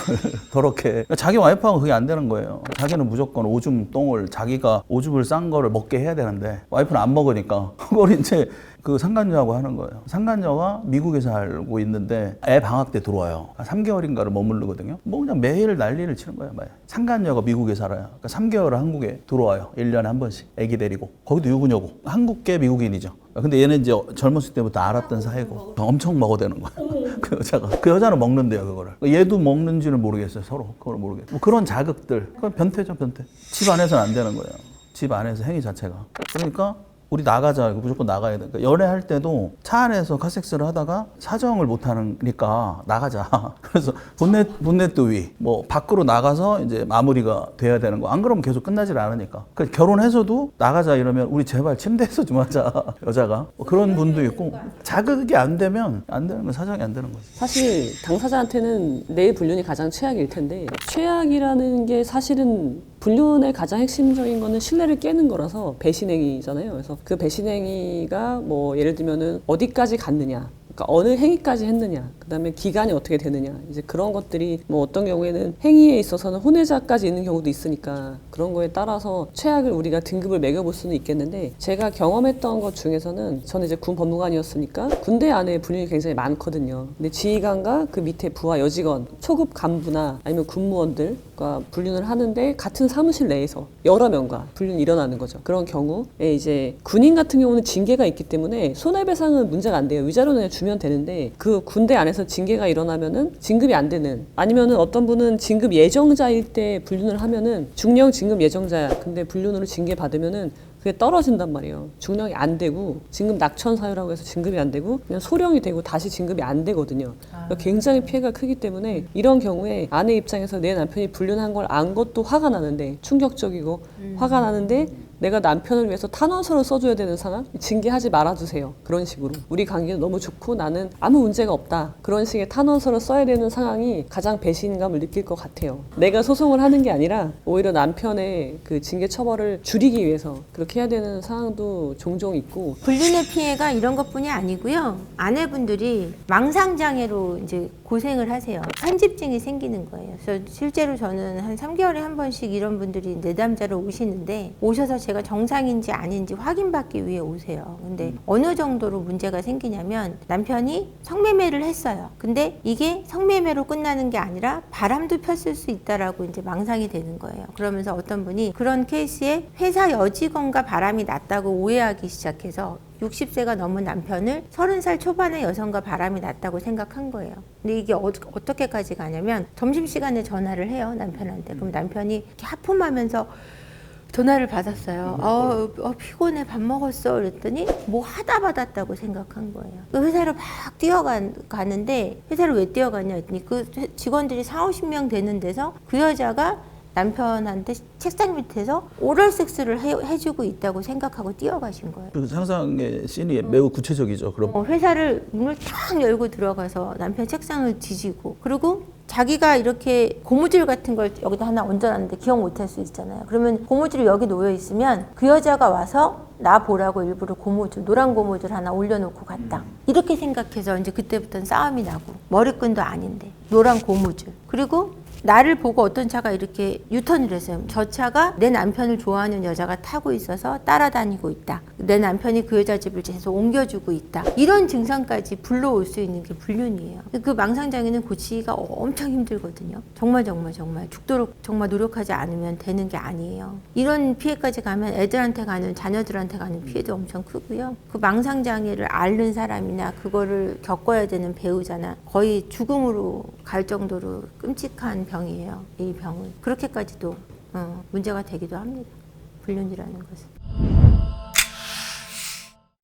더럽게 그러니까 자기 와이프하고 그게 안 되는 거예요. 자기는 무조건 오줌 똥을 자기가 오줌을 싼 거를 먹게 해야 되는데 와이프는 안 먹으니까 그걸 이제 그 상간녀하고 하는 거예요. 상간녀가 미국에 살고 있는데 애 방학 때 들어와요. 3개월인가를 머무르거든요. 뭐 그냥 매일 난리를 치는 거예요. 상간녀가 미국에 살아요. 그러니까 3개월을 한국에 들어와요. 1년에 한 번씩 애기 데리고. 거기도 유부녀고. 한국계 미국인이죠. 근데 얘는 이제 젊었을 때부터 알았던 사이고 엄청 먹어대는 거예요. 그 여자가. 그 여자는 먹는데요, 그거를. 얘도 먹는지는 모르겠어요, 서로. 그걸 모르겠어요. 뭐 그런 자극들. 그건 변태죠, 변태. 집 안에서는 안 되는 거예요. 집 안에서 행위 자체가. 그러니까 우리 나가자. 무조건 나가야 돼. 그러니까 연애할 때도 차 안에서 카섹스를 하다가 사정을 못 하니까 나가자. 그래서 본넷도 위. 뭐 밖으로 나가서 이제 마무리가 돼야 되는 거. 안 그러면 계속 끝나질 않으니까. 그러니까 결혼해서도 나가자 이러면 우리 제발 침대에서 좀 하자. 여자가. 뭐 그런 분도 있고. 자극이 안 되면 안 되는 건 사정이 안 되는 거지. 사실 당사자한테는 내 불륜이 가장 최악일 텐데 최악이라는 게 사실은 불륜의 가장 핵심적인 거는 신뢰를 깨는 거라서 배신행위잖아요. 그래서 그 배신행위가 뭐 예를 들면은 어디까지 갔느냐, 그러니까 어느 행위까지 했느냐, 그다음에 기간이 어떻게 되느냐, 이제 그런 것들이 뭐 어떤 경우에는 행위에 있어서는 혼외자까지 있는 경우도 있으니까 그런 거에 따라서 최악을 우리가 등급을 매겨볼 수는 있겠는데 제가 경험했던 것 중에서는 저는 이제 군 법무관이었으니까 군대 안에 불륜이 굉장히 많거든요. 근데 지휘관과 그 밑에 부하 여직원, 초급 간부나 아니면 군무원들과 불륜을 하는데 같은 사무실 내에서 여러 명과 불륜이 일어나는 거죠. 그런 경우에 이제 군인 같은 경우는 징계가 있기 때문에 손해배상은 문제가 안 돼요. 위자료는 그냥 주면 되는데 그 군대 안에서 징계가 일어나면은 진급이 안 되는, 아니면은 어떤 분은 진급 예정자일 때 불륜을 하면은 중령 진급 예정자야. 근데 불륜으로 징계 받으면은 그게 떨어진단 말이에요. 중령이 안 되고 진급 낙천 사유라고 해서 진급이 안 되고 그냥 소령이 되고 다시 진급이 안 되거든요. 그러니까 굉장히 피해가 크기 때문에 이런 경우에 아내 입장에서 내 남편이 불륜한 걸 안 것도 화가 나는데 충격적이고 화가 나는데 내가 남편을 위해서 탄원서를 써줘야 되는 상황? 징계하지 말아주세요. 그런 식으로. 우리 관계는 너무 좋고 나는 아무 문제가 없다. 그런 식의 탄원서를 써야 되는 상황이 가장 배신감을 느낄 것 같아요. 내가 소송을 하는 게 아니라 오히려 남편의 그 징계 처벌을 줄이기 위해서 그렇게 해야 되는 상황도 종종 있고. 불륜의 피해가 이런 것뿐이 아니고요. 아내분들이 망상장애로 이제 고생을 하세요. 편집증이 생기는 거예요. 그래서 실제로 저는 한 3개월에 한 번씩 이런 분들이 내담자로 오시는데 오셔서 제가 정상인지 아닌지 확인받기 위해 오세요. 근데 어느 정도로 문제가 생기냐면 남편이 성매매를 했어요. 근데 이게 성매매로 끝나는 게 아니라 바람도 폈을 수 있다라고 이제 망상이 되는 거예요. 그러면서 어떤 분이 그런 케이스에 회사 여직원과 바람이 났다고 오해하기 시작해서 60세가 넘은 남편을 30살 초반의 여성과 바람이 났다고 생각한 거예요. 근데 이게 어떻게까지 가냐면 점심시간에 전화를 해요, 남편한테. 그럼 남편이 이렇게 하품하면서 전화를 받았어요. 피곤해, 밥 먹었어. 그랬더니 뭐 하다 받았다고 생각한 거예요. 그 회사를 막 뛰어가는데 회사를 왜 뛰어갔냐 했더니 그 직원들이 40-50명 되는 데서 그 여자가 남편한테 책상 밑에서 오럴 섹스를 해주고 있다고 생각하고 뛰어가신 거예요. 그 상상의 씬이 매우 구체적이죠. 그럼 회사를 문을 쫙 열고 들어가서 남편 책상을 뒤지고, 그리고 자기가 이렇게 고무줄 같은 걸 여기다 하나 얹어놨는데 기억 못할 수 있잖아요. 그러면 고무줄이 여기 놓여 있으면 그 여자가 와서 나 보라고 일부러 고무줄, 노란 고무줄 하나 올려놓고 갔다. 이렇게 생각해서 이제 그때부터는 싸움이 나고, 머리끈도 아닌데 노란 고무줄. 그리고 나를 보고 어떤 차가 이렇게 유턴을 했어요. 저 차가 내 남편을 좋아하는 여자가 타고 있어서 따라다니고 있다. 내 남편이 그 여자 집을 계속 옮겨주고 있다. 이런 증상까지 불러올 수 있는 게 불륜이에요. 그 망상장애는 고치기가 엄청 힘들거든요. 정말 죽도록 정말 노력하지 않으면 되는 게 아니에요. 이런 피해까지 가면 애들한테 가는, 자녀들한테 가는 피해도 엄청 크고요. 그 망상장애를 앓는 사람이나 그거를 겪어야 되는 배우자나 거의 죽음으로 갈 정도로 끔찍한 병이에요. 이 병은. 그렇게까지도 문제가 되기도 합니다. 불륜이라는 것은.